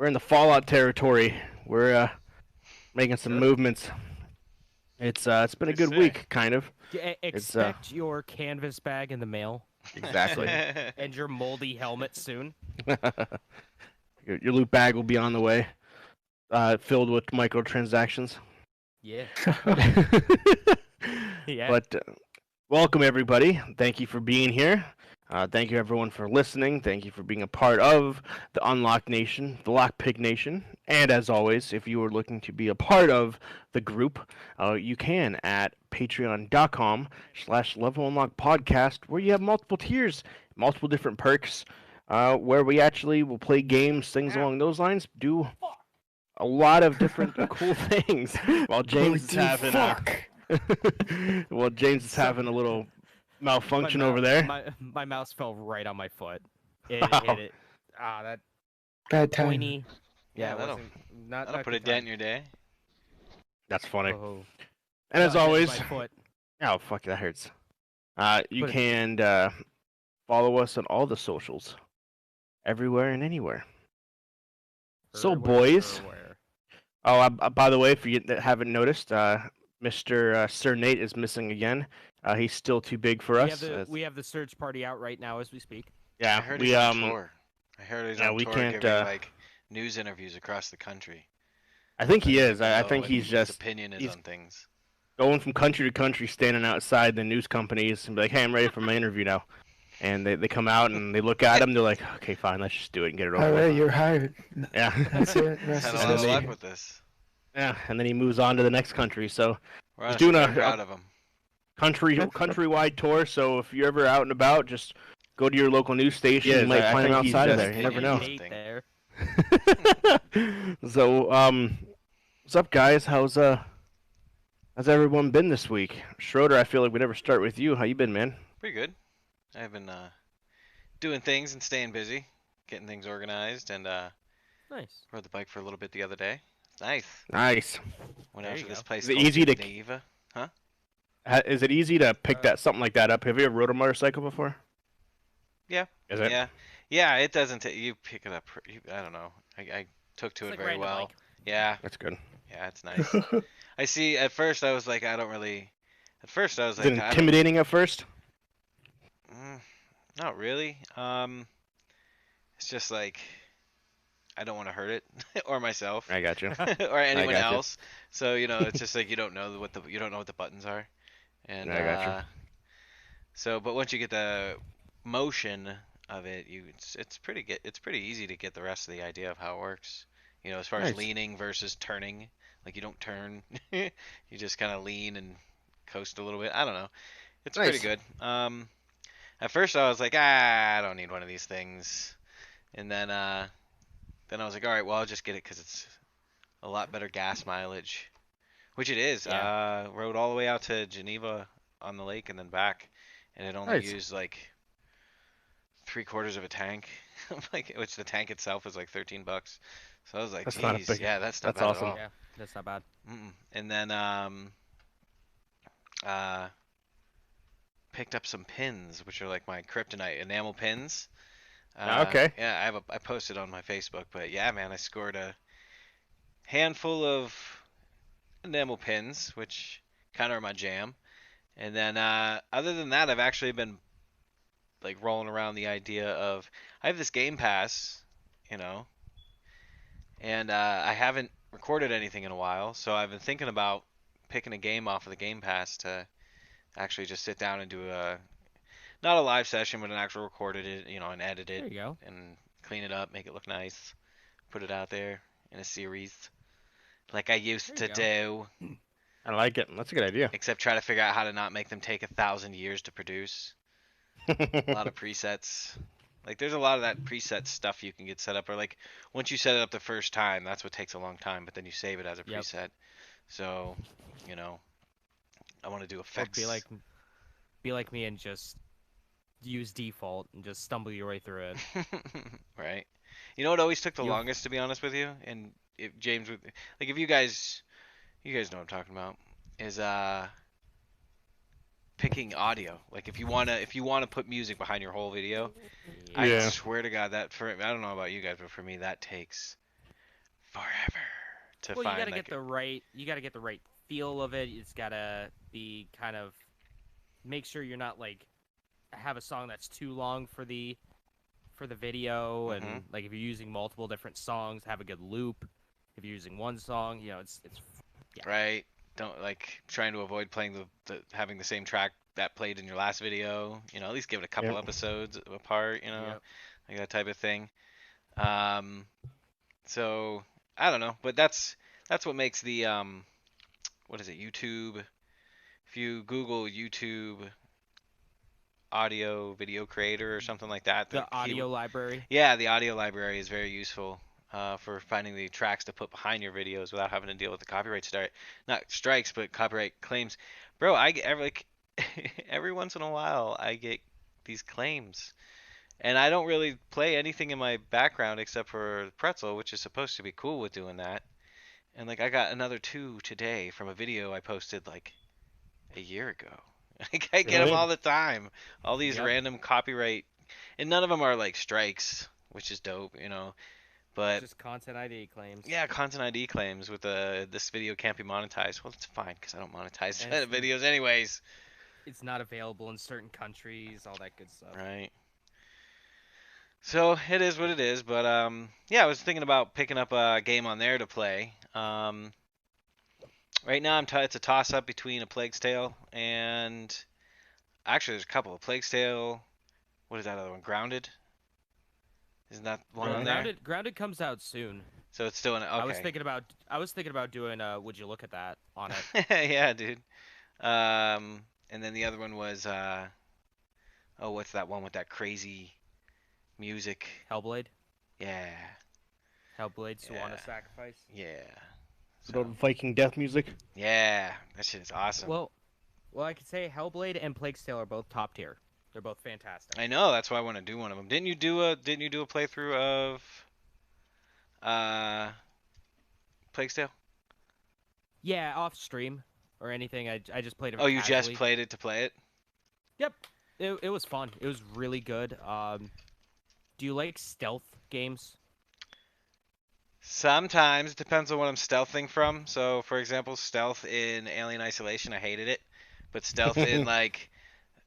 we're in the Fallout territory. We're making some movements. It's been a good week, kind of. It's Expect your canvas bag in the mail exactly. and your moldy helmet soon. Your loot bag will be on the way, filled with microtransactions. Yeah. Yeah. But welcome everybody. Thank you for being here. Thank you everyone for listening. Thank you for being a part of the Unlocked Nation, the Lockpick Nation. And as always, if you are looking to be a part of the group, you can at patreon.com/Level Unlock Podcast, where you have multiple tiers, multiple different perks, where we actually will play games, things along those lines, do a lot of different cool things. While James is having James is having a little malfunction over there. My mouse fell right on my foot. It Wow. hit it. That Bad time. pointy. Yeah, it that'll wasn't not that'll not put good a dent in time. your day. That's funny. Oh. And as No, I hit always, my foot. oh fuck, that hurts. You Put it- can follow us on all the socials, everywhere and anywhere. So, boys. Oh, by the way, if you haven't noticed, Mr. Sir Nate is missing again. He's still too big for us. We have the search party out right now as we speak. Yeah, I heard we he's on tour. I heard he's yeah, on we tour can't, giving like news interviews across the country. I think he is. I Know think what he's his just opinion is he's on things. going from country to country, standing outside the news companies and be like, "Hey, I'm ready for my interview now." And they come out and they look at him. They're like, "Okay, fine, let's just do it and get it over." All right, with." you're hired. Yeah. That's it. He's Rest had a is lot of history. luck with this. Yeah, and then he moves on to the next country. So We're He's honestly doing very a- proud of him. countrywide tour. So if you're ever out and about, just go to your local news station. You might find him outside of there. You never know. He's- There. So what's up, guys? How's everyone been this week? Schroeder, I feel like we never start with you. How you been, man? Pretty good. I've been doing things and staying busy, getting things organized, and Nice. rode the bike for a little bit the other day. It's nice. Nice. Went There out you to this go. place Is it called easy to- Geneva. Is it easy to pick that something like that up? Have you ever rode a motorcycle before? Yeah. Is it? Yeah. It doesn't. You pick it up. I don't know. I took to It's it like very riding a well. bike. Yeah. That's good. Yeah, it's nice. I see. At first, I was like, I don't really. At first, I was Is like, it I don't- intimidating at first? Not really. It's just like I don't want to hurt it or myself I got you. or anyone gotcha. else. So it's just like you don't know what the buttons are, and I gotcha. so but once you get the motion of it, it's pretty easy to get the rest of the idea of how it works. As far as Nice. leaning versus turning, like you don't turn, you just kind of lean and coast a little bit. I don't know. It's pretty Nice. good. At first I was like, I don't need one of these things, and then I was like, all right, well I'll just get it because it's a lot better gas mileage, which it is. Yeah. Rode all the way out to Geneva on the lake and then back, and it only Nice. used like 3/4 of a tank, which the tank itself is like $13. So I was like, That's not a geez, big- yeah, that's not that's bad awesome. at all. Yeah, that's not bad. And then picked up some pins, which are like my kryptonite enamel pins. Okay. Yeah, I posted on my Facebook, but yeah, man, I scored a handful of enamel pins, which kind of are my jam. And then other than that, I've actually been like rolling around the idea of I have this Game Pass, and I haven't recorded anything in a while, so I've been thinking about picking a game off of the Game Pass to actually just sit down and do not a live session, but an actual recorded it, and edit There it you go. and clean it up, make it look nice, put it out there in a series like I used There to you do, I like it. That's a good idea. except try to figure out how to not make them take 1,000 years to produce. A lot of presets. Like there's a lot of that preset stuff you can get set up, or like once you set it up the first time, that's what takes a long time, but then you save it as a Yep. preset. So, I want to do Or effects. be like me and just use default and just stumble your way through it. Right. You know what always took the You've- longest, to be honest with you, and if James would, like, if you guys know what I'm talking about, is picking audio. Like if you wanna put music behind your whole video, I Yeah. swear to God that I don't know about you guys, but for me that takes forever to Well, find. you gotta like, get the right. You gotta get the right feel of it. It's gotta be kind of. Make sure you're not like have a song that's too long for the video, and like if you're using multiple different songs, have a good loop. If you're using one song, you know it's yeah. Right. Don't like trying to avoid playing the having the same track that played in your last video. You know, at least give it a couple episodes apart. You know, Yep. like that type of thing. So I don't know, but that's what makes the what is it? YouTube. If you Google YouTube audio video creator or something like that, The audio library. yeah, the audio library is very useful for finding the tracks to put behind your videos without having to deal with the copyright not strikes, but copyright claims. Bro, I get like every once in a while I get these claims, and I don't really play anything in my background except for Pretzel, which is supposed to be cool with doing that. And like I got another 2 today from a video I posted like a year ago. Like I get them all the time. All these random copyright, and none of them are like strikes, which is dope, you know. But just content ID claims. yeah, content ID claims with this video can't be monetized. Well, it's fine because I don't monetize videos anyways. It's not available in certain countries, all that good stuff. Right. So it is what it is. But yeah, I was thinking about picking up a game on there to play. Right now, it's a toss-up between a Plague's Tale and actually, there's a couple. Plague's Tale. What is that other one? Grounded. Isn't that one on there? Grounded comes out soon. So it's still in. Okay. I was thinking about doing. Would you look at that on it? Yeah, dude. And then the other one was what's that one with that crazy music? Hellblade. Yeah. Hellblade, Swana Sacrifice. Yeah. So, Viking death music. Yeah, that shit is awesome. Well, I could say Hellblade and Plague's Tale are both top tier. They're both fantastic. I know, that's why I want to do one of them. Didn't you do a playthrough of Plague's Tale? Yeah, off stream or anything. I just played it. Oh, you casually. just played it to play it? Yep. It was fun. It was really good. Do you like stealth games? Sometimes. It depends on what I'm stealthing from. So, for example, stealth in Alien Isolation, I hated it. But stealth in, like,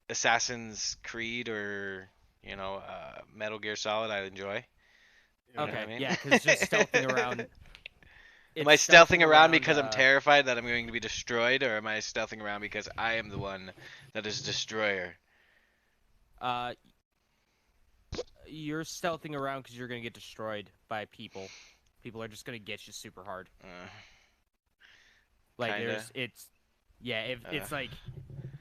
Assassin's Creed or, you know, Metal Gear Solid, I enjoy. You know okay, I mean? yeah, because just stealthing around... Am I stealthing around because I'm terrified that I'm going to be destroyed, or am I stealthing around because I am the one that is destroyer? You're stealthing around because you're going to get destroyed by people. People are just going to get you super hard. Like, kinda. it's like...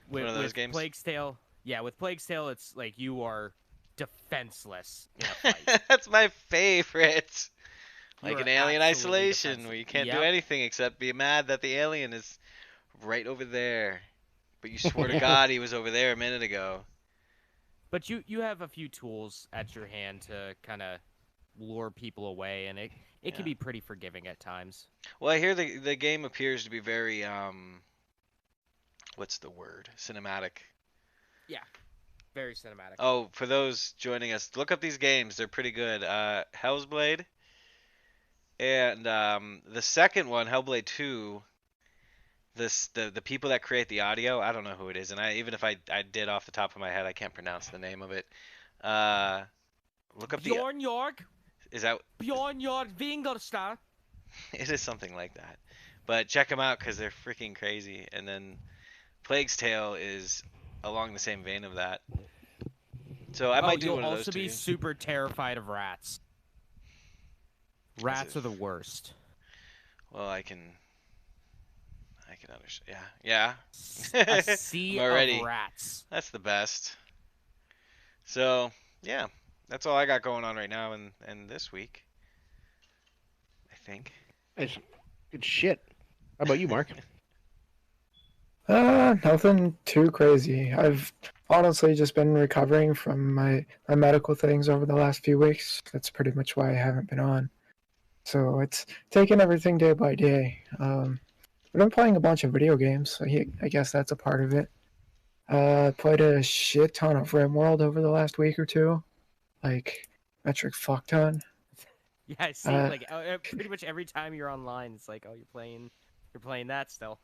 One of those games? Plague's Tale... Yeah, with Plague's Tale, it's like you are defenseless in a fight. That's my favorite. Like an Alien absolutely Isolation, defensive. where you can't do anything except be mad that the alien is right over there. But you swore to God he was over there a minute ago. But you have a few tools at your hand to kind of lure people away, and it can be pretty forgiving at times. Well, I hear the game appears to be very what's the word? Cinematic. Yeah, very cinematic. Oh, for those joining us, look up these games. They're pretty good. Hellblade. And the second one, Hellblade 2, the people that create the audio, I don't know who it is, and even if I did off the top of my head, I can't pronounce the name of it. Look up Bjorn York. Is that Bjorn York Vingerstar? It is something like that. But check them out because they're freaking crazy. And then Plague's Tale is along the same vein of that. So I might do one of those. You'll also be super terrified of rats. Rats are the worst. Well, I can understand. Yeah. A sea of rats. That's the best. So, yeah. That's all I got going on right now and this week. I think. Nice. Good shit. How about you, Mark? Nothing too crazy. I've honestly just been recovering from my medical things over the last few weeks. That's pretty much why I haven't been on. So it's taking everything day by day. I've been playing a bunch of video games, so I guess that's a part of it. Played a shit ton of RimWorld over the last week or two. Like, metric fuck ton. Yeah, I see. Like pretty much every time you're online, it's like, oh, you're playing that still.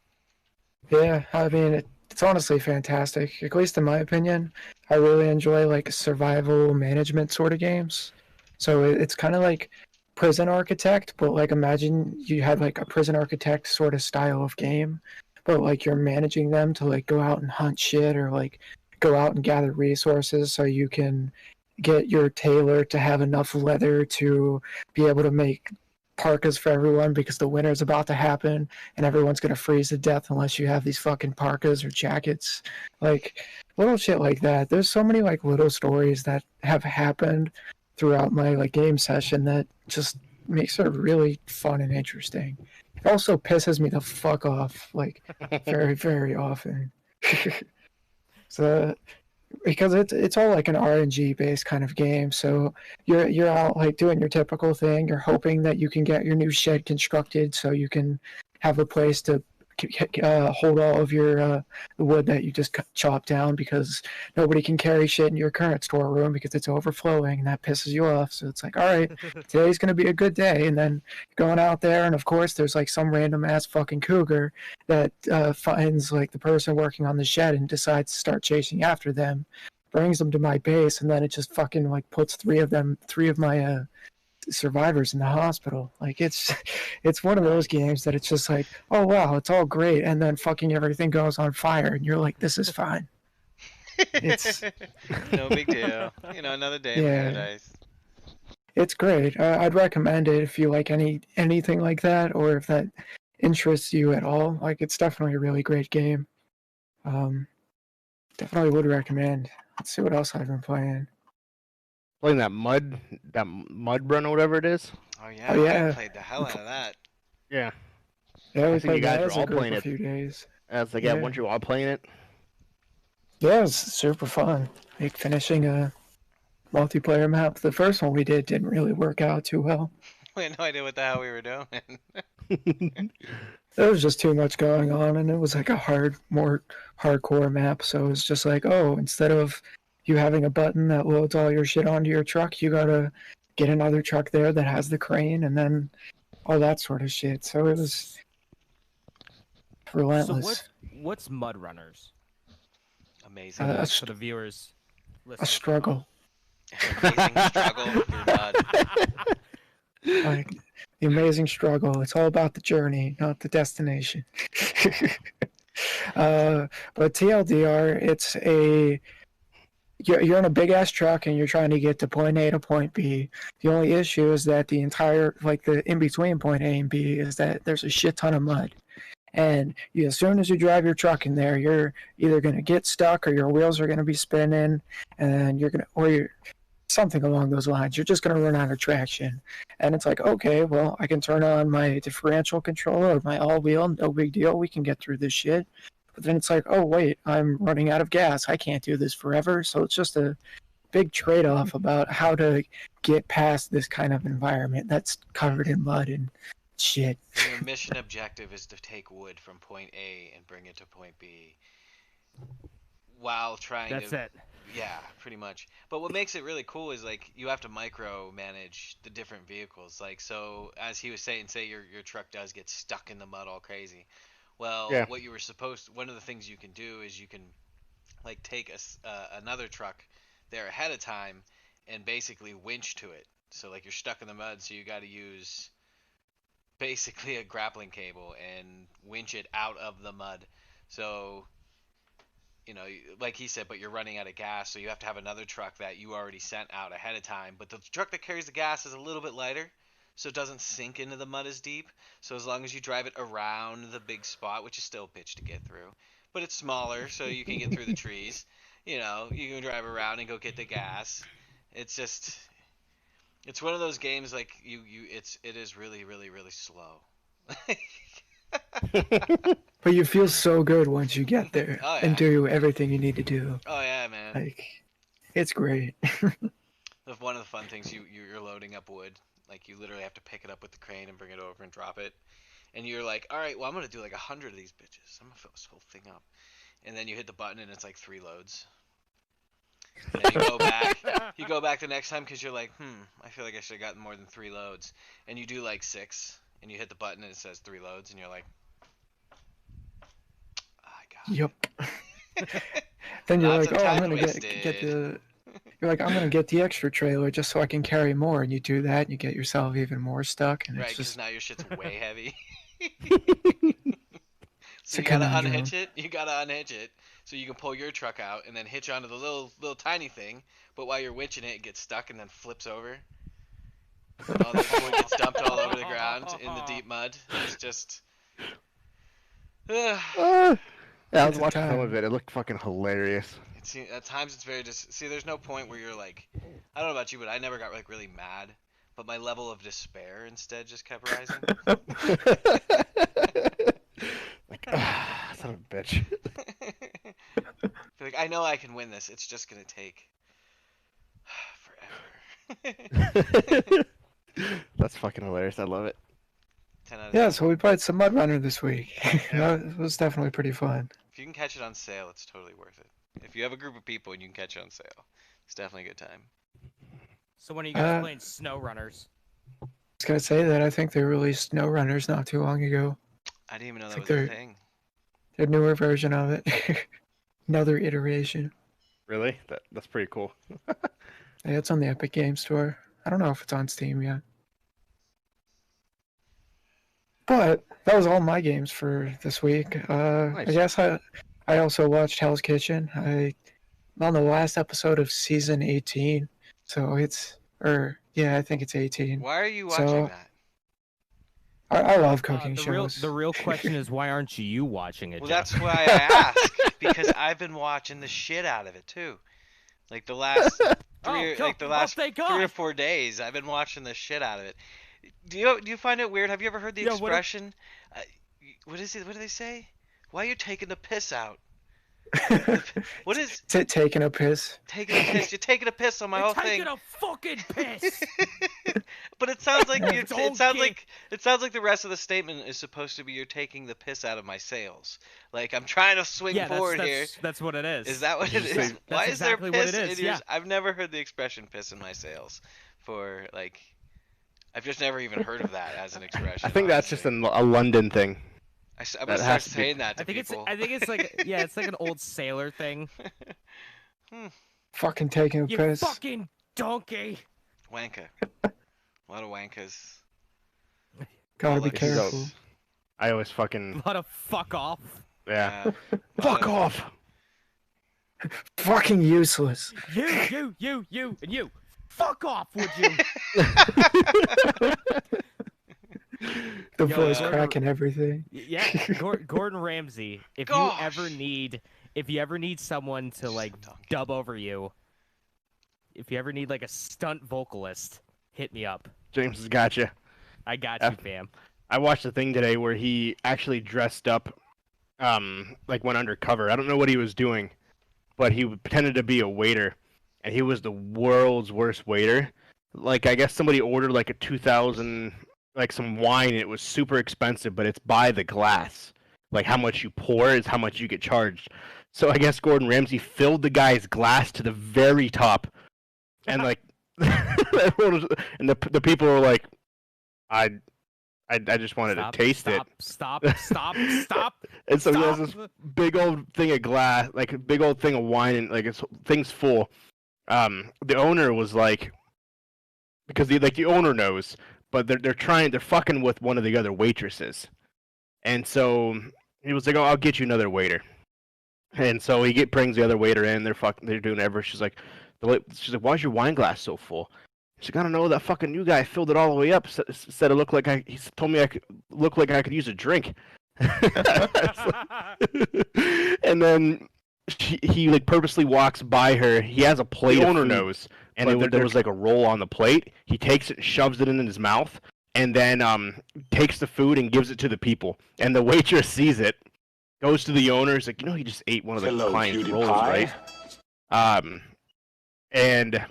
Yeah, I mean, it's honestly fantastic. At least in my opinion, I really enjoy like survival management sort of games. So it's kind of like Prison Architect, but like imagine you had like a Prison Architect sort of style of game, but like you're managing them to like go out and hunt shit or like go out and gather resources so you can get your tailor to have enough leather to be able to make parkas for everyone because the winter's about to happen and everyone's gonna freeze to death unless you have these fucking parkas or jackets. Like little shit like that. There's so many like little stories that have happened throughout my like game session that just makes it really fun and interesting. It also pisses me the fuck off, like very, very often. So because it's all like an RNG based kind of game. So you're out like doing your typical thing. You're hoping that you can get your new shed constructed so you can have a place to hold all of your the wood that you just chop down because nobody can carry shit in your current storeroom because it's overflowing and that pisses you off. So it's like, all right, today's gonna be a good day, and then going out there and of course there's like some random ass fucking cougar that finds like the person working on the shed and decides to start chasing after them, brings them to my base, and then it just fucking like puts three of my survivors in the hospital. Like it's one of those games that it's just like, oh wow, it's all great, and then fucking everything goes on fire, and you're like, this is fine. It's No big deal. Another day in yeah, paradise. it's great. I'd recommend it if you like anything like that, or if that interests you at all. Like it's definitely a really great game. Um, Definitely would recommend. Let's see what else I've been playing. Playing that mud run or whatever it is. Oh yeah, Oh I yeah, played the hell out of that. Yeah, yeah, I we think you played that guys as are a all group playing a it. few days. I was like, Yeah. weren't you all playing it? Yeah, it was super fun. Like finishing a multiplayer map. The first one we didn't really work out too well. We had no idea what the hell we were doing. There was just too much going on, and it was like a more hardcore map. So it was just like, oh, instead of you having a button that loads all your shit onto your truck, you gotta get another truck there that has the crane, and then all that sort of shit. So it was relentless. So what's Mud Runners? Amazing. For the viewers A listening. struggle. Amazing struggle through mud. Like the amazing struggle. It's all about the journey, not the destination. But TLDR, you're in a big ass truck and you're trying to get to point A to point B. The only issue is that the in between point A and B is that there's a shit ton of mud. And as soon as you drive your truck in there, you're either going to get stuck or your wheels are going to be spinning, and you're something along those lines. You're just going to run out of traction. And it's like, okay, well, I can turn on my differential controller or my all-wheel, no big deal. We can get through this shit. But then it's like, oh, wait, I'm running out of gas. I can't do this forever. So it's just a big trade-off about how to get past this kind of environment that's covered in mud and shit. And your mission objective is to take wood from point A and bring it to point B while trying That's it. Yeah, pretty much. But what makes it really cool is like you have to micro manage the different vehicles. Like so, as he was saying, say your truck does get stuck in the mud all crazy. Well, Yeah. what you were one of the things you can do is you can like take another truck there ahead of time and basically winch to it. So like you're stuck in the mud, so you got to use basically a grappling cable and winch it out of the mud. So like he said, but you're running out of gas, so you have to have another truck that you already sent out ahead of time. But the truck that carries the gas is a little bit lighter, so it doesn't sink into the mud as deep. So as long as you drive it around the big spot, which is still a bitch to get through, but it's smaller, so you can get through the trees. You can drive around and go get the gas. It's just, it's one of those games like it is really, really, really slow. But you feel so good once you get there Oh, yeah. and do everything you need to do. Oh yeah, man. Like, it's great. One of the fun things you're loading up wood. Like you literally have to pick it up with the crane and bring it over and drop it. And you're like, all right, well I'm gonna do like 100 of these bitches. I'm gonna fill this whole thing up. And then you hit the button and it's like 3 loads. And then you go back. You go back the next time because you're like, I feel like I should have gotten more than 3 loads. And you do like 6, and you hit the button and it says 3 loads, and you're like, I got Yep. Then you're Lots like, of oh, I'm time gonna get wasted. the. You're like, I'm gonna get the extra trailer just so I can carry more, and you do that, and you get yourself even more stuck, and Right, it's because just now your shit's way heavy. It's So a you gotta conundrum. unhitch it. You gotta unhitch it so you can pull your truck out and then hitch onto the little tiny thing. But while you're winching it, it gets stuck and then flips over. And all the wood gets dumped all over the ground in the deep mud. It's just. Yeah, I was It's a watching some time. of it. It looked fucking hilarious. At times it's very just. See, there's no point where you're like, I don't know about you, but I never got like really mad. But my level of despair instead just kept rising. Like, son of a bitch. Like, I know I can win this. It's just gonna take forever. That's fucking hilarious. I love it. 10 out of Yeah, 10. so we played some Mud Runner this week. Yeah. It was definitely pretty fun. If you can catch it on sale, it's totally worth it. If you have a group of people and you can catch it on sale, it's definitely a good time. So when are you guys playing Snow Runners? I was gonna say that I think they released Snow Runners not too long ago. I didn't even know I that think was a they're- thing. A newer version of it. Another iteration. Really? That's pretty cool. Yeah, it's on the Epic Game Store. I don't know if it's on Steam yet. But that was all my games for this week. I guess I also watched Hell's Kitchen. I'm on the last episode of season 18. So I think it's 18. Why are you watching that? I love cooking shows. The real question is, why aren't you watching it? Well, Jeff? that's why I ask, because I've been watching the shit out of it too. Like the last three or 4 days, I've been watching the shit out of it. Do you find it weird? Have you ever heard the expression? What is it? What do they say? Why are you taking the piss out? What is it? Taking a piss. Taking a piss. You're taking a piss on my whole thing. Taking a fucking piss. But it sounds like it sounds like the rest of the statement is supposed to be you're taking the piss out of my sales. Like I'm trying to swing forward here. That's what it is. Is that what it is? Why is there exactly piss what it is, in yours? yeah. I've never heard the expression "piss in my sales." I've just never even heard of that as an expression. I think that's just a London thing. I'm gonna start saying that to people. I think it's like it's like an old sailor thing. Fucking taking a piss. You fucking donkey. Wanker. A lot of wankers. Gotta be careful. I always fucking. A lot of fuck off. Yeah. Fuck off. Fucking useless. You, and you. Fuck off, would you? The voice crack and everything. Yeah, Gordon Ramsay. If you ever need someone to like dub over you, if you ever need like a stunt vocalist, hit me up. James has got you. I got you, fam. I watched a thing today where he actually dressed up, like went undercover. I don't know what he was doing, but he pretended to be a waiter, and he was the world's worst waiter. Like I guess somebody ordered like a 2,000. Like some wine, and it was super expensive, but it's by the glass. Like how much you pour is how much you get charged. So I guess Gordon Ramsay filled the guy's glass to the very top, and like, and the people were like, I just wanted to taste it. Stop. And so he has this big old thing of glass, like a big old thing of wine, and like it's thing's full. The owner was like, because the owner knows. But they're fucking with one of the other waitresses, and so he was like, "Oh, I'll get you another waiter." And so he brings the other waiter in. They're doing everything. She's like, "Why's your wine glass so full?" She's like, "I don't know. That fucking new guy filled it all the way up. Said it looked like he told me I could look like I could use a drink." And then he like purposely walks by her. He has a plate. The owner knows. And there was like a roll on the plate. He takes it and shoves it in his mouth, and then takes the food and gives it to the people. And the waitress sees it, goes to the owner. He's like, he just ate one of the client's rolls, right? And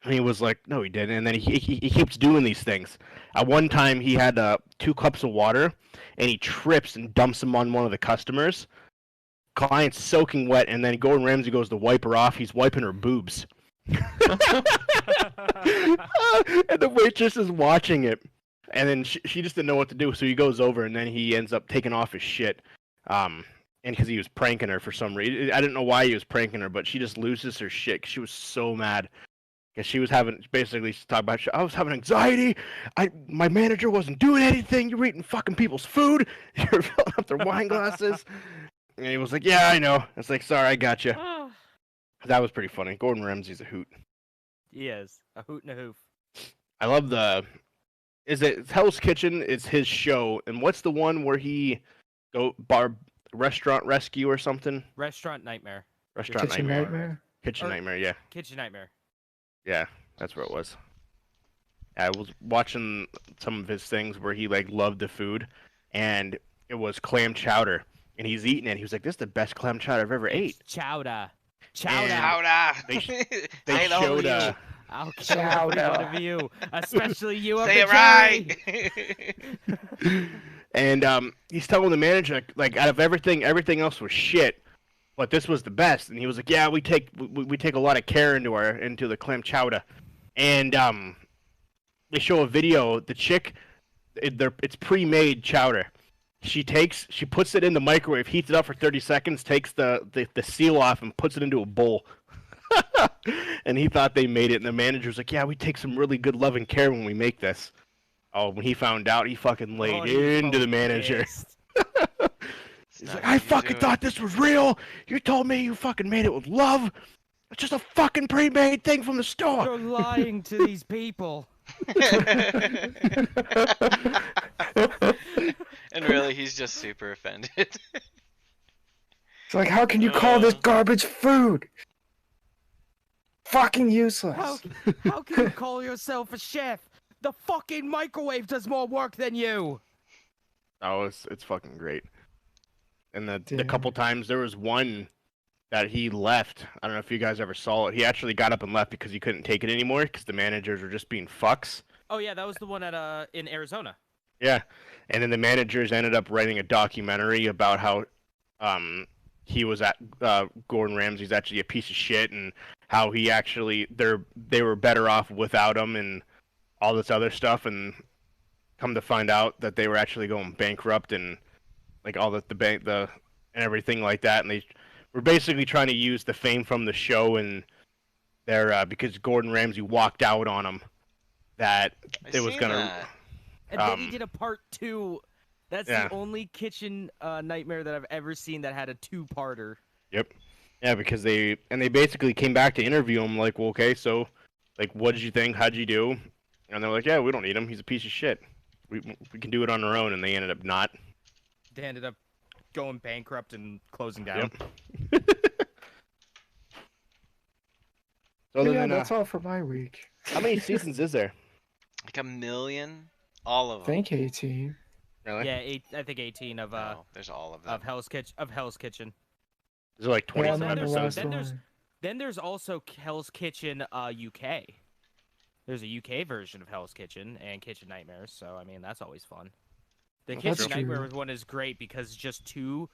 he was like, no, he didn't. And then he keeps doing these things. At one time, he had 2 cups of water, and he trips and dumps them on one of the customers. client's soaking wet, and then Gordon Ramsay goes to wipe her off. He's wiping her boobs. And the waitress is watching it, and then she just didn't know what to do, so he goes over, and then he ends up taking off his shit, and because he was pranking her for some reason. I didn't know why he was pranking her, but she just loses her shit 'cause she was so mad. Because she was having, basically, she's talking about, I was having anxiety, my manager wasn't doing anything, you were eating fucking people's food, you were filling up their wine glasses, and he was like, yeah, I know. It's like, sorry, I got you. That was pretty funny. Gordon Ramsay's a hoot. He is. A hoot and a hoof. I love is it Hell's Kitchen is his show, and what's the one where he restaurant rescue or something? Restaurant Nightmare. Restaurant Kitchen Nightmare. Kitchen Or- Nightmare, yeah. Kitchen Nightmare. Yeah, that's where it was. I was watching some of his things where he like loved the food, and it was clam chowder, and he's eating it. He was like, "This is the best clam chowder I've ever ate." Chowder. Chowder. They I know showed you. I'll kill every one of you, especially you. Say up it the right. and he's telling the manager like out of everything else was shit, but this was the best. And he was like, "Yeah, we take a lot of care into the clam chowder," and they show a video. The chick, it's pre-made chowder. She puts it in the microwave, heats it up for 30 seconds, takes the seal off, and puts it into a bowl. And he thought they made it, and the manager was like, "Yeah, we take some really good loving care when we make this." Oh, when he found out, he fucking laid into the manager. He's like, "I fucking thought this was real. You told me you fucking made it with love. It's just a fucking pre-made thing from the store." You're lying to these people. And really, he's just super offended. It's like, how can you call this garbage food? Fucking useless. How can you call yourself a chef? The fucking microwave does more work than you. Oh, it's fucking great. And the couple times there was one that he left. I don't know if you guys ever saw it. He actually got up and left because he couldn't take it anymore because the managers were just being fucks. Oh yeah, that was the one at in Arizona. Yeah, and then the managers ended up writing a documentary about how he was Gordon Ramsay's actually a piece of shit, and how he actually they were better off without him and all this other stuff, and come to find out that they were actually going bankrupt and like all the bank and everything like that, and they were basically trying to use the fame from the show and their because Gordon Ramsay walked out on them that it was gonna. That. And then he did a part 2. That's Yeah. the only kitchen nightmare that I've ever seen that had a 2-parter. Yep. Yeah, because they basically came back to interview him like, well, okay, so like, what did you think? How'd you do? And they're like, yeah, we don't need him. He's a piece of shit. We can do it on our own, and they ended up not. They ended up going bankrupt and closing down. Yep. So But yeah, that's all for my week. how many seasons is there? Like 1 million? All of I them. think 18. Really? Yeah, I think 18 of No, there's all of them. of Hell's Kitchen. Is there like 20 Yeah, Well, I'm on the episodes? last then there's- one. Then there's also Hell's Kitchen UK. There's a UK version of Hell's Kitchen and Kitchen Nightmares, so I mean that's always fun. The That's Kitchen true. Nightmare one is great because it's just two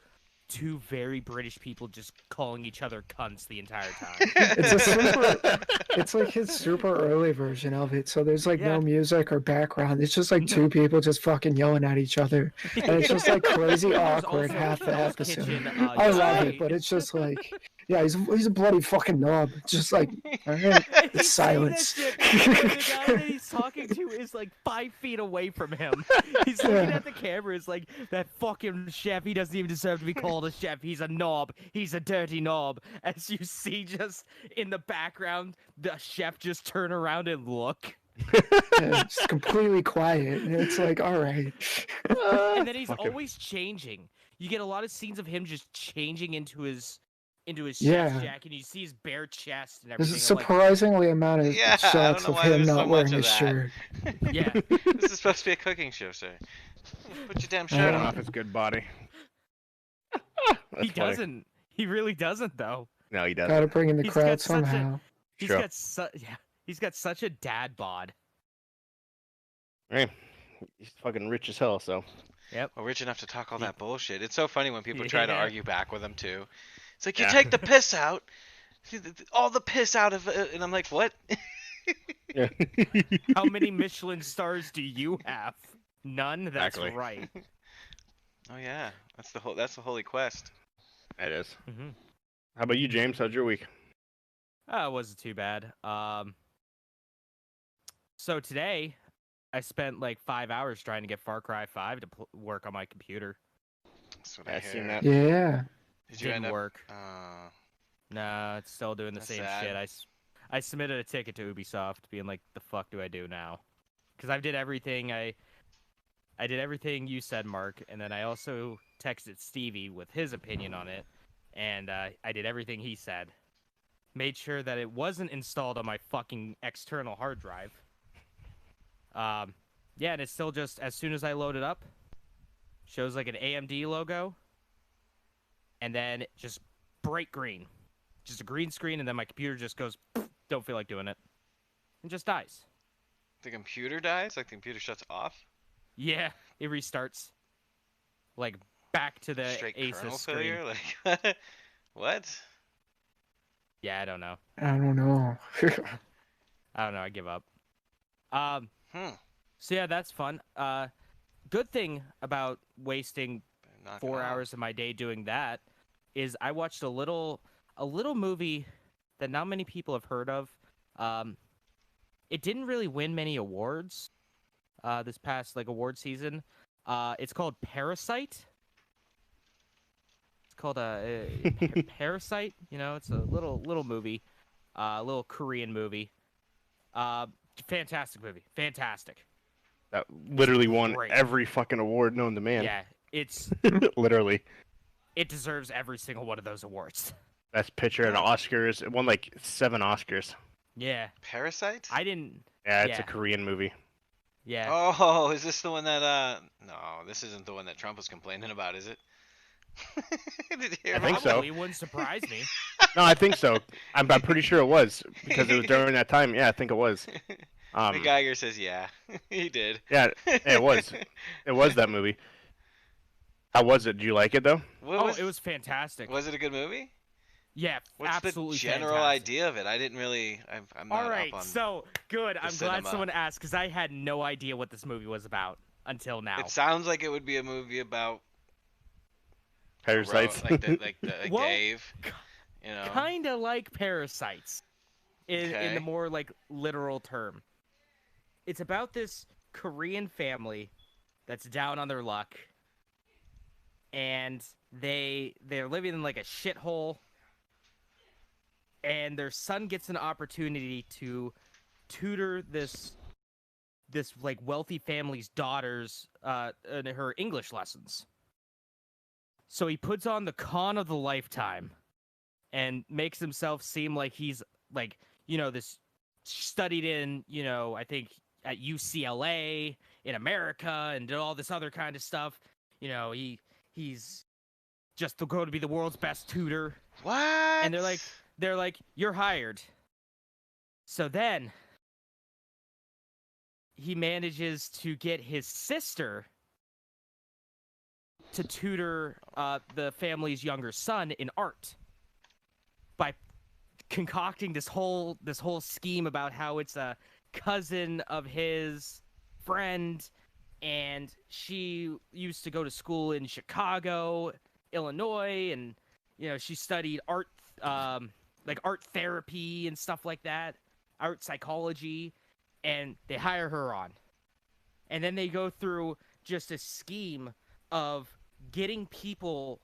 very British people just calling each other cunts the entire time. It's a super. It's like his super early version of it. So there's like Yeah. no music or background. It's just like two people just fucking yelling at each other, and it's just like crazy There's awkward also half the Hell's episode. Kitchen, I love UK. it, but it's just like, yeah, he's a bloody fucking knob. Just like, all right, He's silence. saying that shit, but the guy that he's talking to is like 5 feet away from him. He's looking Yeah. at the camera. It's like, that fucking chef, he doesn't even deserve to be called a chef. He's a knob. He's a dirty knob. As you see just in the background, the chef just turn around and look. Yeah, just completely quiet. And it's like, all right. And then he's Fuck him. always changing. You get a lot of scenes of him just changing into his chef's Yeah. jacket. You see his bare chest and There's everything. a I'm like, surprisingly amount of Yeah, I don't shots know of why him there's so not much wearing of his that. shirt. yeah. This is supposed to be a cooking show, sir. Put your damn shirt Showing Yeah. on. off his good body. He That's funny. doesn't. He really doesn't, though. No, he doesn't. Gotta bring in the He's crowd got such a- somehow. He's Sure. got he's got such a dad bod. Hey, he's fucking rich as hell, so. Yep. Or rich enough to talk all that bullshit. It's so funny when people try to Yeah. argue back with them too. It's like, you Yeah. take the piss out, all the piss out of it, and I'm like, what? Yeah. How many Michelin stars do you have? None. That's Exactly. right. Oh yeah, that's the holy quest. It is. Mm-hmm. How about you, James? How's your week? It wasn't too bad. So today I spent like 5 hours trying to get Far Cry 5 to work on my computer. That's what Yeah, I I seen hear. that. Yeah. Did you Didn't end up? work. Nah, it's still doing the That's same sad. shit. I submitted a ticket to Ubisoft, being like, "The fuck do I do now?" Because I did everything. I did everything you said, Mark, and then I also texted Stevie with his opinion on it, and I did everything he said. Made sure that it wasn't installed on my fucking external hard drive. Yeah, and it's still just as soon as I load it up, shows like an AMD logo, and then just bright green. Just a green screen, and then my computer just goes, don't feel like doing it, and just dies. The computer dies? Like the computer shuts off? Yeah, it restarts. Like, back to the Straight Asus kernel screen. failure? Like, what? Yeah, I don't know. I don't know. I don't know, I give up. Hmm. So yeah, that's fun. Good thing about wasting Knock it 4 off. hours of my day doing that is I watched a little movie that not many people have heard of. It didn't really win many awards this past award season. It's called Parasite. It's called Parasite. You know, it's a little movie, a little Korean movie. Fantastic movie, fantastic. That literally won Great. every fucking award known to man. Yeah, it's Literally. it deserves every single one of those awards. Best picture at Oscars. It won like 7 Oscars. Yeah, Parasite? I didn't. Yeah, it's Yeah. a Korean movie. Yeah. Oh, is this the one that no, this isn't the one that Trump was complaining about, is it? Did you hear I about think so. Probably wouldn't surprise me. No, I think so. I'm pretty sure it was because it was during that time. Yeah, I think it was. The Geiger says, yeah, he did. Yeah, it was. It was that movie. How was it? Did you like it though? It was fantastic. Was it a good movie? Yeah, What's absolutely the general fantastic. idea of it? I didn't really. I'm not All right, up on. so good. I'm cinema. glad someone asked because I had no idea what this movie was about until now. It sounds like it would be a movie about Parasites. Well, Dave. You know. Kind of like Parasites, in Okay. the more literal term. It's about this Korean family that's down on their luck, and they're living in a shithole. And their son gets an opportunity to tutor this wealthy family's daughters in her English lessons. So he puts on the con of the lifetime and makes himself seem like he's this studied in, I think at UCLA in America and did all this other kind of stuff. He's just going to be the world's best tutor. What? And they're like, you're hired. So then he manages to get his sister to tutor the family's younger son in art by concocting this whole scheme about how it's a cousin of his friend, and she used to go to school in Chicago, Illinois, and she studied art, art therapy and stuff like that, art psychology, and they hire her on. And then they go through just a scheme of getting people,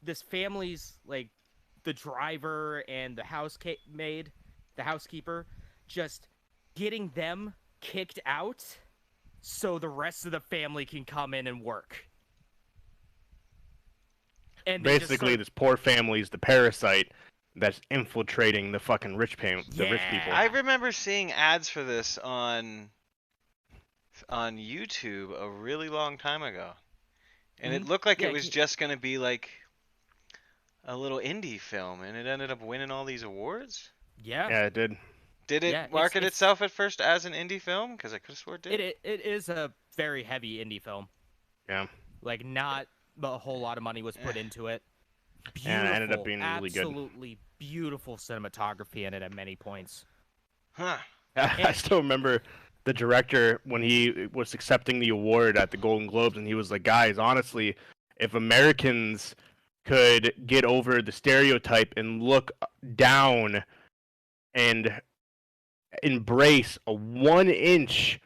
this family's, the driver and the housekeeper, just getting them kicked out so the rest of the family can come in and work. And Basically, this poor family's the parasite that's infiltrating the fucking rich people. I remember seeing ads for this on YouTube a really long time ago. And it looked like it was just going to be like a little indie film, and it ended up winning all these awards? Yeah. Yeah, it did. Did it market itself at first as an indie film? Because I could have swore it did. It is a very heavy indie film. Yeah. Like, not a whole lot of money was put into it. Beautiful, and it ended up being really good. Absolutely beautiful cinematography in it at many points. Huh. I still remember the director when he was accepting the award at the Golden Globes, and he was like, "Guys, honestly, if Americans could get over the stereotype and look down and embrace a 1-inch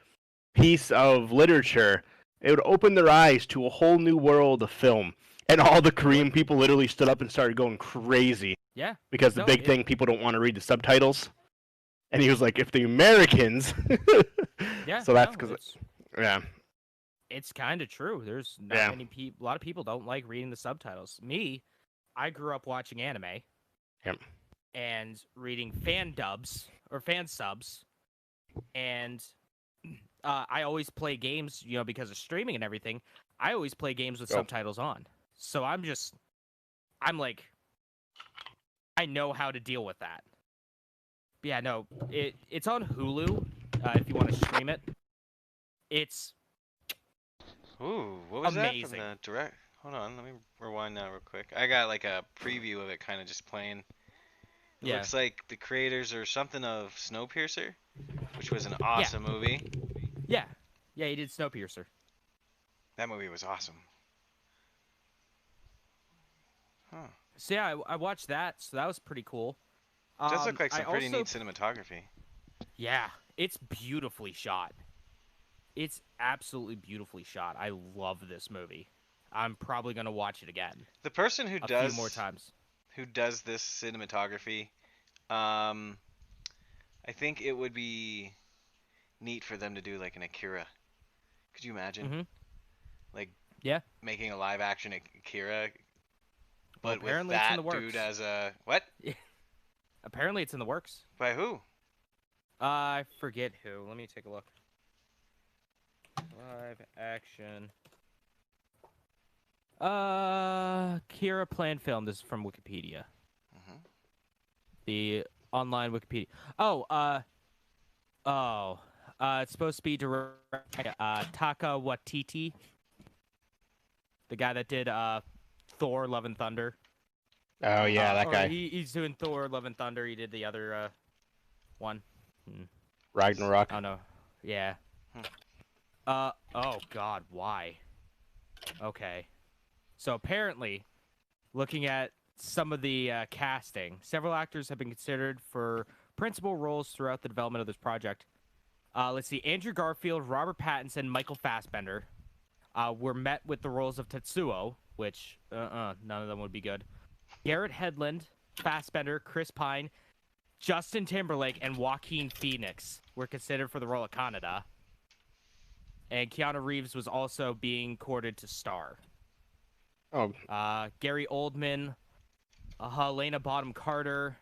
piece of literature, it would open their eyes to a whole new world of film." And all the Korean people literally stood up and started going crazy. Yeah. Because the big thing, people don't want to read the subtitles. And he was like, if the Americans... Yeah. So that's because... Yeah. It's kind of true. There's not many people... A lot of people don't like reading the subtitles. Me, I grew up watching anime. Yep. And reading fan dubs, or fan subs. And I always play games, because of streaming and everything. I always play games with subtitles on. So I'm like, I know how to deal with that. But yeah, no, it's on Hulu, if you want to stream it. It's Ooh, what was amazing. That from the direct? Hold on, let me rewind that real quick. I got like a preview of it kind of just playing. It looks like the creators or something of Snowpiercer, which was an awesome movie. Yeah, he did Snowpiercer. That movie was awesome. Huh. So yeah, I watched that, so that was pretty cool. It does look like some pretty neat cinematography. Yeah, it's beautifully shot. It's absolutely beautifully shot. I love this movie. I'm probably gonna watch it again. The person who does a few more times. Who does this cinematography? I think it would be neat for them to do like an Akira. Could you imagine? Mm-hmm. Like, making a live action Akira, but with that dude as a what? Apparently, it's in the works. By who? I forget who. Let me take a look. Live action. Kira planned film. This is from Wikipedia. Mm-hmm. The online Wikipedia. It's supposed to be directed by Taka Waititi, the guy that did Thor: Love and Thunder. Oh yeah, that guy. He's doing Thor: Love and Thunder. He did the other one. Ragnarok. Oh no. Yeah. Oh God, why? Okay. So apparently, looking at some of the casting, several actors have been considered for principal roles throughout the development of this project. Let's see, Andrew Garfield, Robert Pattinson, Michael Fassbender were met with the roles of Tetsuo, which, none of them would be good. Garrett Hedlund, Fassbender, Chris Pine, Justin Timberlake, and Joaquin Phoenix were considered for the role of Kaneda. And Keanu Reeves was also being courted to star. Oh. Gary Oldman, Helena Bonham Carter,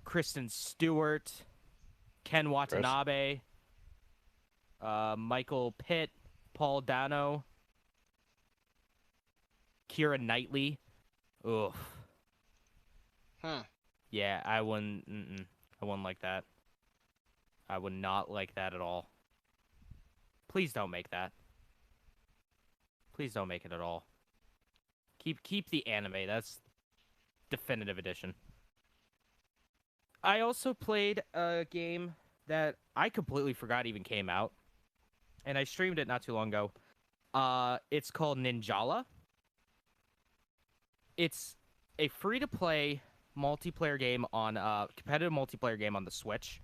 Kristen Stewart, Ken Watanabe, Michael Pitt, Paul Dano, Keira Knightley. Ugh. Yeah, I wouldn't like that. I would not like that at all. Please don't make that. Please don't make it at all. Keep the anime. That's definitive edition. I also played a game that I completely forgot even came out, and I streamed it not too long ago. It's called Ninjala. It's a free-to-play multiplayer game on competitive multiplayer game on the Switch,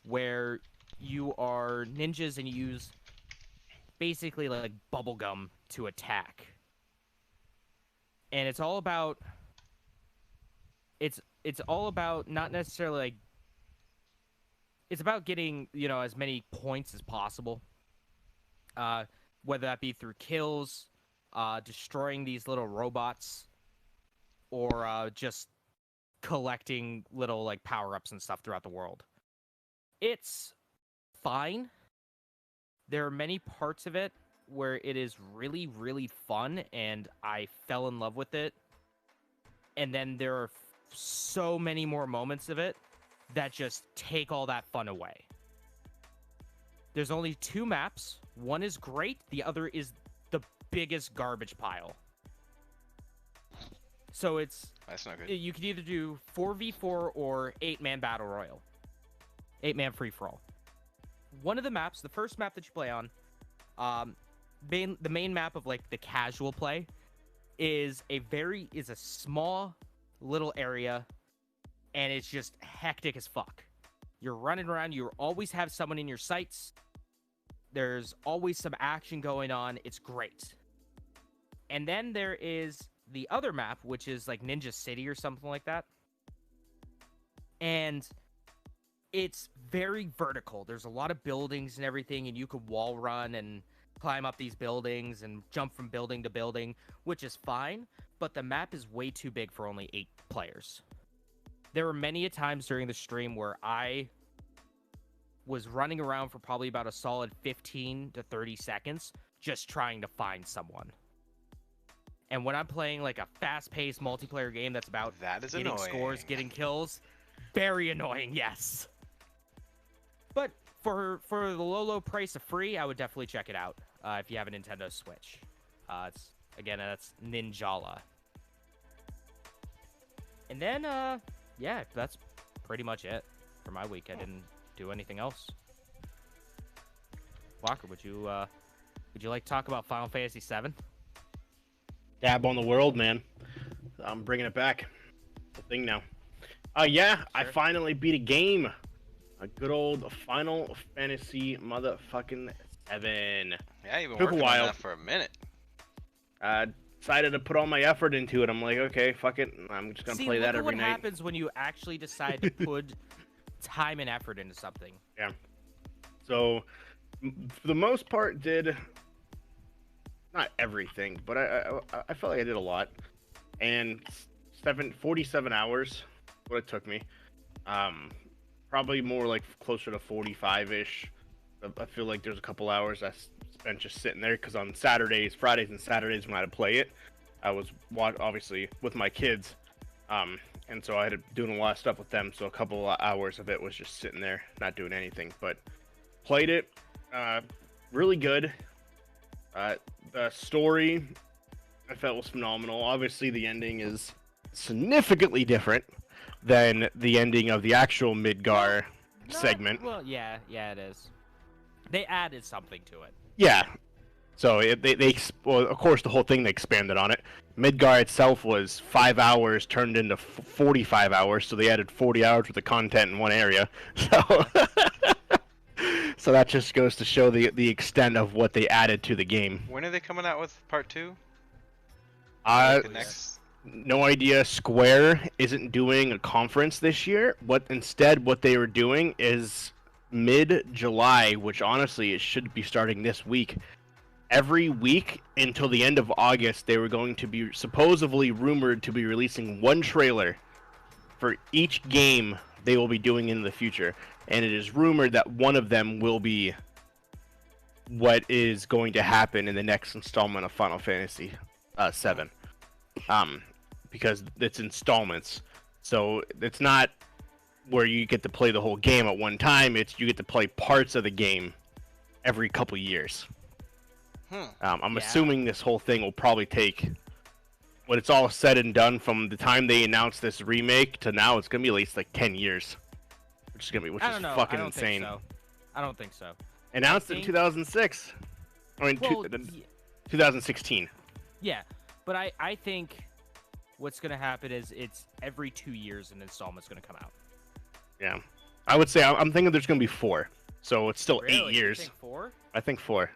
where you are ninjas and you use basically like bubblegum to attack. And it's all about not necessarily like it's about getting, as many points as possible. Whether that be through kills, destroying these little robots, or just collecting little like power-ups and stuff throughout the world. It's fine. There are many parts of it where it is really, really fun, and I fell in love with it. And then there are so many more moments of it that just take all that fun away. There's only 2 maps, One is great, the other is the biggest garbage pile. So that's not good. You can either do 4v4 or 8-man battle royal. 8-man free-for-all. One of the maps, the first map that you play on, the main map of like the casual play is a small little area, and it's just hectic as fuck. You're running around, you always have someone in your sights. There's always some action going on. It's great. And then there is the other map, which is like Ninja City or something like that. And it's very vertical. There's a lot of buildings and everything, and you could wall run and climb up these buildings and jump from building to building, which is fine, but the map is way too big for only 8 players. There were many a times during the stream where I was running around for probably about a solid 15 to 30 seconds just trying to find someone. And when I'm playing like a fast-paced multiplayer game that's about getting annoying. Scores, getting kills, very annoying, yes. But for the low price of free, I would definitely check it out if you have a Nintendo Switch. That's Ninjala. And then, yeah, that's pretty much it for my week. I didn't do anything else. Walker, would you like to talk about Final Fantasy VII? Dab on the world, man. I'm bringing it back. The thing now. Yeah, sure. I finally beat a game. A good old Final Fantasy motherfucking 7. Yeah, you've been working on that for a minute. Decided to put all my effort into it. I'm like, okay, fuck it. I'm just gonna play that every night. What happens when you actually decide to put time and effort into something? Yeah. So, for the most part, did not everything, but I felt like I did a lot. And 47 hours, what it took me. Probably more like closer to 45-ish. I feel like there's a couple hours I spent just sitting there because on Fridays and Saturdays when I had to play it, I was obviously with my kids, and so I had to doing a lot of stuff with them. So a couple of hours of it was just sitting there, not doing anything. But played it, really good. The story I felt was phenomenal. Obviously, the ending is significantly different than the ending of the actual Midgar segment. Well, yeah, it is. They added something to it. Yeah. So of course, the whole thing they expanded on it. Midgar itself was 5 hours turned into 45 hours, so they added 40 hours worth of content in one area. So, so that just goes to show the extent of what they added to the game. When are they coming out with part 2? No idea. Square isn't doing a conference this year. What they were doing is mid-July, which honestly it should be starting this week. Every week until the end of August, they were going to be supposedly rumored to be releasing one trailer for each game they will be doing in the future. And it is rumored that one of them will be what is going to happen in the next installment of Final Fantasy VII. Because it's installments. So it's not where you get to play the whole game at one time. It's you get to play parts of the game every couple years. I'm assuming this whole thing will probably take, when it's all said and done, from the time they announced this remake to now, it's gonna be at least like 10 years, which is fucking insane. I don't think so. Announced in 2006. 2016. Yeah, but I think what's gonna happen is it's every 2 years an installment's gonna come out. Yeah, I would say I'm thinking there's gonna be 4, so it's still 8 years. You think 4? I think 4.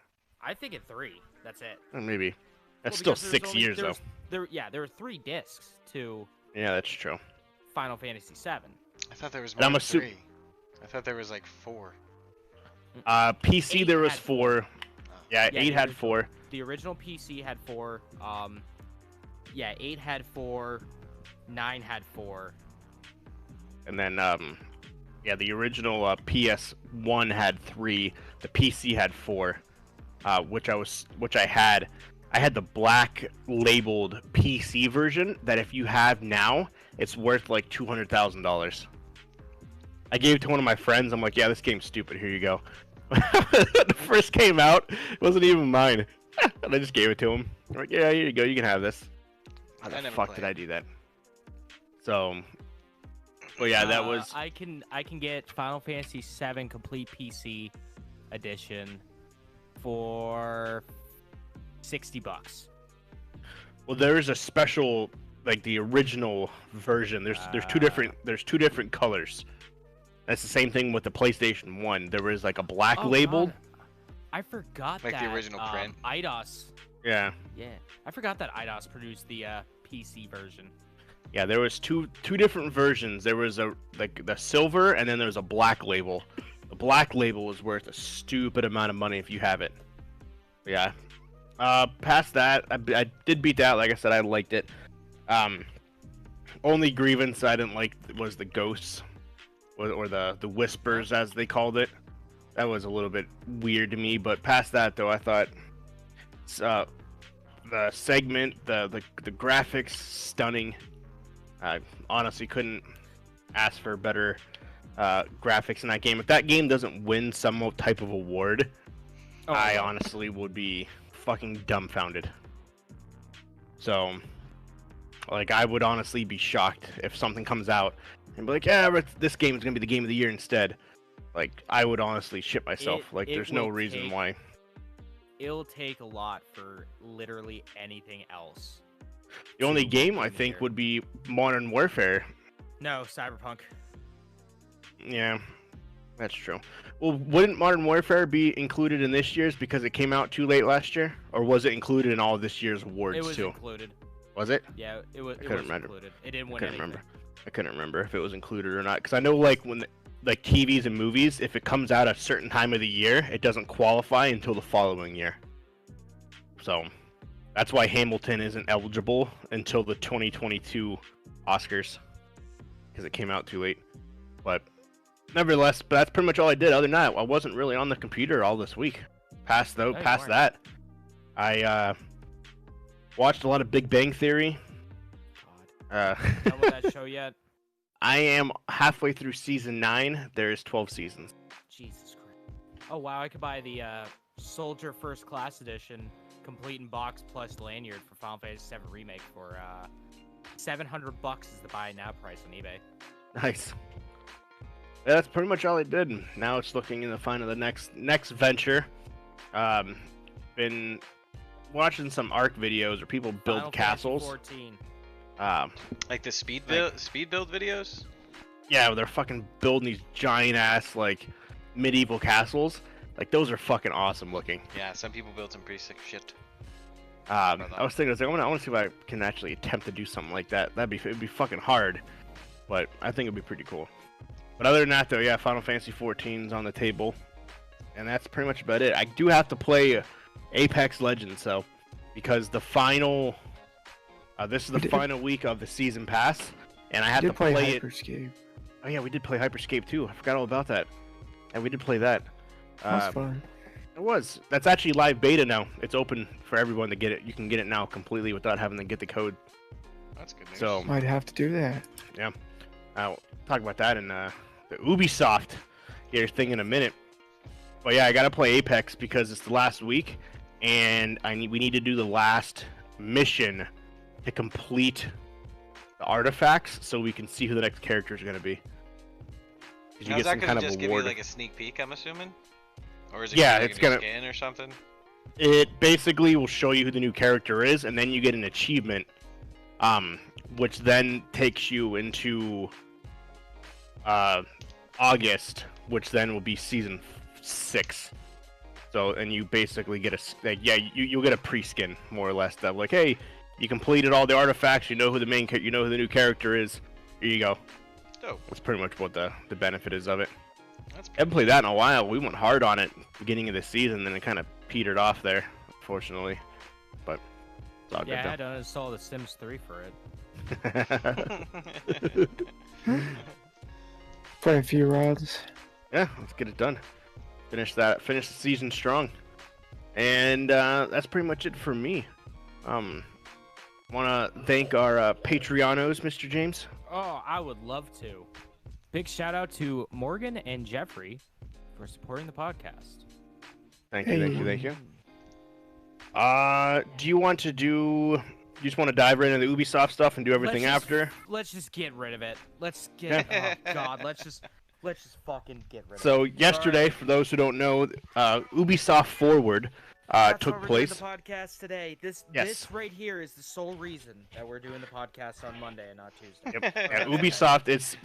I think at 3. That's it. Maybe. That's still 6 years though. There are 3 discs to. Yeah, that's true. Final Fantasy VII. I thought there was more than 3. I thought there was like 4. PC there was 4. Yeah, 8 had 4. The original PC had 4. 8 had 4. 9 had 4. And then the original PS1 had 3. The PC had 4. Which I had. I had the black labeled PC version that if you have now, it's worth like $200,000. I gave it to one of my friends. I'm like, yeah, this game's stupid. Here you go. it first came out, it wasn't even mine. And I just gave it to him. I'm like, yeah, here you go, you can have this. How the fuck did I do that? So, well, yeah, that was. I can get Final Fantasy VII Complete PC Edition for $60. Well, there is a special, like the original version. There's two different colors. That's the same thing with the PlayStation 1. There was like a black label. God. I forgot like that. the original print. IDOS. Yeah. Yeah, I forgot that IDOS produced the PC version. Yeah, there was two different versions. There was the silver, and then there was a black label. The black label is worth a stupid amount of money if you have it. But yeah. Past that, I did beat that. Like I said, I liked it. Only grievance I didn't like was the ghosts, or the whispers as they called it. That was a little bit weird to me. But past that, though, I thought the segment, the graphics, stunning. I honestly couldn't ask for better graphics in that game. If that game doesn't win some type of award, I honestly would be fucking dumbfounded. So, like, I would honestly be shocked if something comes out and be like, yeah, this game is gonna be the game of the year instead. Like, I would honestly shit myself. There's no reason why. It'll take a lot for literally anything else. The only game I think would be Modern Warfare. No, Cyberpunk. Yeah, that's true. Well, wouldn't Modern Warfare be included in this year's because it came out too late last year? Or was it included in all of this year's awards too? It was included. Was it? Yeah, it was remember. included. It didn't win anything. I couldn't remember if it was included or not. Because I know, like, when like TVs and movies, if it comes out at a certain time of the year, it doesn't qualify until the following year. So that's why Hamilton isn't eligible until the 2022 Oscars, because it came out too late. But nevertheless, that's pretty much all I did. Other than that, I wasn't really on the computer all this week. Past that, I watched a lot of Big Bang Theory. God. Done with that show yet? I am halfway through season 9. There's 12 seasons. Jesus Christ. Oh wow, I could buy the Soldier First Class Edition, complete in box plus lanyard for Final Fantasy VII Remake for $700 is the buy now price on eBay. Nice. Yeah, that's pretty much all I did. Now it's looking in the find of the next venture. Been watching some ARC videos where people build Final castles. 14. Like the speed build videos? Yeah, they're fucking building these giant ass like medieval castles. Like those are fucking awesome looking. Yeah, some people build some pretty sick shit. I was thinking, I want to see if I can actually attempt to do something like that. It'd be fucking hard, but I think it'd be pretty cool. But other than that, though, yeah, Final Fantasy 14's on the table, and that's pretty much about it. I do have to play Apex Legends, though, because the final, this is the final week of the season pass, and I have to play it. Oh yeah, we did play Hyperscape too. I forgot all about that. And we did play that. That's fun. It was. That's actually live beta now. It's open for everyone to get it. You can get it now completely without having to get the code. That's good news. So Might have to do that. Yeah. I'll talk about that in the Ubisoft thing in a minute. But yeah, I gotta play Apex because it's the last week, and we need to do the last mission to complete the artifacts so we can see who the next character is gonna be. Now, is that gonna just give you like a sneak peek, I'm assuming? Or is it it's gonna skin or something? It basically will show you who the new character is, and then you get an achievement, which then takes you into August, which then will be season 6. So, and you basically get you'll get a pre-skin more or less that like, hey, you completed all the artifacts, you know who the new character is. Here you go. Dope. That's pretty much what the benefit is of it. I haven't played that in a while. We went hard on it beginning of the season, then it kind of petered off there, unfortunately. But it's all yeah, I good. had to install The Sims 3 for it. Play a few rounds. Yeah, let's get it done. Finish the season strong. And that's pretty much it for me. Want to thank our Patreonos, Mr. James. Oh, I would love to. Big shout out to Morgan and Jeffrey for supporting the podcast. Thank you. Do you want to do? You just want to dive right into the Ubisoft stuff and do everything after? Let's just get rid of it. Let's get. Oh God, let's just fucking get rid of it. So yesterday, for those who don't know, Ubisoft Forward took place. That's why we're doing the podcast today. This right here is the sole reason that we're doing the podcast on Monday and not Tuesday. Yep. And Ubisoft, it's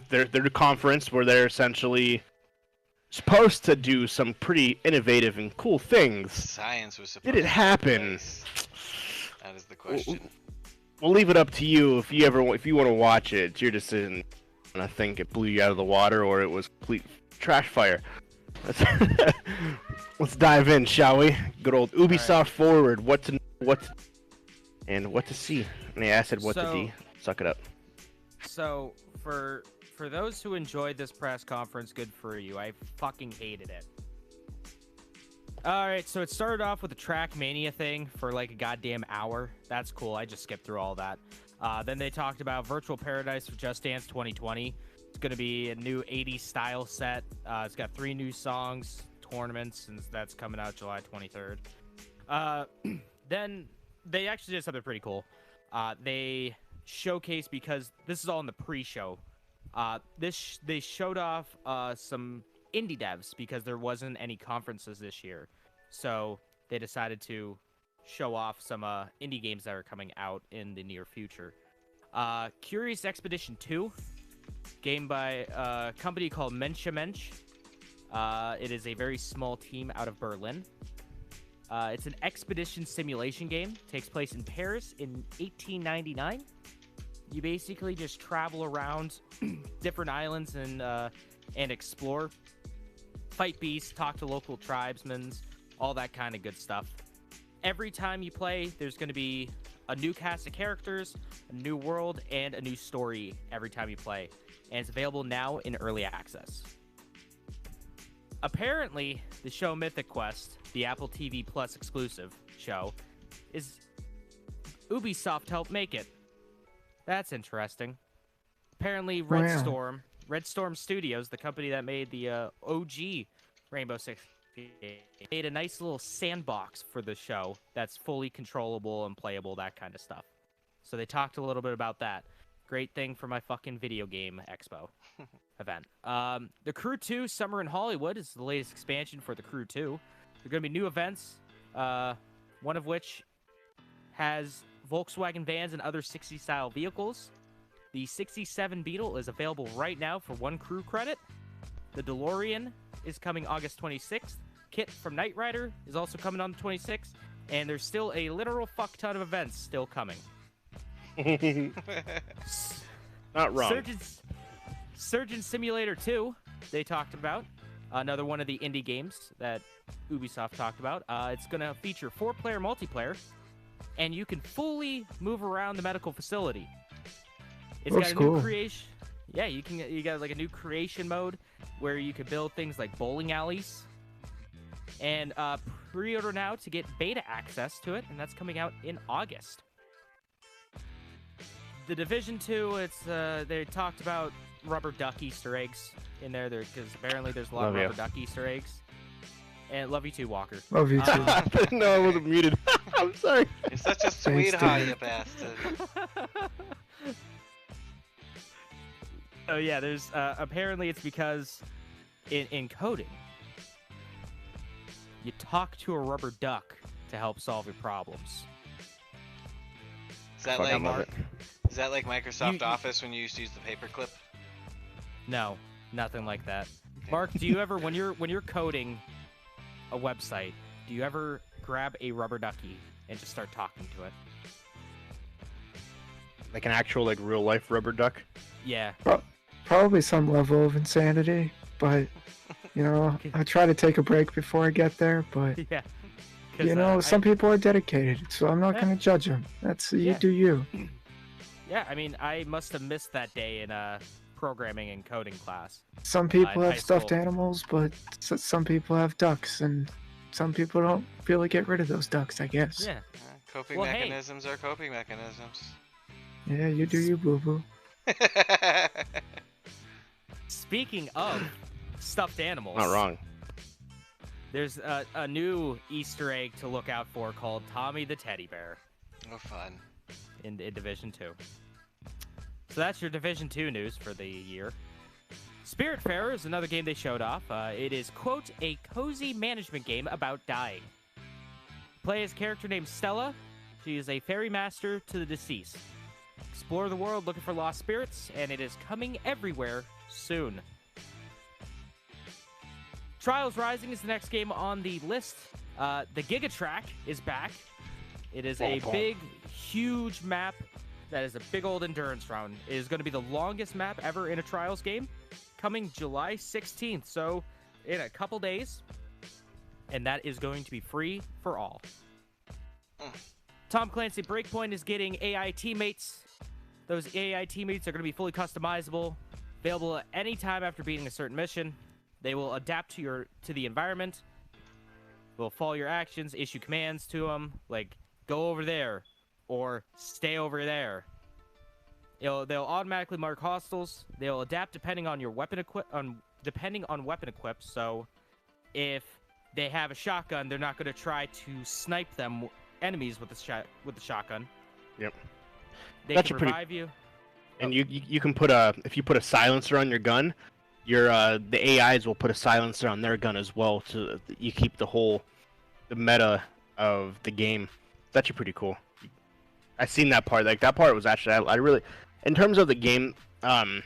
their conference where they're essentially supposed to do some pretty innovative and cool things. Science was supposed Did it happen? That is the question. We'll leave it up to you if you want to watch it. It's your decision. And I think it blew you out of the water or it was complete trash fire. Let's dive in, shall we? Good old Ubisoft Forward. What to see. And I said what to D. Suck it up. So for those who enjoyed this press conference, good for you. I fucking hated it. Alright, so it started off with the Trackmania thing for like a goddamn hour. That's cool. I just skipped through all that. Then they talked about Virtual Paradise for Just Dance 2020. It's going to be a new 80s style set. It's got 3 new songs, tournaments, and that's coming out July 23rd. Then they actually did something pretty cool. They showcased, because this is all in the pre-show, they showed off some indie devs because there wasn't any conferences this year. So they decided to show off some indie games that are coming out in the near future. Curious Expedition 2, game by a company called Mensch. It is a very small team out of Berlin. It's an expedition simulation game. Takes place in Paris in 1899. You basically just travel around different islands and explore, fight beasts, talk to local tribesmen, all that kind of good stuff. Every time you play, there's going to be a new cast of characters, a new world, and a new story every time you play. And it's available now in early access. Apparently, the show Mythic Quest, the Apple TV Plus exclusive show, is Ubisoft helped make it. That's interesting. Apparently, Red Storm Studios, the company that made the OG Rainbow Six game, made a nice little sandbox for the show that's fully controllable and playable, that kind of stuff. So they talked a little bit about that. Great thing for my fucking video game expo event. The Crew 2 Summer in Hollywood is the latest expansion for the Crew 2. There are going to be new events, one of which has Volkswagen vans and other 60s style vehicles. The 67 Beetle is available right now for 1 crew credit. The DeLorean is coming August 26th. Kit from Knight Rider is also coming on the 26th. And there's still a literal fuck ton of events still coming. Not wrong. Surgeon Simulator 2, they talked about. Another one of the indie games that Ubisoft talked about. It's going to feature 4-player multiplayer. And you can fully move around the medical facility. It's got a new creation. Yeah, you got like a new creation mode where you could build things like bowling alleys. And pre-order now to get beta access to it, and that's coming out in August. The Division 2, they talked about rubber duck Easter eggs in there, because apparently there's a lot of rubber duck Easter eggs. And love you too, Walker. Love you too. No, I wasn't muted. I'm sorry. You're such a sweetheart, you bastard. Oh yeah, there's apparently it's because in coding, you talk to a rubber duck to help solve your problems. Is that like Microsoft Office when you used to use the paperclip? No, nothing like that. Okay. Mark, do you ever when you're coding a website, do you ever grab a rubber ducky and just start talking to it? Like an actual, like, real life rubber duck? Yeah. Probably some level of insanity, but you know, I try to take a break before I get there. But yeah, you know, some people are dedicated, so I'm not going to judge them. That's you do you. Yeah, I mean, I must have missed that day in programming and coding class. Some people have stuffed animals, but some people have ducks, and some people don't feel like get rid of those ducks, I guess. Yeah. Coping mechanisms are coping mechanisms. Yeah, you do you, boo-boo. Speaking of stuffed animals. Not wrong. There's a new Easter egg to look out for called Tommy the Teddy Bear. Oh, fun. In Division 2. So that's your Division 2 news for the year. Spiritfarer is another game they showed off. It is, quote, a cozy management game about dying. Play as a character named Stella. She is a fairy master to the deceased. Explore the world looking for lost spirits, and it is coming everywhere soon. Trials Rising is the next game on the list. The Giga Track is back. It is a big, huge map that is a big old endurance round. It is going to be the longest map ever in a Trials game, coming July 16th, so in a couple days. And that is going to be free for all. Tom Clancy Breakpoint is getting AI teammates. Those AI teammates are going to be fully customizable, available at any time after beating a certain mission. They will adapt to the environment. Will follow your actions, issue commands to them, like go over there or stay over there. They'll automatically mark hostiles. They'll adapt depending on your weapon depending on weapon equip. So if they have a shotgun, they're not going to try to snipe them enemies with the shotgun. Yep. They can revive you. And you can put if you put a silencer on your gun, the AIs will put a silencer on their gun as well, so you keep the meta of the game. It's actually pretty cool. I seen that part. Like that part was actually I really, in terms of the game, I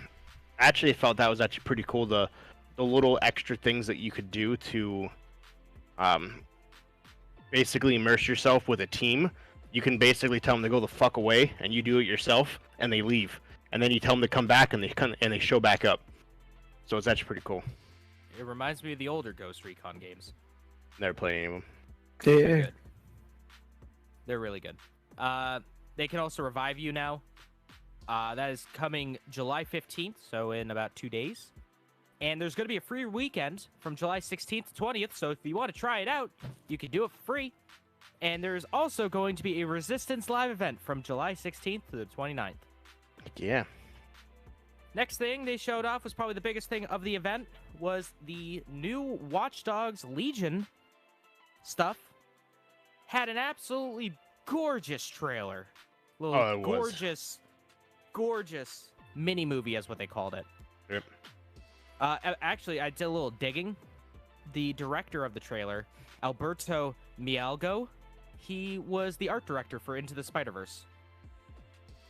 actually felt that was actually pretty cool. The little extra things that you could do to, basically immerse yourself with a team. You can basically tell them to go the fuck away, and you do it yourself, and they leave. And then you tell them to come back, and they show back up. So it's actually pretty cool. It reminds me of the older Ghost Recon games. Never played any of them. Yeah. They're really good. They can also revive you now. That is coming July 15th, so in about 2 days. And there's going to be a free weekend from July 16th to 20th, so if you want to try it out, you can do it for free. And there's also going to be a Resistance live event from July 16th to the 29th. Yeah. Next thing they showed off was probably the biggest thing of the event, was the new Watchdogs Legion stuff. Had an absolutely gorgeous trailer. Gorgeous mini movie is what they called it. Yep. Actually, I did a little digging. The director of the trailer, Alberto Mielgo, he was the art director for Into the Spider-Verse.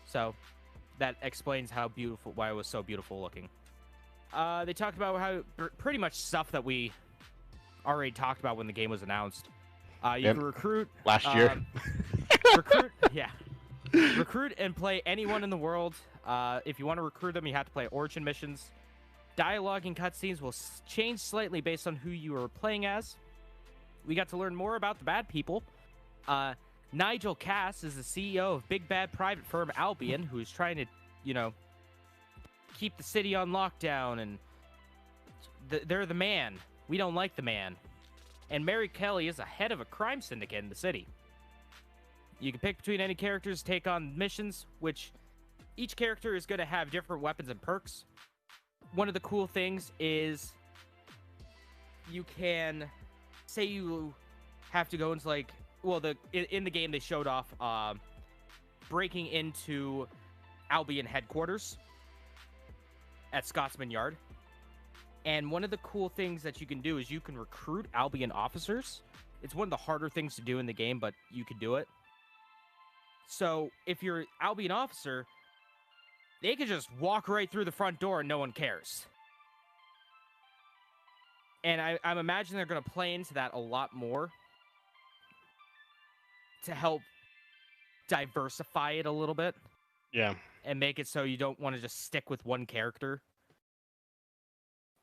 So that explains why it was so beautiful looking. They talked about how pretty much stuff that we already talked about when the game was announced. You can recruit last year. Recruit and play anyone in the world. If you want to recruit them, you have to play Origin missions. Dialogue and cutscenes will change slightly based on who you are playing as. We got to learn more about the bad people. Nigel Cass is the CEO of big bad private firm Albion, who's trying to, keep the city on lockdown, and they're the man. We don't like the man. And Mary Kelly is the head of a crime syndicate in the city. You can pick between any characters, take on missions, which each character is going to have different weapons and perks. One of the cool things is you can say you have to go into in the game they showed off breaking into Albion headquarters at Scotsman Yard. And one of the cool things that you can do is you can recruit Albion officers. It's one of the harder things to do in the game, but you can do it. So if you're an Albion officer, they could just walk right through the front door and no one cares. And I'm imagining they're going to play into that a lot more to help diversify it a little bit. Yeah. And make it so you don't want to just stick with one character.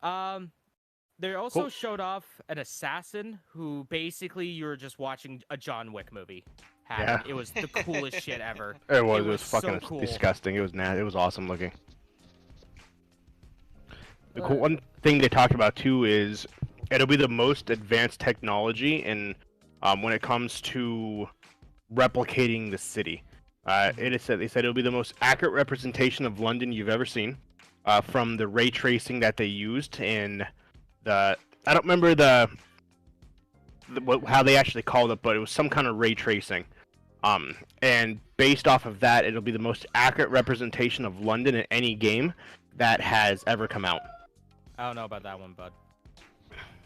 They also showed off an assassin who basically you're just watching a John Wick movie. Yeah. It was the coolest shit ever. It was fucking so cool. disgusting. It was nasty. It was awesome looking. The cool one thing they talked about too is it'll be the most advanced technology in when it comes to replicating the city. They said it'll be the most accurate representation of London you've ever seen. From the ray tracing that they used in I don't remember how they actually called it, but it was some kind of ray tracing. And based off of that, it'll be the most accurate representation of London in any game that has ever come out. I don't know about that one, bud.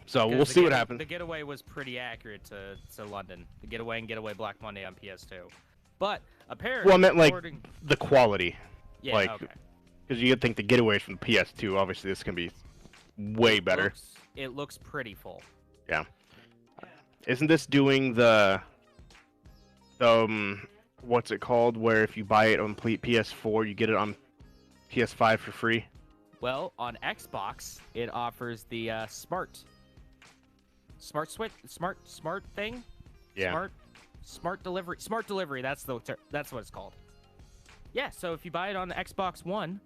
So we'll see what happens. The Getaway was pretty accurate to London. The Getaway and Getaway Black Monday on PS2. But apparently, Well, I meant like the quality. Yeah, like, okay. Because you'd think the Getaway is from the PS2. Obviously, this can be way better. It looks pretty full. Yeah. Isn't this doing the what's it called? Where if you buy it on PS4, you get it on PS5 for free? Well, on Xbox, it offers the smart thing. Yeah. Smart delivery. That's what it's called. Yeah. So if you buy it on Xbox One,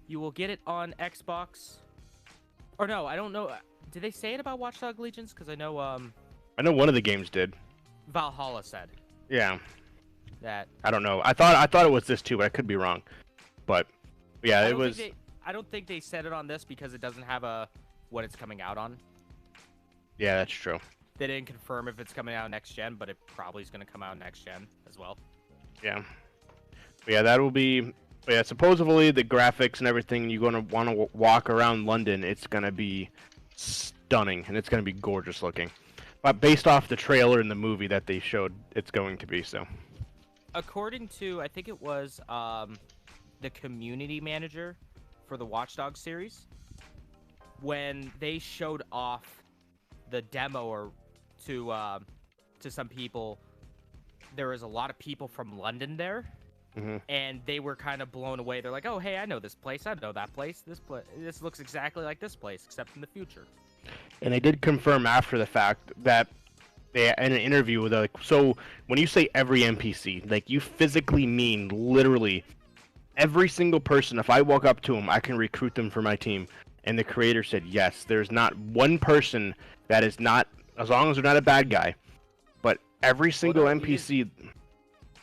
you will get it on Xbox. Or no, I don't know. Did they say it about Watchdogs Legions? Because I know one of the games did. Brawlhalla said. Yeah. That. I don't know. I thought it was this too, but I could be wrong. But yeah, it was. I don't think they said it on this because it doesn't have what it's coming out on. Yeah, that's true. They didn't confirm if it's coming out next gen, but it probably is going to come out next gen as well. Yeah. But yeah, that will be. Yeah, supposedly the graphics and everything. You're gonna want to walk around London. It's gonna be stunning and it's gonna be gorgeous looking. But based off the trailer and the movie that they showed, it's going to be so. According to, I think it was the community manager for the Watchdogs series, when they showed off the demo or to some people, there was a lot of people from London there, and they were kind of blown away. They're like, "Oh, hey, I know this place. I know that place. This looks exactly like this place, except in the future." And they did confirm after the fact that they, in an interview, they're like, so when you say every NPC, like you physically mean literally every single person. If I walk up to them, I can recruit them for my team. And the creator said, yes, there's not one person that is not, as long as they're not a bad guy, but every single NPC.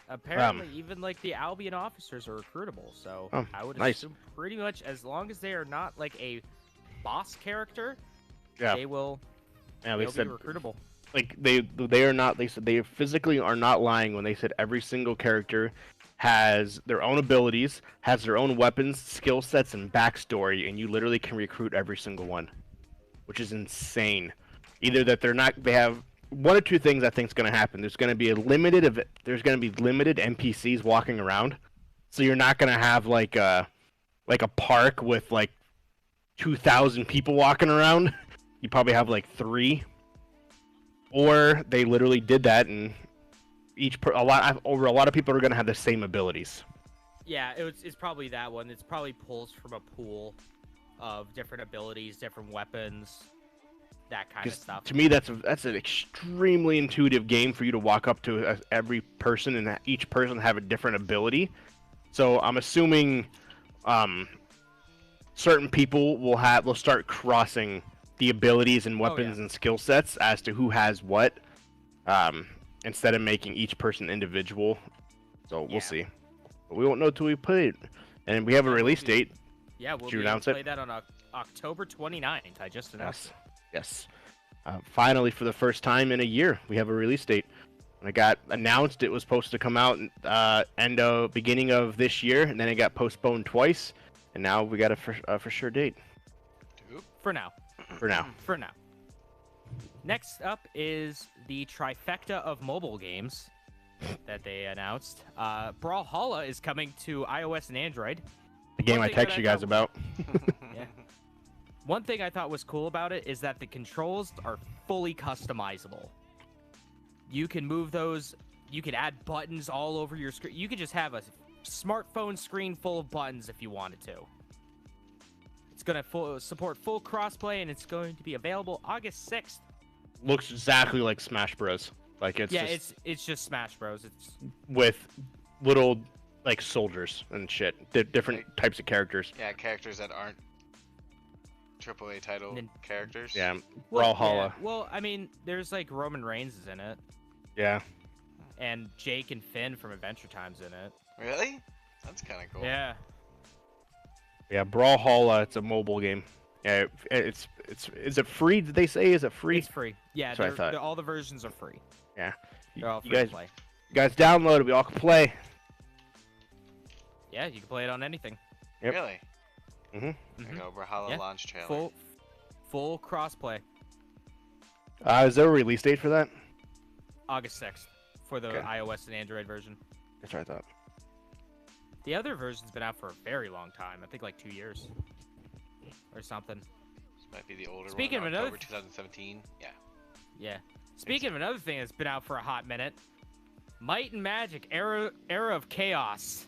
Apparently, even like the Albion officers are recruitable. So I would assume pretty much as long as they are not like a boss character, they will. Yeah, they said be recruitable. Like they are not. They said they physically are not lying when they said every single character has their own abilities, has their own weapons, skill sets, and backstory, and you literally can recruit every single one, which is insane. Either that they have one or two things I think is going to happen. There's going to be limited NPCs walking around, so you're not going to have like a park with like 2,000 people walking around. You probably have like 3, or they literally did that and. A lot of people are going to have the same abilities. Yeah, it's probably that one. It's probably pulls from a pool of different abilities, different weapons, that kind of stuff. To me, that's an extremely intuitive game for you to walk up to every person and each person have a different ability. So I'm assuming certain people will start crossing the abilities and weapons and skill sets as to who has what. Instead of making each person individual. So we'll see. But we won't know till we play it. And we have a release date. Yeah, we'll play that on October 29th. I just announced. Yes. Finally, for the first time in a year, we have a release date. When it got announced, it was supposed to come out beginning of this year, and then it got postponed twice. And now we got a for sure date. For now. For now. For now. Next up is the trifecta of mobile games that they announced. Brawlhalla is coming to iOS and Android. The game I text you guys about. Yeah. One thing I thought was cool about it is that the controls are fully customizable. You can move those. You can add buttons all over your screen. You could just have a smartphone screen full of buttons if you wanted to. It's going to support full crossplay, and it's going to be available August 6th. Looks exactly like Smash Bros. Like it's just Smash Bros. It's with little like soldiers and shit, different types of characters. Yeah, characters that aren't AAA title characters. Yeah, Brawlhalla. Yeah. Well, I mean, there's like Roman Reigns is in it. Yeah. And Jake and Finn from Adventure Time's in it. Really? That's kind of cool. Yeah. Yeah, Brawlhalla. It's a mobile game. Yeah, is it free? Did they say is it free? It's free. Yeah, That's what I thought. all the versions are free. Yeah. They're all free you guys, to play. You guys download it. We all can play. Yeah, you can play it on anything. Yep. Really? Mhm. There you go, Brawlhalla Yeah. launch trailer. Full crossplay. Is there a release date for that? August 6th for the Okay. iOS and Android version. That's what I thought. The other version's been out for a very long time. I think like 2 years or something. This might be the older Speaking one. of another October 2017. Yeah. Yeah. Speaking of another thing that's been out for a hot minute, Might and Magic: Era of Chaos.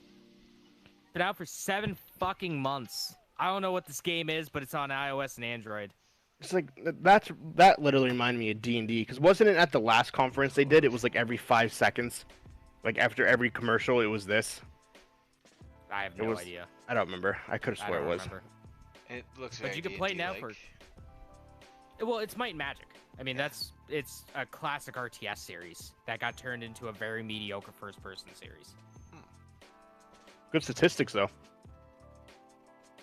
Been out for 7 fucking months. I don't know what this game is, but it's on iOS and Android. It's like that literally reminded me of D&D because wasn't it at the last conference they did? It was like every 5 seconds, like after every commercial, it was this. I have no idea. I don't remember. I could have I swore don't it was. remember. It looks But very you can play now D&D-like. Well, it's Might and Magic. I mean, Yeah. it's a classic RTS series that got turned into a very mediocre first-person series. Good statistics though.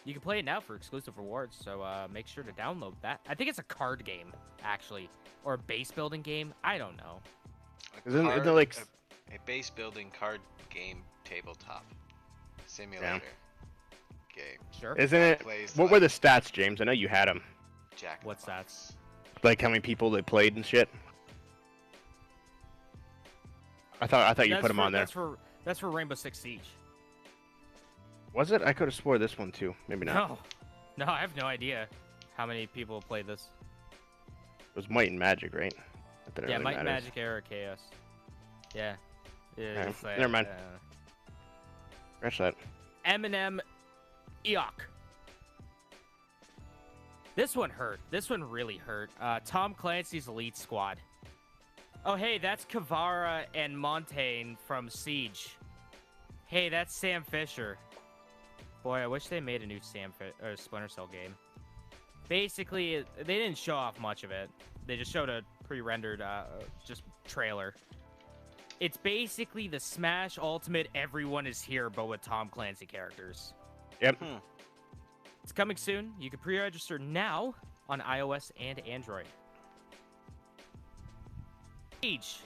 You can play it now for exclusive rewards, so make sure to download that. I think it's a card game, actually, or a base-building game. I don't know. Isn't it like a base building card game tabletop simulator game? Sure. Isn't it? Plays What were the like stats, James? I know you had them. Jack in the What's that? Box. Like how many people they played and shit. I thought you put them on there. That's for Rainbow Six Siege. Was it? I could have swore this one too. Maybe not. No, I have no idea how many people have played this. It was Might and Magic, right? Not that it Yeah, really Might and matters. Magic Era Chaos. Yeah. It's never mind. Scratch that. Eminem Eok. This one hurt. This one really hurt. Tom Clancy's Elite Squad. Oh, hey, that's Kavara and Montaigne from Siege. Hey, that's Sam Fisher. Boy, I wish they made a new Splinter Cell game. Basically, they didn't show off much of it. They just showed a pre-rendered just trailer. It's basically the Smash Ultimate Everyone is Here, but with Tom Clancy characters. Yep. It's coming soon. You can pre-register now on iOS and Android. Siege.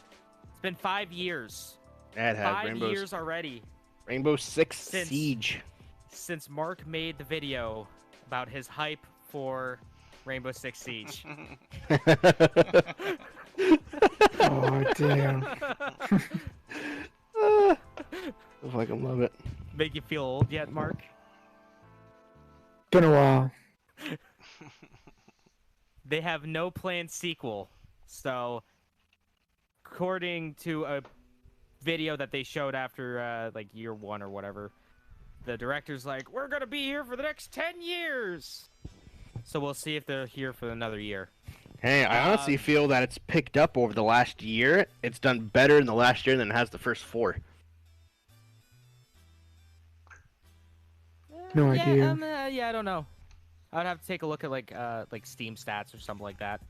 It's been 5 years. Yeah, it had 5 years already. Rainbow Six Since- Siege. Since Mark made the video about his hype for Rainbow Six Siege. Oh damn! I fucking love it. Make you feel old yet, Mark? Been a while. They have no planned sequel. So, according to a video that they showed after like year 1 or whatever, the director's like, we're gonna be here for the next 10 years. So we'll see if they're here for another year. Hey, I honestly feel that it's picked up over the last year. It's done better in the last year than it has the first 4. No idea. Yeah, I don't know. I would have to take a look at like Steam stats or something like that.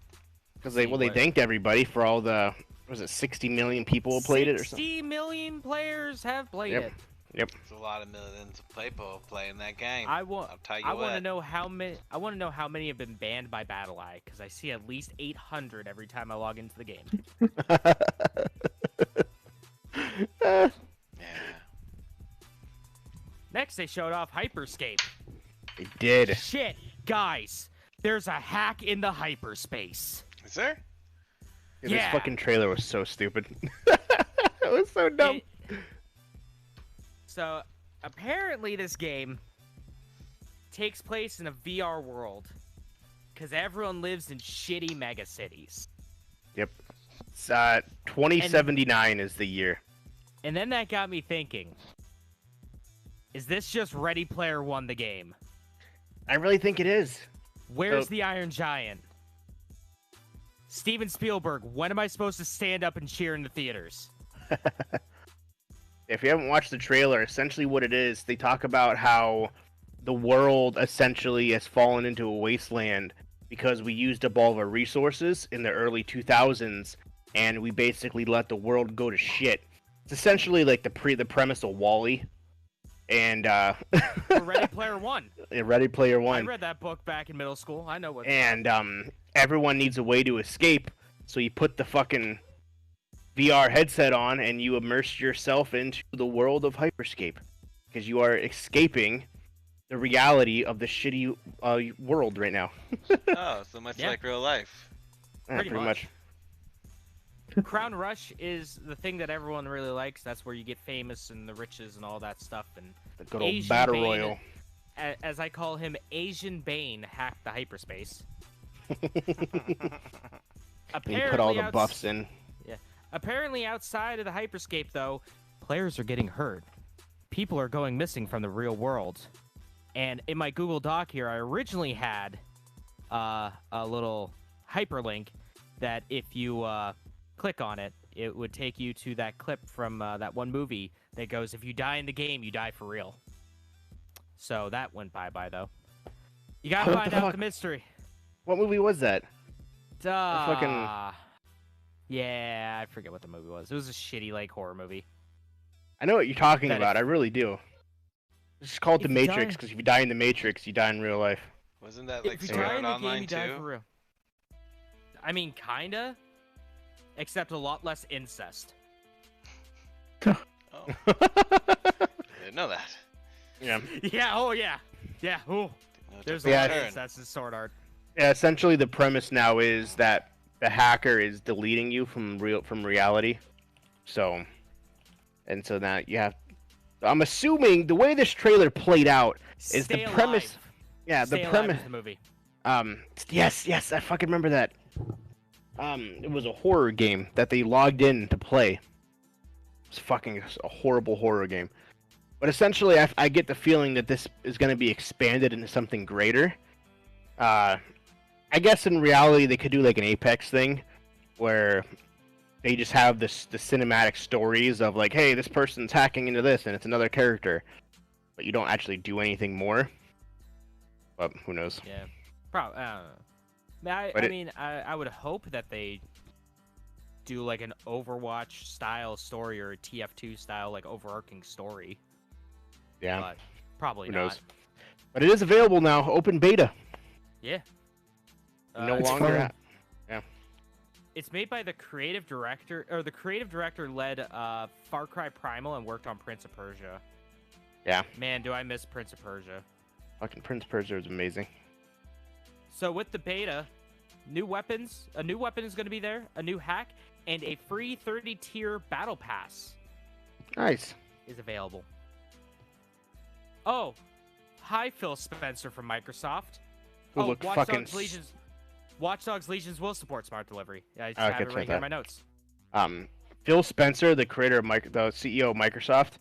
Because they thanked everybody for all the 60 million people who played it or something. 60 million players have played it. Yep. There's a lot of millions of people playing that game. I want what. to know how many. I want to know how many have been banned by BattleEye because I see at least 800 every time I log into the game. Yeah. Next, they showed off Hyperscape. They did. Shit, guys, there's a hack in the hyperspace. Is there? This Yeah. fucking trailer was so stupid. It was so dumb. So, apparently this game takes place in a VR world because everyone lives in shitty mega cities. Yep. It's, 2079 is the year. And then that got me thinking, is this just Ready Player One the game? I really think it is. Where's the Iron Giant? Steven Spielberg, when am I supposed to stand up and cheer in the theaters? If you haven't watched the trailer, essentially what it is, they talk about how the world essentially has fallen into a wasteland because we used up all of our resources in the early 2000s, and we basically let the world go to shit. It's essentially like the premise of WALL-E. And For Ready Player One. Ready Player One. I read that book back in middle school. I know what. And everyone needs a way to escape, so you put the fucking VR headset on and you immerse yourself into the world of Hyperscape, because you are escaping the reality of the shitty world right now. Oh, so much like real life. Pretty much. Crown Rush is the thing that everyone really likes. That's where you get famous and the riches and all that stuff. And The good old Battle Bane, Royal. As I call him, Asian Bane hacked the hyperspace. You put all the buffs in. Yeah. Apparently, outside of the hyperscape, though, players are getting hurt. People are going missing from the real world. And in my Google Doc here, I originally had a little hyperlink that if you click on it, it would take you to that clip from that one movie that goes, if you die in the game, you die for real. So that went bye-bye, though. You gotta find out the mystery. What movie was that? Yeah, I forget what the movie was. It was a shitty, like, horror movie. I know what you're talking about. I really do. It's called The Matrix, because if you die in The Matrix, you die in real life. Wasn't that like if you die in the online game, you die for real. I mean, kinda. Except a lot less incest. Oh. Didn't know that. Yeah. Yeah, oh yeah. Yeah, ooh. There's a lot of incest in Sword Art. Yeah, essentially the premise now is that the hacker is deleting you from reality. So now you have... I'm assuming the way this trailer played out is the premise... Alive. Yeah, Stay the Alive premise... is the movie. Yes, I fucking remember that. It was a horror game that they logged in to play. It's fucking a horrible horror game. But essentially, I get the feeling that this is going to be expanded into something greater. I guess in reality, they could do like an Apex thing, where they just have the cinematic stories of like, hey, this person's hacking into this, and it's another character. But you don't actually do anything more. But who knows? Yeah, probably. I don't know. I would hope that they do like an Overwatch style story or a TF2 style like overarching story. Yeah, but probably who not. knows? But it is available now, open beta. Yeah. No longer. Yeah. It's made by the creative director, or the creative director led Far Cry Primal and worked on Prince of Persia. Yeah. Man, do I miss Prince of Persia. Fucking Prince of Persia is amazing. So with the beta, a new weapon is going to be there, a new hack, and a free 30-tier battle pass. Nice. Is available. Oh, hi Phil Spencer from Microsoft. Watchdogs Legions will support smart delivery. Yeah, I just have it right here in my notes. Phil Spencer, the creator of the CEO of Microsoft,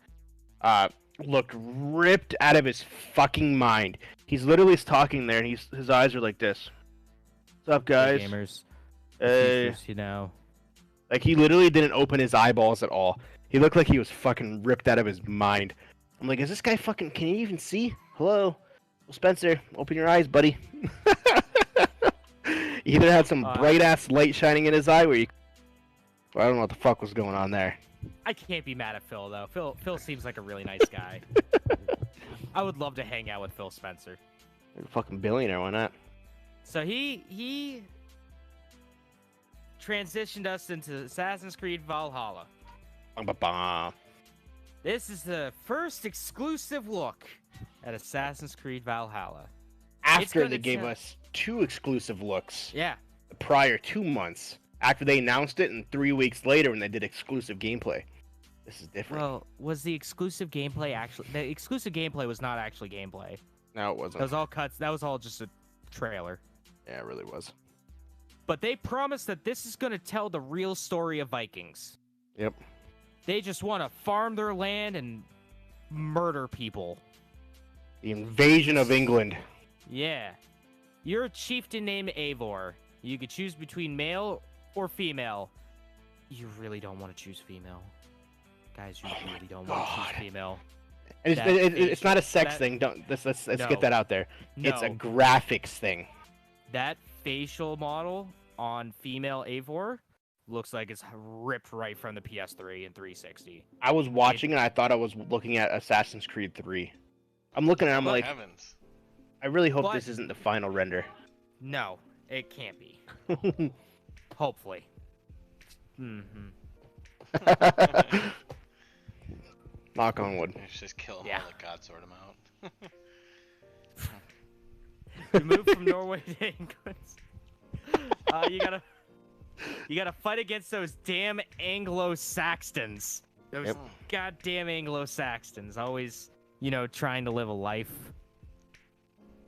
looked ripped out of his fucking mind. He's literally talking there, and his eyes are like this. What's up, guys? Hey, gamers. Hey. You know. Like, he literally didn't open his eyeballs at all. He looked like he was fucking ripped out of his mind. I'm like, is this guy fucking... Can you even see? Hello? Well, Spencer, open your eyes, buddy. He either had some bright-ass light shining in his eye where you... Well, I don't know what the fuck was going on there. I can't be mad at Phil, though. Phil seems like a really nice guy. I would love to hang out with Phil Spencer. You're a fucking billionaire, why not? So he transitioned us into Assassin's Creed Valhalla. This is the first exclusive look at Assassin's Creed Valhalla. After they gave us 2 exclusive looks. Yeah. The prior 2 months. After they announced it, and 3 weeks later when they did exclusive gameplay. This is different. Well, was the exclusive gameplay actually... The exclusive gameplay was not actually gameplay. No, it wasn't. That was all cuts. That was all just a trailer. Yeah, it really was. But they promised that this is going to tell the real story of Vikings. Yep. They just want to farm their land and murder people. The invasion of England. Yeah. You're a chieftain named Eivor. You could choose between male or female. You really don't want to choose female. Guys, you really don't want to choose female. And it's not a sex thing. Let's get that out there. No. It's a graphics thing. That facial model on female Eivor looks like it's ripped right from the PS3 and 360. I was watching and I thought I was looking at Assassin's Creed 3. I'm looking at it, I'm like, Heavens. I really hope But- this isn't the final render. No, it can't be. Hopefully. Mm-hmm. Knock on wood. Let's just kill them Yeah. all. Let God sort them out. You move from Norway to England. You gotta fight against those damn Anglo-Saxons. Those Yep. goddamn Anglo-Saxons, always, you know, trying to live a life.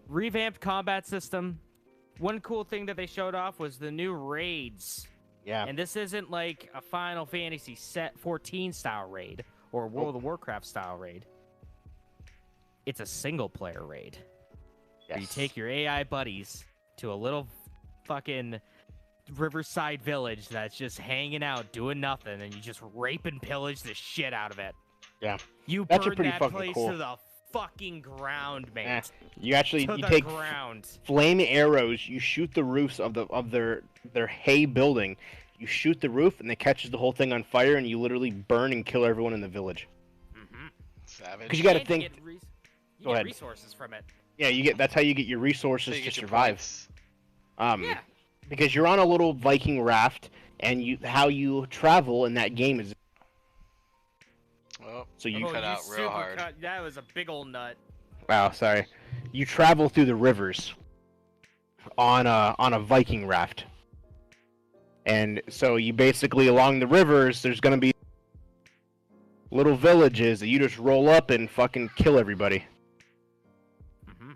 Revamped combat system. One cool thing that they showed off was the new raids. Yeah. And this isn't like a Final Fantasy set 14 style raid or a World of Warcraft style raid. It's a single player raid. Where you Yes. take your AI buddies to a little fucking riverside village that's just hanging out, doing nothing, and you just rape and pillage the shit out of it. Yeah. You That's burn pretty that fucking place cool. to the fucking ground, mate. Eh, You actually To you the take ground. flame arrows, you shoot the roofs of their hay building. You shoot the roof and it catches the whole thing on fire and you literally burn and kill everyone in the village. Mm-hmm. Savage. 'Cause you gotta And think- You Go get ahead. resources from it. Yeah, that's how you get your So resources you to get your survive. points. Yeah. Because you're on a little Viking raft and how you travel in that game is Well, so you cut out real super hard. That was a big old nut. wow, sorry. You travel through the rivers on a Viking raft. And so you basically along the rivers there's going to be little villages that you just roll up and fucking kill everybody. Mm-hmm.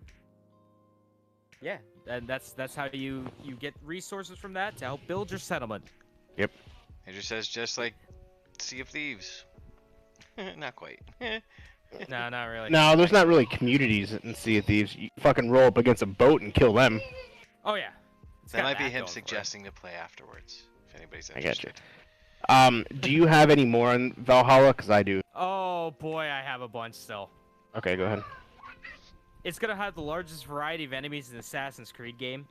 Yeah, and that's how you get resources from that to help build your settlement. It just says just like Sea of Thieves. Not quite. No, not really. No, there's not really communities in Sea of Thieves. You fucking roll up against a boat and kill them. Oh yeah. It's That got might be that him going for it. suggesting to play afterwards. If anybody's I got you. interested. Do you have any more on Valhalla? Because I do. Oh boy, I have a bunch still. Okay, go ahead. It's gonna have the largest variety of enemies in the Assassin's Creed game.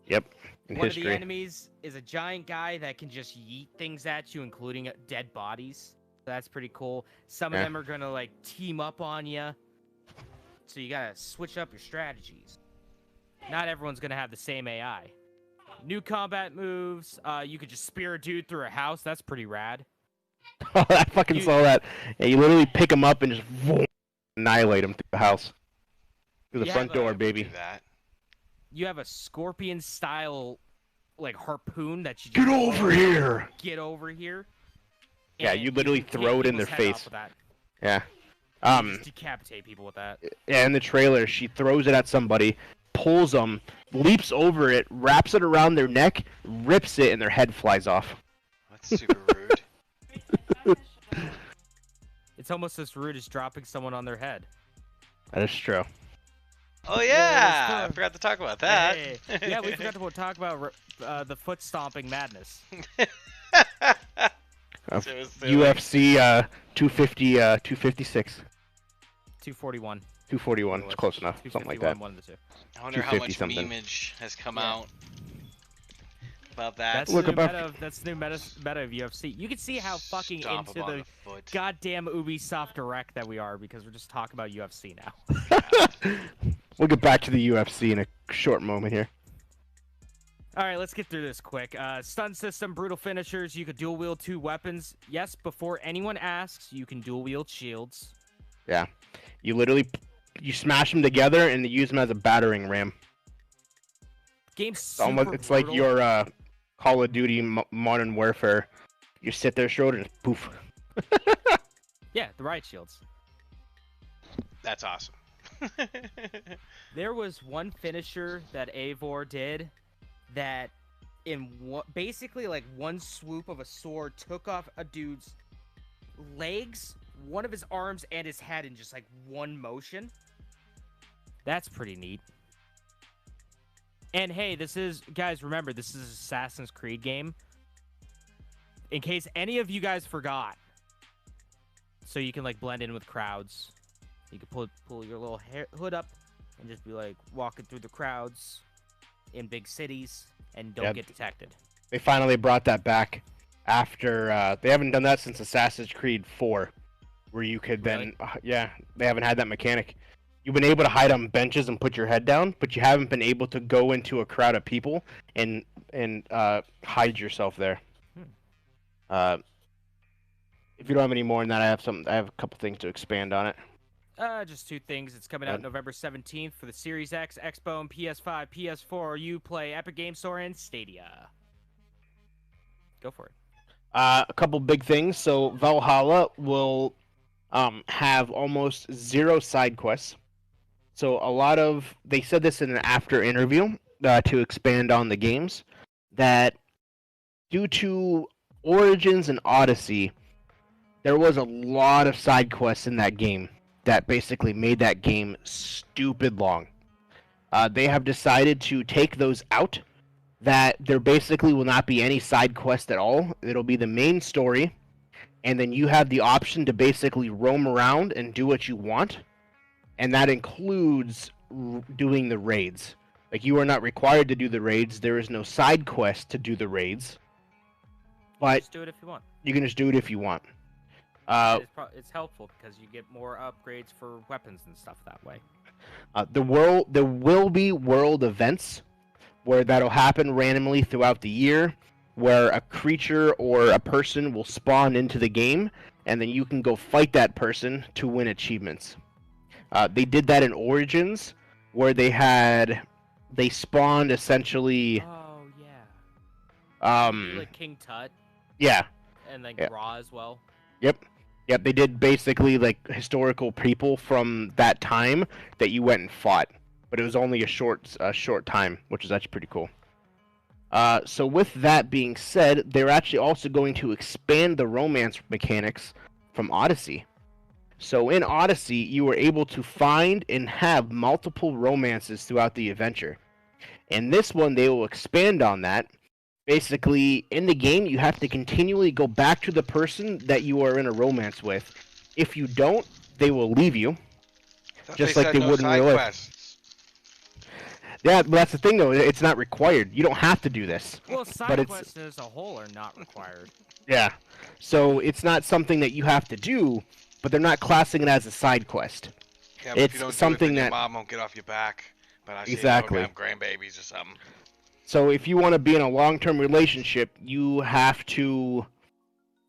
Yep. In One of the history. enemies is a giant guy that can just yeet things at you, including dead bodies. That's pretty cool. Some of Yeah. them are gonna like team up on you, so you gotta switch up your strategies. Not everyone's gonna have the same AI. New combat moves. You could just spear a dude through a house. That's pretty rad. Oh, I fucking You- saw that. Yeah, you literally pick them up and just annihilate them through the house. Through the You front have a- door, Do baby. that. You have a scorpion style, like harpoon that you Get just over here! Get over here. Yeah, and you literally can throw take it in people's their head off face. with that. Yeah. You just decapitate people with that. Yeah, in the trailer, she throws it at somebody, pulls them, leaps over it, wraps it around their neck, rips it, and their head flies off. That's super rude. It's almost as rude as dropping someone on their head. That is true. Oh yeah, I fun. forgot to talk about that. Hey. Yeah, we forgot to talk about the foot stomping madness. So it's the, UFC 250, 256, 241. 241. It's close enough. Something like that. 251, one of the two. I wonder how 250 much something. memeage has come Yeah. out about that. That's Look the new above- that's the new meta of UFC. You can see how fucking Stomp into him on the foot. goddamn Ubisoft Direct that we are because we're just talking about UFC now. We'll get back to the UFC in a short moment here. All right, let's get through this quick. Stun system, brutal finishers. You could dual wield 2 weapons. Yes, before anyone asks, you can dual wield shields. Yeah. You literally you smash them together and you use them as a battering ram. Game's It's super almost it's like brutal. your Call of Duty Modern Warfare. You sit there, shoulder, and poof. Yeah, the riot shields. That's awesome. There was one finisher that Eivor did that in basically like one swoop of a sword took off a dude's legs, one of his arms, and his head in just like one motion. That's pretty neat. And hey, guys, remember, this is an Assassin's Creed game. In case any of you guys forgot. So you can like blend in with crowds. You can pull your little hood up and just be like walking through the crowds in big cities and don't Yeah. get detected. They finally brought that back. after they haven't done that since Assassin's Creed 4, where you could then yeah, they haven't had that mechanic. You've been able to hide on benches and put your head down, but you haven't been able to go into a crowd of people and hide yourself there. If you don't have any more than that, I have a couple things to expand on it. Just two things. It's coming out November 17th for the Series X, Xbone, PS5, PS4, Uplay, Epic Game Store, and Stadia. Go for it. A couple big things. So Valhalla will have almost 0 side quests. So they said this in an after interview to expand on the games, that due to Origins and Odyssey, there was a lot of side quests in that game that basically made that game stupid long. They have decided to take those out, that there basically will not be any side quest at all. It'll be the main story, and then you have the option to basically roam around and do what you want, and that includes doing the raids. Like, you are not required to do the raids. There is no side quest to do the raids, but just do it if you want. You can just do it if you want. It's helpful because you get more upgrades for weapons and stuff that way. There will be world events where that'll happen randomly throughout the year, where a creature or a person will spawn into the game, and then you can go fight that person to win achievements. They did that in Origins, where they spawned essentially. Oh yeah. Like King Tut. Yeah. And like Raw as well. Yep. They did basically like historical people from that time that you went and fought, but it was only a short time, which is actually pretty cool. So with that being said, they're actually also going to expand the romance mechanics from Odyssey. So in Odyssey, you were able to find and have multiple romances throughout the adventure. In this one, they will expand on that. Basically, in the game, you have to continually go back to the person that you are in a romance with. If you don't, they will leave you. Just like they would in real life. Yeah, but that's the thing, though. It's not required. You don't have to do this. Well, side quests as a whole are not required. Yeah. So it's not something that you have to do, but they're not classing it as a side quest. Yeah, but if you don't something do it, then your mom won't get off your back. But I exactly. Have grandbabies or something. So if you want to be in a long-term relationship, you have to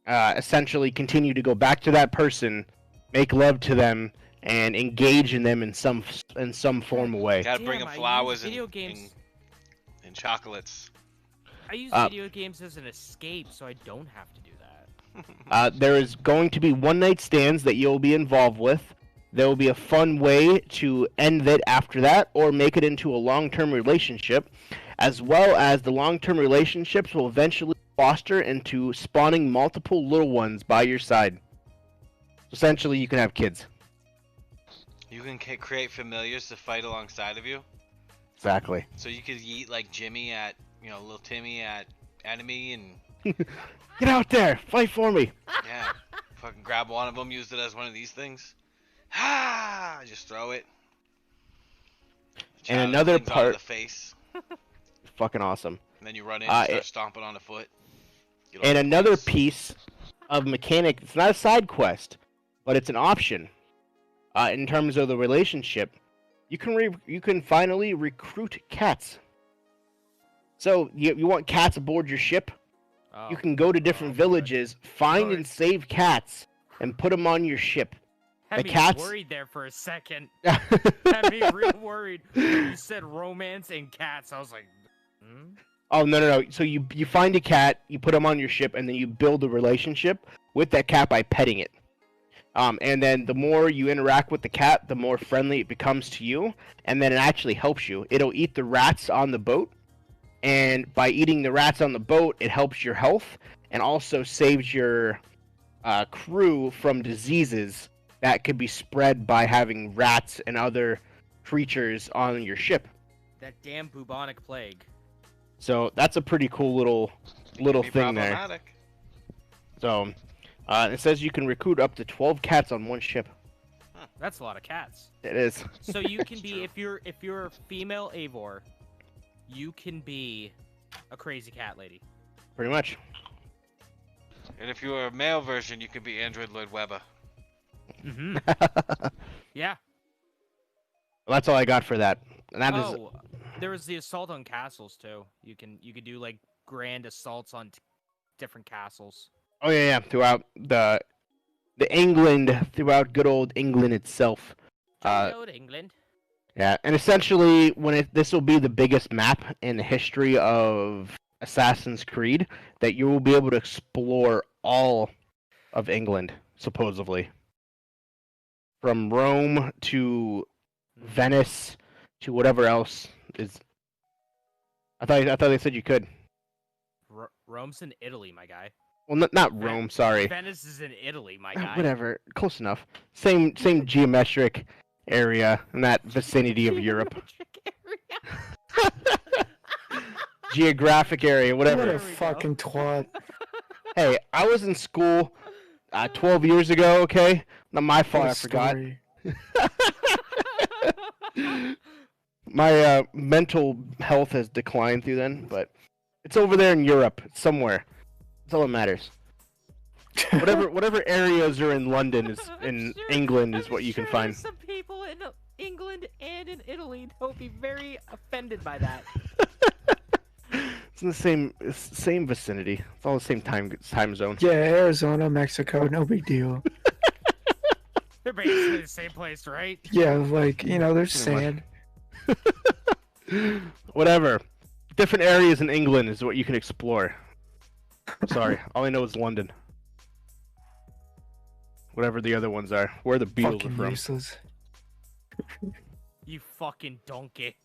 essentially continue to go back to that person, make love to them, and engage in them in some form of way. You gotta bring them flowers and chocolates. I use video games as an escape, so I don't have to do that. There is going to be one-night stands that you'll be involved with. There will be a fun way to end it after that, or make it into a long-term relationship, as well as the long-term relationships will eventually foster into spawning multiple little ones by your side. Essentially, you can have kids. You can create familiars to fight alongside of you. Exactly. So you could eat like Jimmy at, little Timmy at enemy and... Get out there! Fight for me! Yeah. Fucking grab one of them, use it as one of these things. Ha! Just throw it. And another part... the face. Fucking awesome. And then you run in and start stomping on the foot. And another piece of mechanic, it's not a side quest, but it's an option. In terms of the relationship, you can finally recruit cats. So you want cats aboard your ship? Oh. You can go to different villages, find and save cats, and put them on your ship. Had me worried there for a second. Had me real worried. You said romance and cats. I was like, Oh, no. So you find a cat, you put them on your ship, and then you build a relationship with that cat by petting it. And then the more you interact with the cat, the more friendly it becomes to you, and then it actually helps you. It'll eat the rats on the boat, and by eating the rats on the boat, it helps your health, and also saves your crew from diseases that could be spread by having rats and other creatures on your ship. That damn bubonic plague. So that's a pretty cool little thing there. So it says you can recruit up to 12 cats on one ship. Huh, that's a lot of cats. It is. So you can be if you're a female Eivor, you can be a crazy cat lady. Pretty much. And if you were a male version, you could be Android Lloyd Webber. Mm-hmm. Yeah. Well, that's all I got for that. And that is there was the assault on castles too. You could do like grand assaults on different castles. Oh yeah, throughout the England, throughout good old England itself. Good old England. Yeah, and essentially, this will be the biggest map in the history of Assassin's Creed that you will be able to explore all of England, supposedly, from Rome to Venice to whatever else is. I thought they said you could. Rome's in Italy, my guy. Well, not Rome. Sorry. Venice is in Italy, my guy. Whatever. Close enough. Same geometric area in that vicinity of Europe. Geographic area, whatever. What a fucking twat. Hey, I was in school 12 years ago, okay? Not my fault, I forgot. My mental health has declined through then, but it's over there in Europe, somewhere. That's all that matters. Whatever areas are in London is in England is what you can find. Some people in England and in Italy that will be very offended by that. It's in the same vicinity. It's all the same time zone. Yeah, Arizona, Mexico, no big deal. They're basically the same place, right? Yeah, like, there's sand. Whatever. Different areas in England is what you can explore. Sorry, all I know is London. Whatever the other ones are. Where the Beatles Fucking are from. useless. You fucking donkey.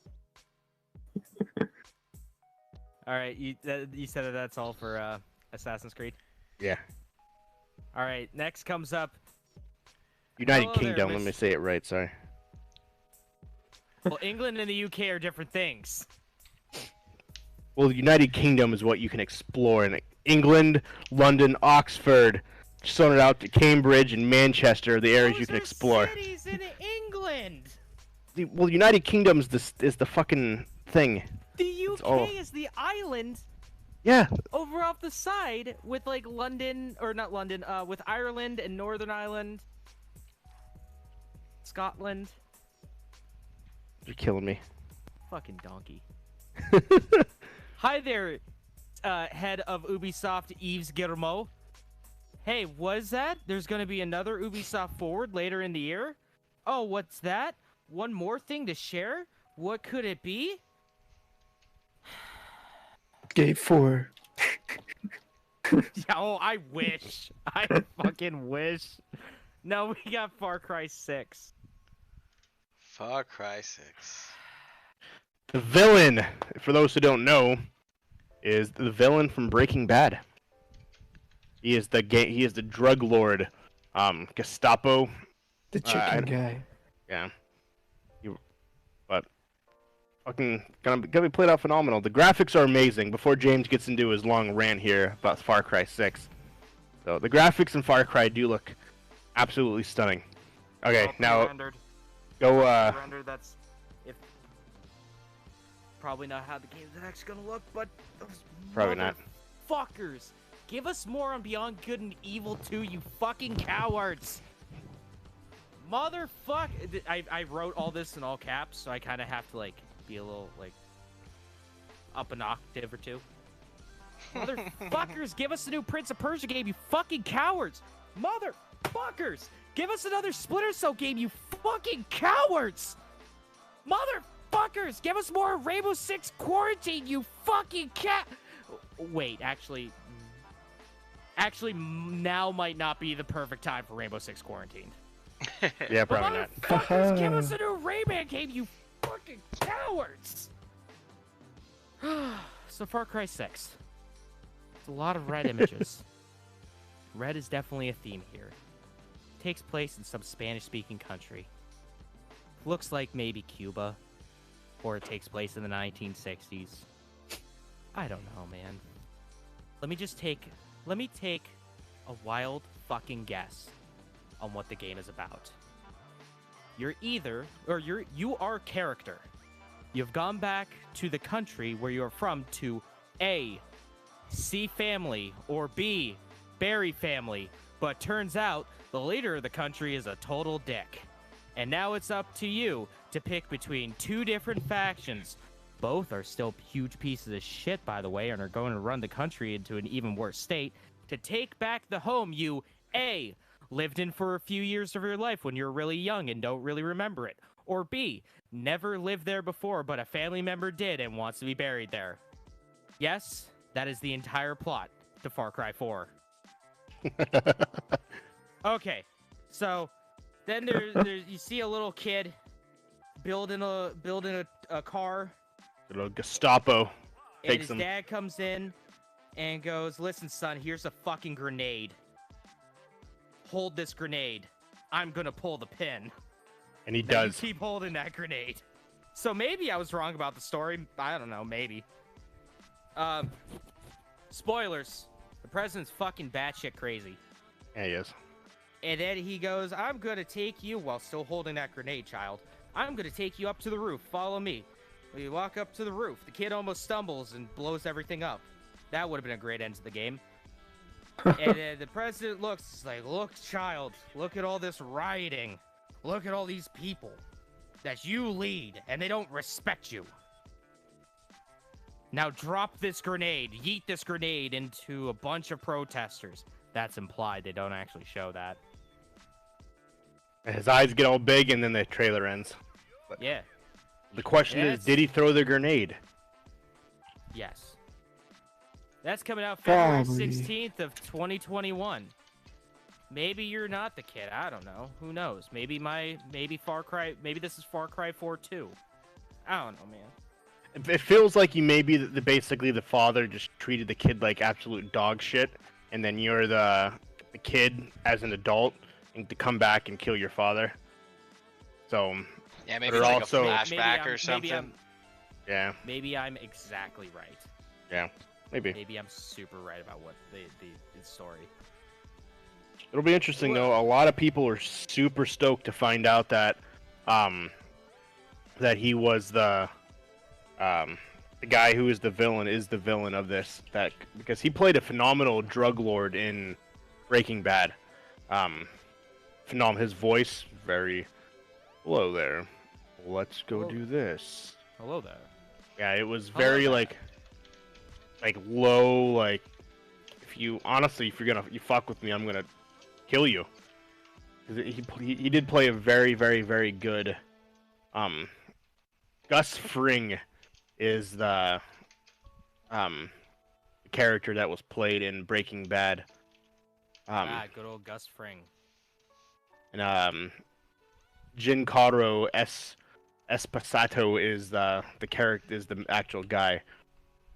Alright, you said that's all for Assassin's Creed? Yeah. Alright, next comes up... United Kingdom, let me say it right, sorry. Well, England and the UK are different things. Well, the United Kingdom is what you can explore in England, London, Oxford, sort it out to Cambridge and Manchester, the areas you can explore. Cities in England. Well, United Kingdom is the fucking thing. The UK is the island. Yeah. Over off the side with like London, or not London, with Ireland and Northern Ireland, Scotland. You're killing me. Fucking donkey. Hi there, head of Ubisoft, Yves Guillemot. Hey, was that? There's gonna be another Ubisoft Forward later in the year? Oh, what's that? One more thing to share? What could it be? Gate 4. Oh, I wish. I fucking wish. No, we got Far Cry 6. Far Cry 6. The villain, for those who don't know, is the villain from Breaking Bad. He is the drug lord, Gestapo. The chicken guy. Yeah. But fucking gonna be played out phenomenal. The graphics are amazing. Before James gets into his long rant here about Far Cry 6, so the graphics in Far Cry do look absolutely stunning. Okay, now go. Render, that's probably not how the game's actually gonna look, but those probably not. Fuckers, give us more on Beyond Good and Evil 2, you fucking cowards. Motherfuck! I wrote all this in all caps, so I kind of have to like be a little like up an octave or two. Motherfuckers, give us a new Prince of Persia game, you fucking cowards! Motherfuckers, give us another Splinter Cell game, you fucking cowards! Motherfuckers, give us more Rainbow Six Quarantine, you fucking Wait, actually, now might not be the perfect time for Rainbow Six Quarantine. Yeah, probably not. Motherfuckers, give us a new Rayman game, you fucking cowards! So Far Cry 6. It's a lot of red images. Red is definitely a theme here. Takes place in some Spanish-speaking country. Looks like maybe Cuba. Or it takes place in the 1960s. I don't know, man. Let me take a wild fucking guess on what the game is about. You are a character. You've gone back to the country where you're from to A, see family, or B, Barry family, but turns out the leader of the country is a total dick. And now it's up to you to pick between two different factions. Both are still huge pieces of shit, by the way, and are going to run the country into an even worse state. To take back the home you, A, lived in for a few years of your life when you're really young and don't really remember it. Or B, never lived there before, but a family member did and wants to be buried there. Yes, that is the entire plot to Far Cry 4. Okay, so then there's you see a little kid building a car. Little Gestapo And takes his him. dad comes in and goes, "Listen, son, here's a fucking grenade. Hold this grenade. I'm gonna pull the pin." And he Now does. you keep holding that grenade. So maybe I was wrong about the story. I don't know, maybe. Spoilers. The president's fucking batshit crazy. Yeah, he is. And then he goes, "I'm gonna take you," while still holding that grenade, child. "I'm gonna take you up to the roof. Follow me." We walk up to the roof. The kid almost stumbles and blows everything up. That would have been a great end to the game. And then the president looks, he's like, "Look, child, look at all this rioting. Look at all these people that you lead, and they don't respect you. Now drop this grenade. Yeet this grenade into a bunch of protesters." That's implied. They don't actually show that. And his eyes get all big, and then the trailer ends. But Yeah. the question is, did he throw the grenade? Yes. That's coming out February Probably. 16th of 2021. Maybe you're not the kid. I don't know. Who knows? Maybe Far Cry. Maybe this is Far Cry 4 too. I don't know, man. It feels like you maybe basically the father just treated the kid like absolute dog shit, and then you're the kid as an adult and to come back and kill your father. So Yeah, maybe But like also- a flashback or something. yeah, Maybe I'm exactly right. maybe Maybe I'm super right about what the story. it'll be interesting though. A lot of people are super stoked to find out that that he was the guy who is the villain of this, that because he played a phenomenal drug lord in Breaking Bad. Phenomenal. His voice very. Hello there. Let's go Hello. do this. Hello there. Yeah, it was Hello very there. like low. Like if you fuck with me, I'm gonna kill you. 'Cause he did play a very very very good. Gus Fring is the character that was played in Breaking Bad. Good old Gus Fring. And Giancarlo Esposito is the character, is the actual guy,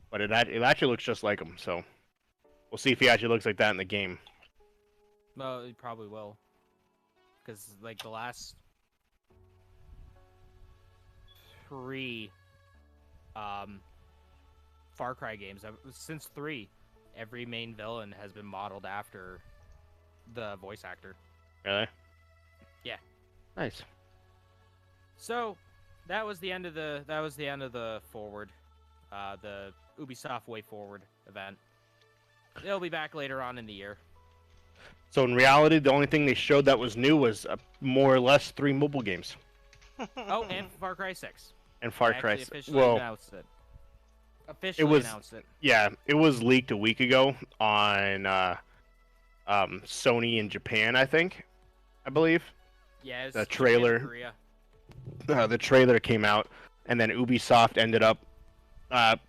but it actually looks just like him. So we'll see if he actually looks like that in the game. Well, it probably will. Because, like, the last 3 Far Cry games, since 3, every main villain has been modeled after the voice actor. Really? Yeah. Nice. So, that was the end of the Forward, the Ubisoft Way Forward event. They'll be back later on in the year. So in reality, the only thing they showed that was new was more or less 3 mobile games Oh, and Far Cry 6. and Far They Cry. actually officially Well, announced it. Officially was- announced it. yeah, it was leaked a week ago on Sony in Japan, I believe. Yeah, it's The Japan, trailer. Korea. The trailer came out, and then Ubisoft ended up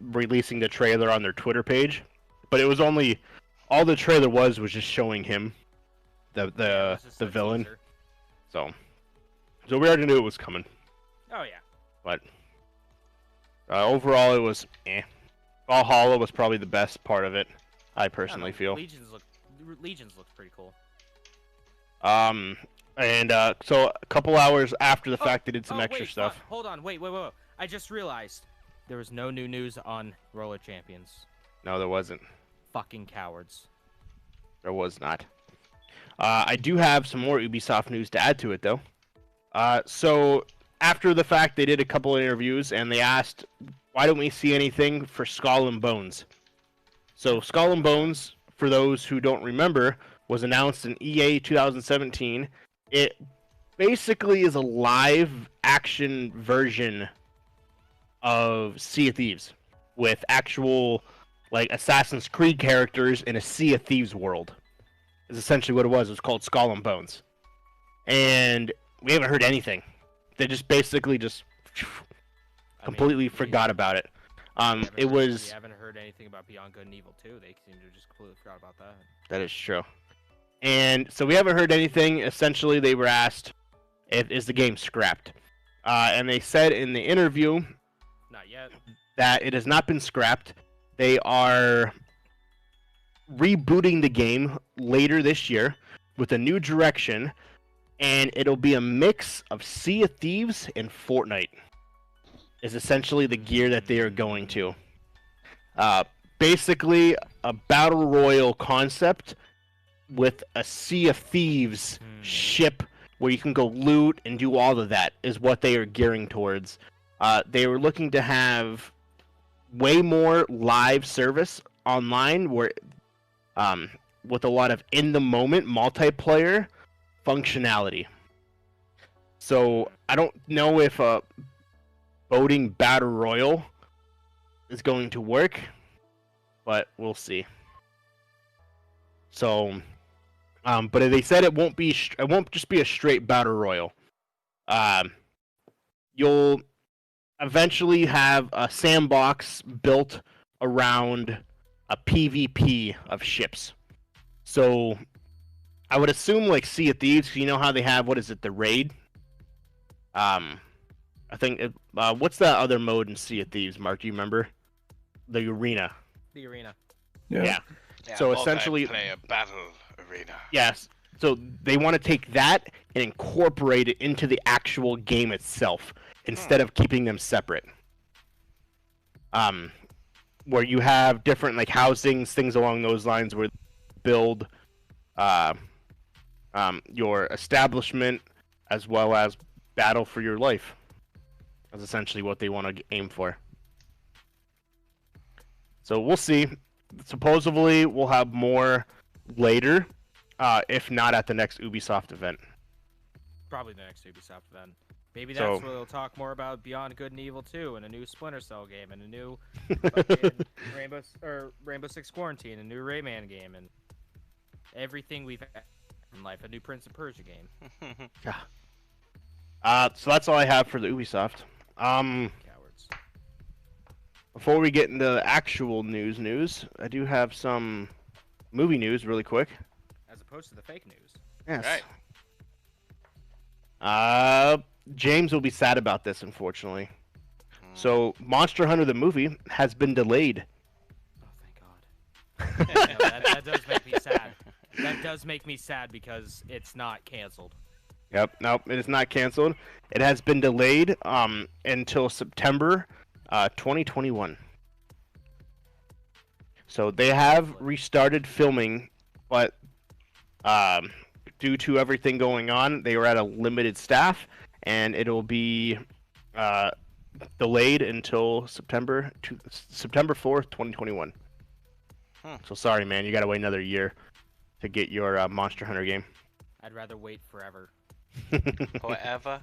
releasing the trailer on their Twitter page. But it was all the trailer was just showing him, Yeah, it the was just a villain. teaser. So we already knew it was coming. Oh yeah. But overall, it was eh. Brawlhalla was probably the best part of it. I I don't personally know, feel. Legions look pretty cool. And so a couple hours after the fact, they did some Oh, extra wait, stuff. fuck. Hold on, wait. I just realized there was no new news on Roller Champions. No, there wasn't. Fucking cowards. There was not. I do have some more Ubisoft news to add to it, though. So after the fact, they did a couple of interviews, and they asked, why don't we see anything for Skull and Bones? So Skull and Bones, for those who don't remember, was announced in EA 2017. It basically is a live action version of Sea of Thieves with actual like Assassin's Creed characters in a Sea of Thieves world. Is essentially what it was. It was called Skull and Bones, and we haven't heard anything. They just basically completely forgot about it. We haven't heard anything about Beyond Good and Evil 2. They seem to just completely forgot about that. That is true. And so we haven't heard anything. Essentially, they were asked, "Is the game scrapped?" And they said in the interview, "Not yet." That it has not been scrapped. They are rebooting the game later this year with a new direction, and it'll be a mix of Sea of Thieves and Fortnite. Is essentially the gear that they are going to. Basically, a battle royal concept with a Sea of Thieves ship where you can go loot and do all of that is what they are gearing towards. They were looking to have way more live service online where with a lot of in-the-moment multiplayer functionality. So I don't know if a boating battle royal is going to work, but we'll see. So, but they said it won't just be a straight battle royal. You'll eventually have a sandbox built around a PvP of ships. So I would assume like Sea of Thieves, you know how they have, what is it, the raid? I think what's that other mode in Sea of Thieves, Mark? Do you remember? The arena. The arena. Yeah. So essentially, play a battle arena. Yes. So they want to take that and incorporate it into the actual game itself instead of keeping them separate. Where you have different like housings, things along those lines, where build your establishment as well as battle for your life. That's essentially what they want to aim for. So we'll see. Supposedly we'll have more later, if not at the next Ubisoft event. Probably the next Ubisoft event. Maybe that's where they'll talk more about Beyond Good and Evil 2 and a new Splinter Cell game and a new Rainbow Six Quarantine, a new Rayman game, and everything we've had in life, a new Prince of Persia game. So that's all I have for the Ubisoft. Cowards. Before we get into the actual news, I do have some movie news really quick. As opposed to the fake news. Yes. Right. James will be sad about this, unfortunately. So, Monster Hunter the movie has been delayed. Oh, thank God. No, that does make me sad. That does make me sad because it's not canceled. Yep, nope, it is not canceled. It has been delayed until September 2021. So they have restarted filming, but due to everything going on, they were at a limited staff, and it'll be delayed until September 4th, 2021. So sorry, man, you gotta wait another year to get your Monster Hunter game. I'd rather wait forever. Forever?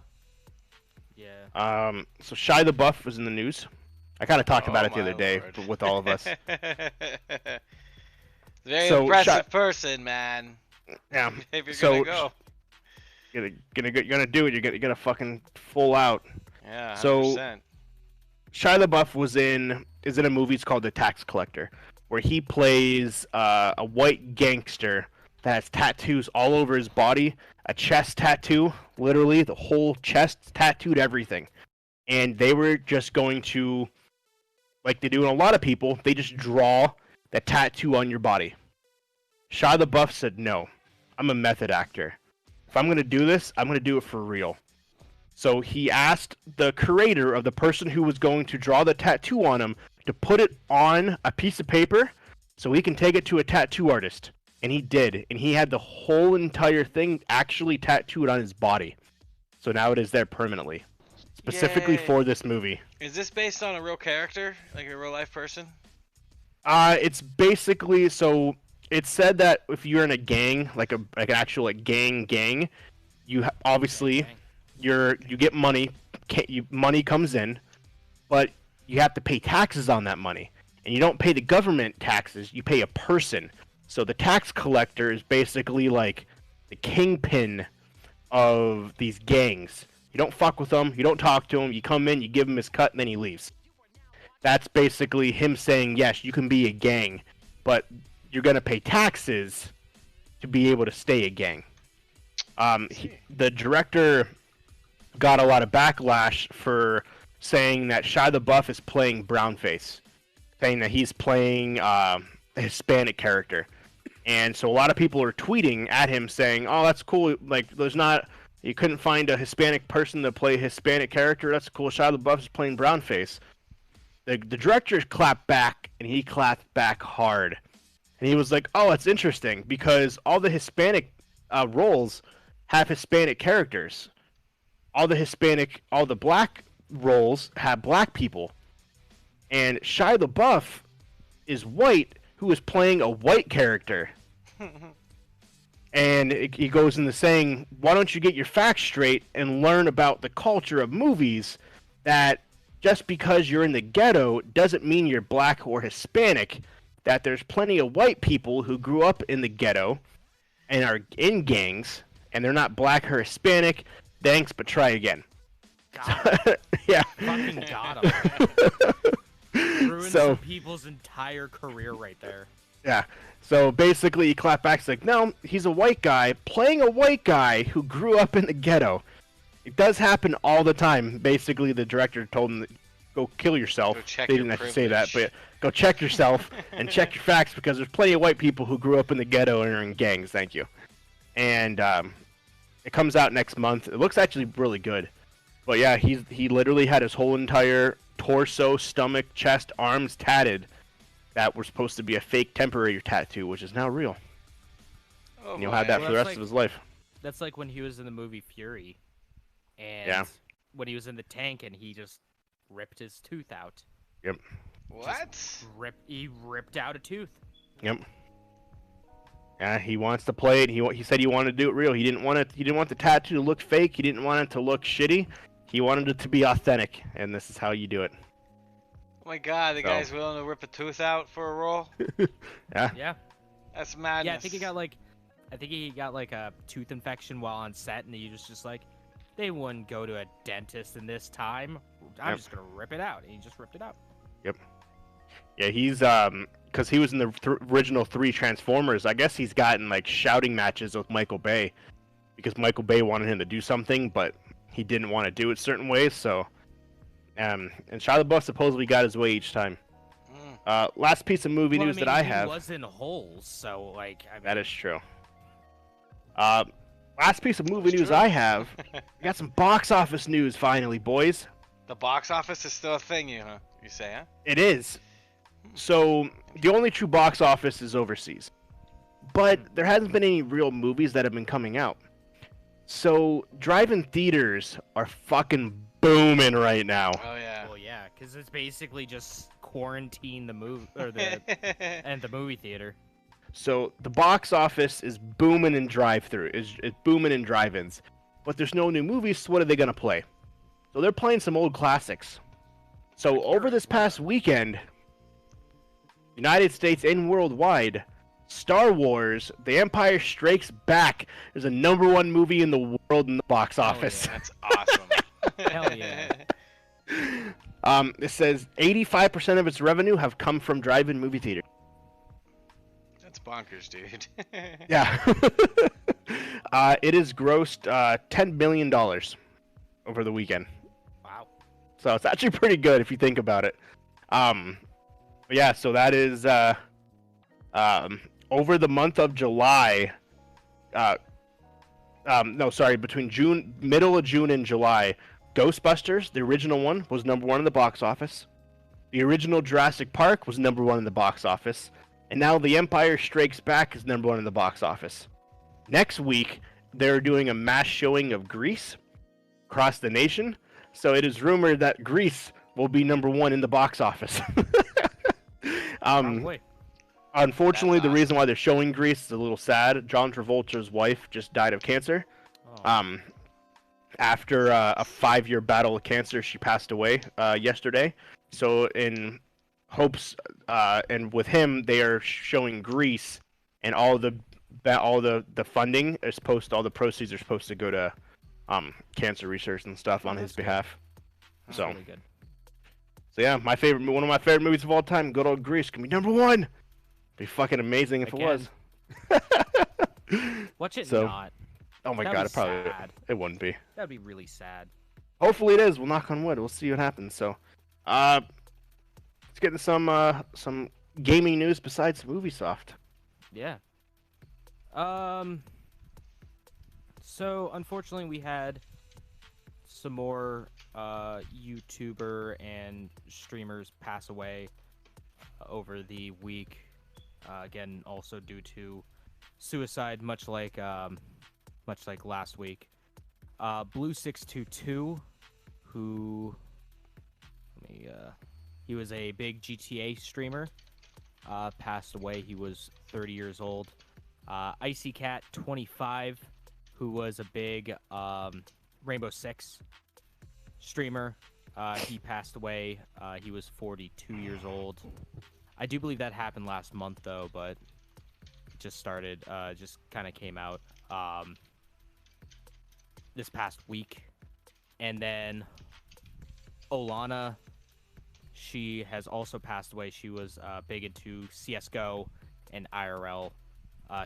Yeah. So Shia LaBeouf was in the news. I kind of talked about it the other day with all of us. Very impressive person, man. Yeah. If you're gonna go. You're gonna do it. You're gonna fucking full out. Yeah. 100%. So Shia LaBeouf is in a movie. It's called The Tax Collector, where he plays a white gangster that has tattoos all over his body, a chest tattoo, literally the whole chest tattooed, everything. And they were just going to, like they do in a lot of people, they just draw the tattoo on your body. Shia LaBeouf said, no, I'm a method actor. If I'm going to do this, I'm going to do it for real. So he asked the creator of the person who was going to draw the tattoo on him to put it on a piece of paper so he can take it to a tattoo artist. And he did. And he had the whole entire thing actually tattooed on his body. So now it is there permanently. Specifically for this movie. Is this based on a real character? Like a real life person? It's basically, so It's said that if you're in a gang, like an actual like gang, you obviously you get money, money comes in, but you have to pay taxes on that money, and you don't pay the government taxes. You pay a person. So the tax collector is basically like the kingpin of these gangs. You don't fuck with him. You don't talk to him. You come in, you give him his cut, and then he leaves. That's basically him saying, yes, you can be a gang, but you're going to pay taxes to be able to stay a gang. The director got a lot of backlash for saying that Shia LaBeouf is playing brownface, saying that he's playing a Hispanic character. And so a lot of people are tweeting at him saying, oh, that's cool. Like, you couldn't find a Hispanic person to play a Hispanic character. That's cool. Shia LaBeouf is playing brownface. The director clapped back, and he clapped back hard. And he was like, oh, that's interesting, because all the Hispanic roles have Hispanic characters. All the black roles have black people. And Shia LaBeouf is white, who is playing a white character. And he goes into saying, why don't you get your facts straight and learn about the culture of movies, that just because you're in the ghetto doesn't mean you're black or Hispanic, that there's plenty of white people who grew up in the ghetto and are in gangs, and they're not black or Hispanic. Thanks, but try again. Yeah. Fucking got him. Ruined some people's entire career right there. Yeah. So basically, he clapped back. He's like, no, he's a white guy playing a white guy who grew up in the ghetto. It does happen all the time. Basically, the director told him, go kill yourself. They didn't actually say that, but go check yourself and check your facts, because there's plenty of white people who grew up in the ghetto and are in gangs. Thank you. And it comes out next month. It looks actually really good. But yeah, he literally had his whole entire torso, stomach, chest, arms tatted that were supposed to be a fake temporary tattoo, which is now real. Oh, and he'll have that for the rest of his life. That's like when he was in the movie Fury, and when he was in the tank and he just ripped his tooth out. Yep. What? He ripped out a tooth. Yep. Yeah, he wants to play it. He said he wanted to do it real. He didn't want the tattoo to look fake. He didn't want it to look shitty. He wanted it to be authentic, and this is how you do it. Oh my god, the guy's willing to rip a tooth out for a role? Yeah. Yeah. That's madness. Yeah, I think he got like a tooth infection while on set, and he was just like, they wouldn't go to a dentist in this time. I'm just gonna rip it out, and he just ripped it out. Yep. Yeah, he's because he was in the original 3 Transformers. I guess he's gotten like shouting matches with Michael Bay, because Michael Bay wanted him to do something, but he didn't want to do it certain ways. So, and Shia LaBeouf supposedly got his way each time. Last piece of movie news that I have. He was in holes, so like. I mean... That is true. Last piece of movie news I have. We got some box office news finally, boys. The box office is still a thing, you say, huh? It is. So the only true box office is overseas, but there hasn't been any real movies that have been coming out. So drive-in theaters are fucking booming right now. Oh yeah. Well, yeah, because it's basically just quarantine the movie or the and the movie theater. So the box office is booming in drive-through, is booming in drive-ins, but there's no new movies. So what are they gonna play? So they're playing some old classics. So over this past weekend, United States and worldwide, Star Wars: The Empire Strikes Back is a #1 movie in the world in the box office. Yeah, that's awesome. Hell yeah. It says 85% of its revenue have come from drive-in movie theaters. That's bonkers, dude. Yeah. It has grossed $10 million over the weekend. Wow. So it's actually pretty good if you think about it. But yeah, so that is over the month of July. Between middle of June and July, Ghostbusters, the original one, was #1 in the box office. The original Jurassic Park was #1 in the box office. And now The Empire Strikes Back is #1 in the box office. Next week, they're doing a mass showing of Grease across the nation. So it is rumored that Grease will be #1 in the box office. Unfortunately, That's the awesome. reason why they're showing Grease is a little sad. John Travolta's wife just died of cancer. Oh. After a 5-year battle with cancer, she passed away yesterday. So in hopes, and with him, they are showing Grease, and all the funding is supposed to, all the proceeds are supposed to go to cancer research and stuff on his that's good. behalf. That's So, really good. so yeah, one of my favorite movies of all time, good old Grease, can be #1. Be fucking amazing if it was. Watch it So- not. Oh my That'd god, be it probably sad. it wouldn't be. That'd be really sad. Hopefully it is. We'll knock on wood. We'll see what happens. So, let's get into some gaming news besides Ubisoft. Yeah. So unfortunately, we had some more YouTuber and streamers pass away over the week. Again, also due to suicide, much like last week. Blue622, who he was a big GTA streamer, passed away. He was 30 years old. Icy Cat 25, who was a big Rainbow Six streamer, he passed away. He was 42 years old. I do believe that happened last month though, but it just started, just kind of came out this past week. And then Olana, she has also passed away. She was big into CSGO and IRL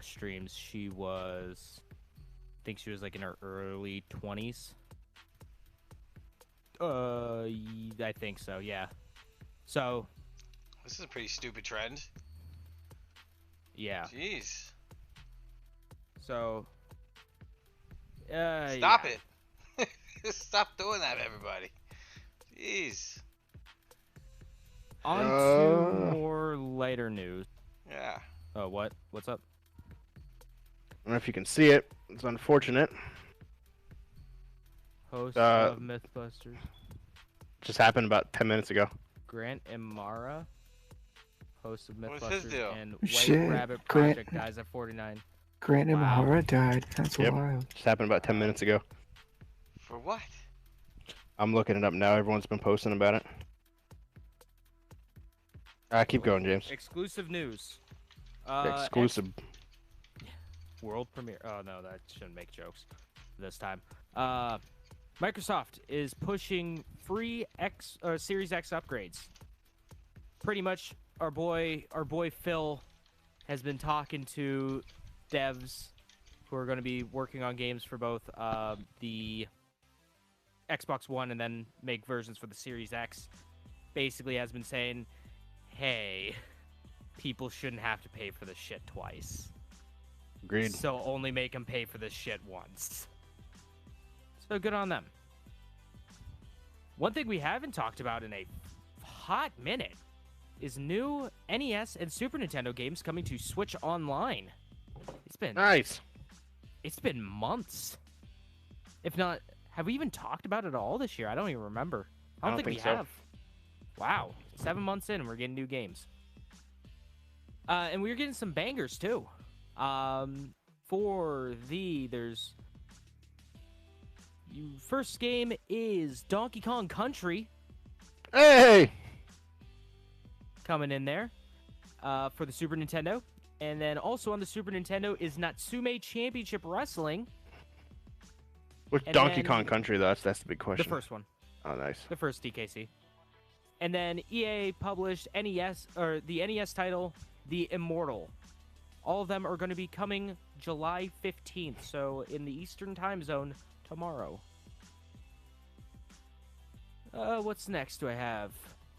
streams. She was, I think she was like in her early 20s. I think so, yeah. So, This is a pretty stupid trend. yeah. Jeez. So, Stop yeah. it. Stop doing that, everybody. Jeez. On to more lighter news. Yeah. Oh, what? What's up? I don't know if you can see it. It's unfortunate. Host of Mythbusters, Just happened about 10 minutes ago. Grant Imara, host of What's his Mythbusters deal? and White Shit, Rabbit Grant- Project, dies at 49. Grant Wow. Imahara died. That's Yep. wild. Just happened about 10 minutes ago. For what? I'm looking it up now. Everyone's been posting about it. Keep going, James. Exclusive news. Exclusive. World premiere. Oh no, that shouldn't make jokes this time. Microsoft is pushing free Series X upgrades. Pretty much, our boy Phil has been talking to devs who are going to be working on games for both the Xbox One and then make versions for the Series X. Basically, has been saying, "Hey, people shouldn't have to pay for this shit twice. Agreed. So only make them pay for this shit once." So good on them. One thing we haven't talked about in a hot minute is new NES and Super Nintendo games coming to Switch Online. It's been Nice. It's been months. If not, have we even talked about it at all this year? I don't even remember. I don't think we so. have. Wow. 7 months in and we're getting new games. And we're getting some bangers too. First game is Donkey Kong Country Hey! coming in there for the Super Nintendo. And then also on the Super Nintendo is Natsume Championship Wrestling. Which And Donkey then- Kong Country, though? That's the big The question. first one. Oh, nice. The first DKC. And then EA published NES, or the NES title, The Immortal. All of them are going to be coming July 15th, so in the Eastern Time Zone tomorrow. What's next do I have?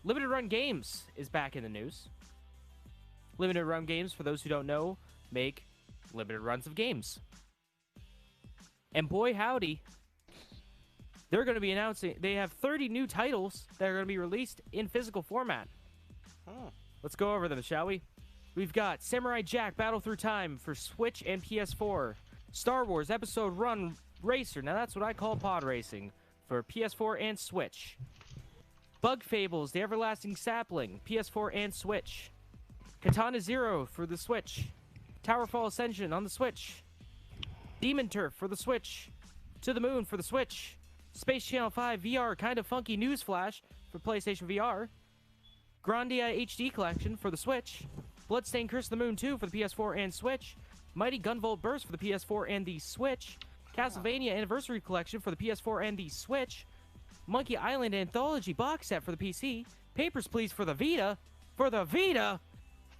Limited Run Games is back in the news. Limited Run Games, for those who don't know, make limited runs of games. And boy howdy, they're going to be announcing, they have 30 new titles that are going to be released in physical format. Hmm. Let's go over them, shall we? We've got Samurai Jack Battle Through Time for Switch and PS4. Star Wars Episode Run Racer, now that's what I call pod racing, for PS4 and Switch. Bug Fables, The Everlasting Sapling, PS4 and Switch. Katana Zero for the Switch. Towerfall Ascension on the Switch. Demon Turf for the Switch. To the Moon for the Switch. Space Channel 5 VR Kind of Funky Newsflash for PlayStation VR. Grandia HD Collection for the Switch. Bloodstained Curse of the Moon 2 for the PS4 and Switch. Mighty Gunvolt Burst for the PS4 and the Switch. Castlevania Anniversary Collection for the PS4 and the Switch. Monkey Island Anthology Box Set for the PC. Papers, Please for the Vita. For the Vita!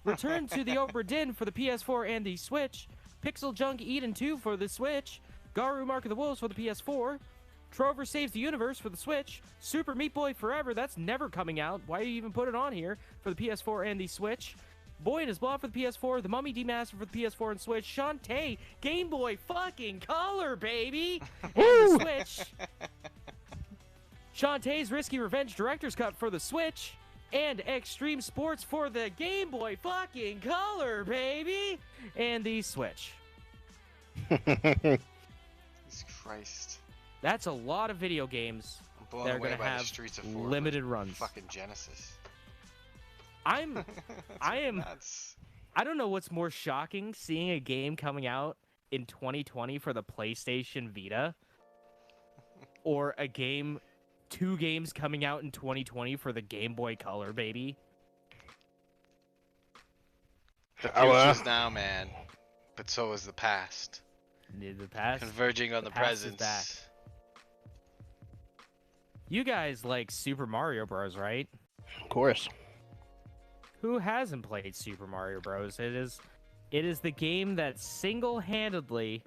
Return to the Obra Dinn for the PS4 and the Switch. Pixel Junk Eden 2 for the Switch. Garu Mark of the Wolves for the PS4. Trover Saves the Universe for the Switch. Super Meat Boy Forever, that's never coming out. Why do you even put it on here? For the PS4 and the Switch. Boy and His Blob for the PS4. The Mummy Demastered for the PS4 and Switch. Shantae Game Boy fucking Color, baby! And the Switch. Shantae's Risky Revenge Director's Cut for the Switch. And Extreme Sports for the Game Boy fucking Color, baby! And the Switch. Jesus Christ. That's a lot of video games I'm blown that are away going to by the have Streets of 4 limited runs. Fucking Genesis. I am nuts. I don't know what's more shocking, seeing a game coming out in 2020 for the PlayStation Vita, or two games coming out in 2020 for the Game Boy Color, baby. The future's now, man. But so is the past. The past Converging on the past is present. back. You guys like Super Mario Bros, right? Of course. Who hasn't played Super Mario Bros? It is the game that single-handedly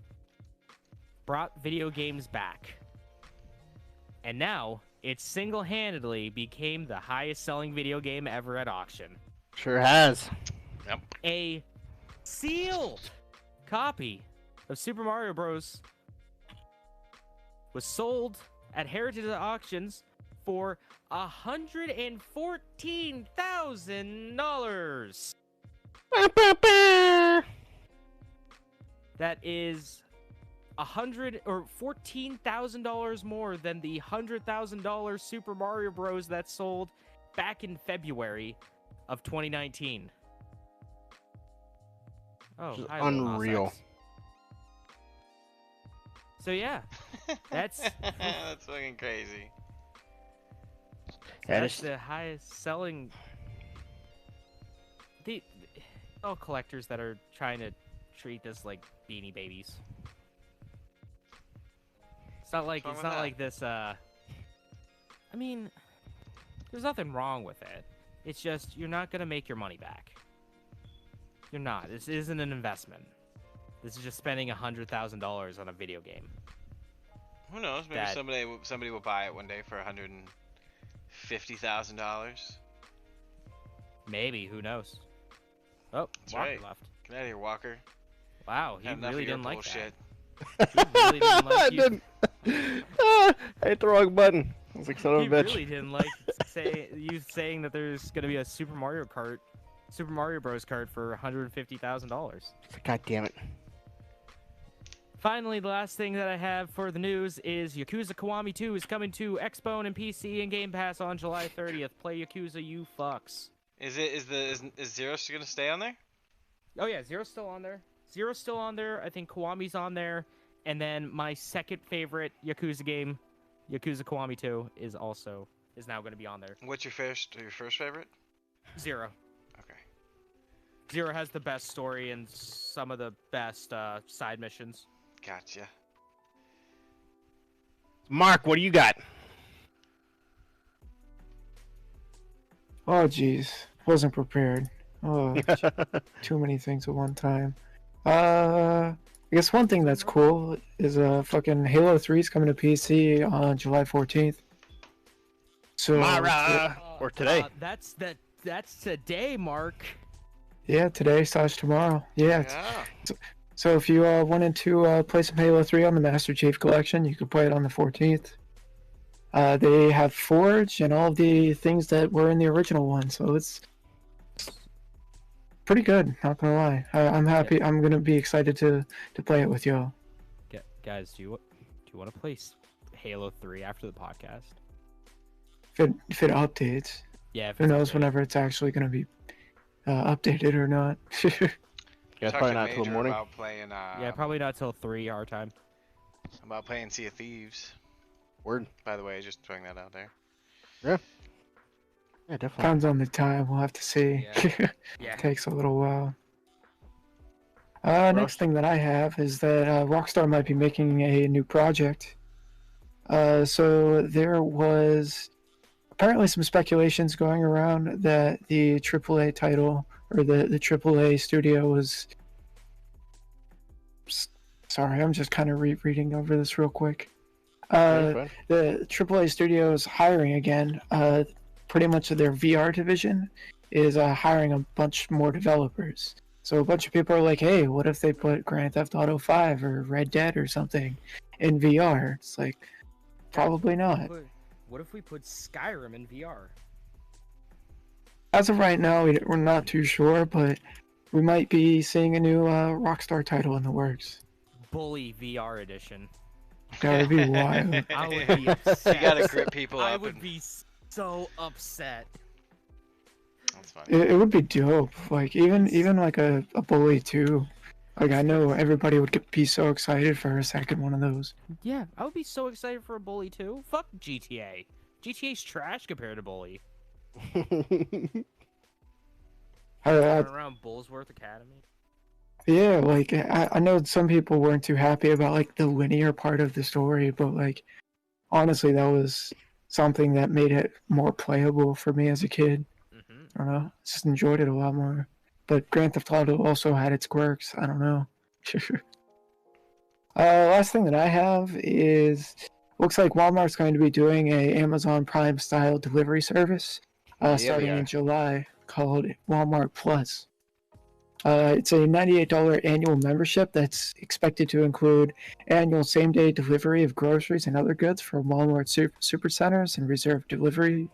brought video games back. And now, it single-handedly became the highest-selling video game ever at auction. Sure has. Yep. A sealed copy of Super Mario Bros. Was sold at Heritage Auctions for $114,000. That is $14,000 more than the $100,000 Super Mario Bros. That sold back in February of 2019. Oh, hi, unreal. Lil Nas X. So yeah, that's That's fucking crazy. that's the highest selling. All collectors that are trying to treat this like Beanie Babies. It's not like this. I mean, there's nothing wrong with it. It's just you're not gonna make your money back. You're not. This isn't an investment. This is just spending $100,000 on a video game. Who knows? Maybe somebody will buy it one day for $150,000. Maybe. Who knows? Oh, That's Walker right. left. Get out of here, Walker. Wow, he Had enough really of your didn't like bullshit. that. He really didn't like I you. didn't. I hit the wrong button. I was like, son of a He bitch. really didn't like you saying that there's gonna be a Super Mario Bros. Cart for $150,000. God damn it. Finally, the last thing that I have for the news is Yakuza Kiwami 2 is coming to Xbone and PC and Game Pass on July 30th. Play Yakuza, you fucks. Is Zero still gonna stay on there? Oh yeah, Zero's still on there. Zero's still on there. I think Kiwami's on there. And then my second favorite Yakuza game, Yakuza Kiwami 2, is now going to be on there. What's your first favorite? Zero. Okay. Zero has the best story and some of the best side missions. Gotcha. Mark, what do you got? Oh, jeez. Wasn't prepared. Oh, too many things at one time. I guess one thing that's cool is fucking Halo 3 is coming to PC on July 14th. So Mara! Or today. That's today, Mark. yeah, today/tomorrow. Yeah. Yeah. So if you wanted to play some Halo 3 on the Master Chief Collection, you could play it on the 14th. They have Forge and all of the things that were in the original one, so it's pretty good, not gonna lie. I'm happy. Yeah. I'm gonna be excited to play it with y'all. Guys, do you want to play Halo 3 after the podcast? If it updates. Yeah. Who knows whenever it's actually gonna be updated or not. Yeah, probably not till the morning. About playing, Yeah, probably not till 3 our time. About playing Sea of Thieves. Word. By the way, just throwing that out there. Yeah. Yeah, definitely. Depends on the time. We'll have to see. Yeah. Takes a little while. Next thing that I have is that Rockstar might be making a new project. So there was apparently some speculations going around that the AAA title or the AAA studio was. Sorry, I'm just kind of reading over this real quick. The AAA studio is hiring again. Pretty much their VR division is hiring a bunch more developers. So a bunch of people are like, hey, what if they put Grand Theft Auto 5 or Red Dead or something in VR? It's like, probably not. What if we put Skyrim in VR? As of right now, we're not too sure, but we might be seeing a new Rockstar title in the works. Bully VR edition. That would be wild. I would be upset. You gotta grip people up. I would be so upset. That's funny. It would be dope. Like even like a Bully 2. Like I know everybody would be so excited for a second one of those. Yeah, I would be so excited for a Bully too. Fuck GTA. GTA's trash compared to Bully. Around Bullsworth Academy. Yeah, like I know some people weren't too happy about like the linear part of the story, but like honestly, that was something that made it more playable for me as a kid. I don't know, just enjoyed it a lot more. But Grand Theft Auto also had its quirks. I don't know. Last thing that I have is looks like Walmart's going to be doing a Amazon Prime style delivery service starting in July called Walmart Plus. It's a $98 annual membership that's expected to include annual same-day delivery of groceries and other goods from Walmart supercenters and reserved delivery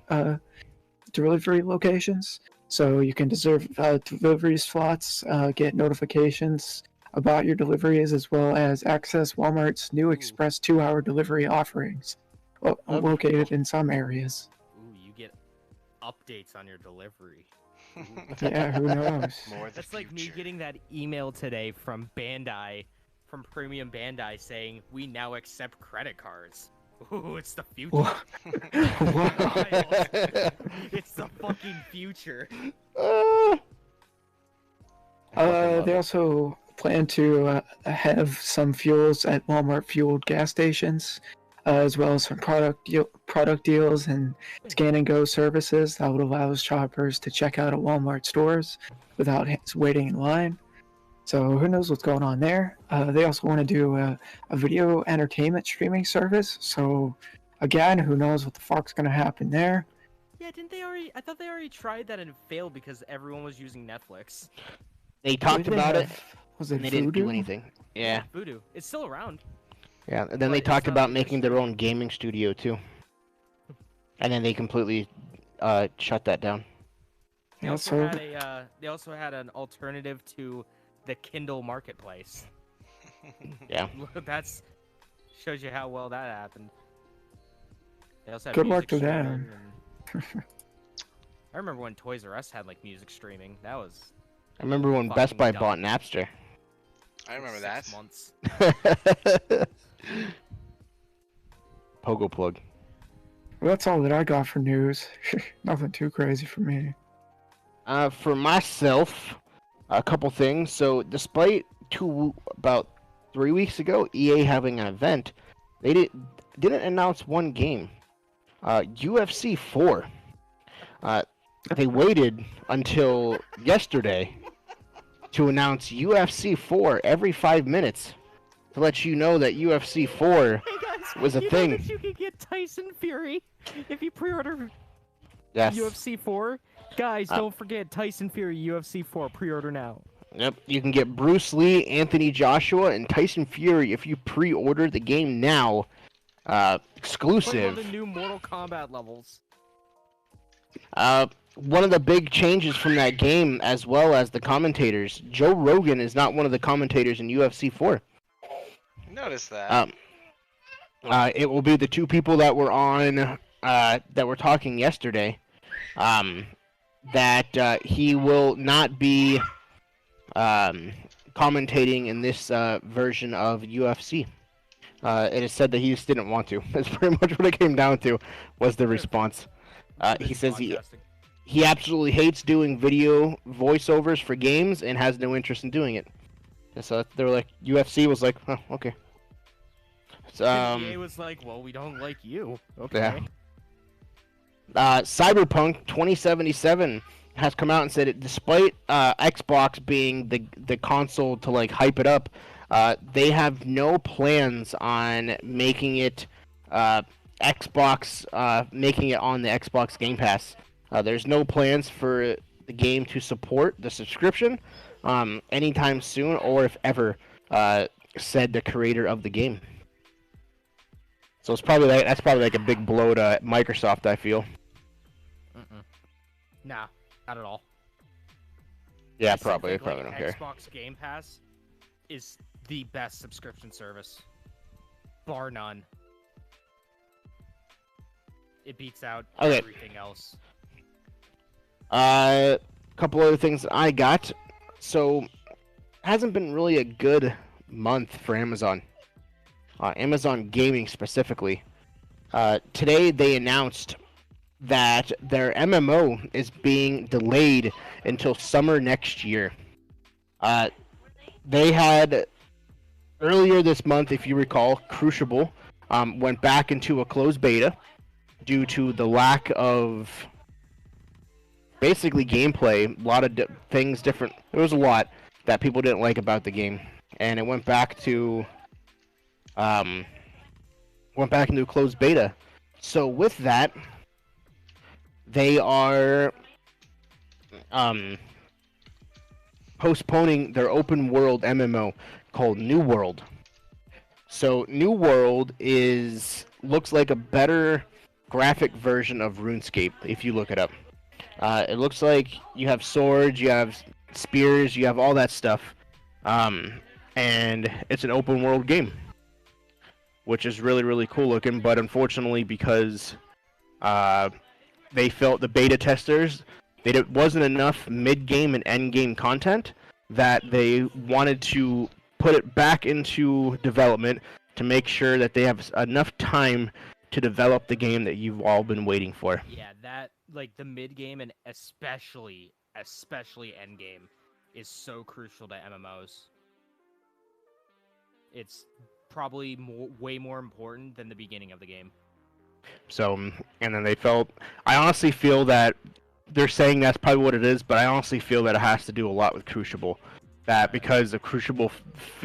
locations. So you can reserve delivery slots, get notifications about your deliveries, as well as access Walmart's new Express 2-hour delivery offerings, located in some areas. Ooh, you get updates on your delivery. Yeah, who knows? That's like me getting that email today from Bandai, from Premium Bandai, saying we now accept credit cards. Ooh, it's the future. Wow. It's the fucking future. They also plan to have some fuels at Walmart fueled gas stations, as well as some product deals and scan and go services that would allow shoppers to check out at Walmart stores without waiting in line. So who knows what's going on there? They also want to do a video entertainment streaming service. So again, who knows what the fuck's going to happen there? Yeah, didn't they already? I thought they already tried that and it failed because everyone was using Netflix. They talked about it. Was it and they Voodoo? didn't do anything. Yeah. Voodoo. It's still around. Yeah, and then they talked about making their own gaming studio too. And then they completely shut that down. They also had an alternative to the Kindle marketplace. Yeah. That's shows you how well that happened. They also had Good music luck to them. streaming I remember when Toys R Us had like music streaming. That was. I remember when Best Buy dumb. bought Napster. I remember 6 that. months. Pogo plug. Well, that's all that I got for news. Nothing too crazy for me. For myself, a couple things. So, despite about 3 weeks ago, EA having an event, they didn't announce one game. UFC 4. They waited until yesterday to announce UFC 4 every 5 minutes to let you know that UFC 4 was a thing. Know that you can get Tyson Fury if you pre-order Yes. UFC 4. Guys, don't forget Tyson Fury UFC 4 pre-order now. Yep, you can get Bruce Lee, Anthony Joshua, and Tyson Fury if you pre-order the game now. Exclusive. One of the new Mortal Kombat levels. One of the big changes from that game, as well as the commentators, Joe Rogan is not one of the commentators in UFC 4. Notice that. It will be the two people that were on, that were talking yesterday. that he will not be commentating in this version of UFC. It is said that he just didn't want to. That's pretty much what it came down to, was the response. He says he absolutely hates doing video voiceovers for games and has no interest in doing it. And so they were like, UFC was like, oh, okay. So, EA was like, well, we don't like you. Okay. Yeah. Cyberpunk 2077 has come out and said it, despite Xbox being the console to like hype it up, they have no plans on making it making it on the Xbox Game Pass. There's no plans for the game to support the subscription anytime soon, or if ever, said the creator of the game. So it's probably that's probably like a big blow to Microsoft, I feel. Nah, not at all. Yeah, probably don't care. Xbox Game Pass is the best subscription service, bar none. It beats out everything else. A couple other things that I got. So, hasn't been really a good month for Amazon. Amazon Gaming specifically. Today they announced that their MMO is being delayed until summer next year. They had earlier this month, if you recall, Crucible went back into a closed beta due to the lack of basically gameplay. A lot of things different. There was a lot that people didn't like about the game, and it went back to into a closed beta. So with that, they are postponing their open world MMO called New World. So New World looks like a better graphic version of RuneScape if you look it up. It looks like you have swords, you have spears, you have all that stuff, and it's an open world game, which is really, really cool looking. But unfortunately, because they felt the beta testers, it wasn't enough mid-game and end-game content, that they wanted to put it back into development to make sure that they have enough time to develop the game that you've all been waiting for. Yeah, that, like, the mid-game and especially end-game is so crucial to MMOs. It's probably way more important than the beginning of the game. So, and then they felt, I honestly feel that they're saying that's probably what it is, but I honestly feel that it has to do a lot with Crucible. That because the Crucible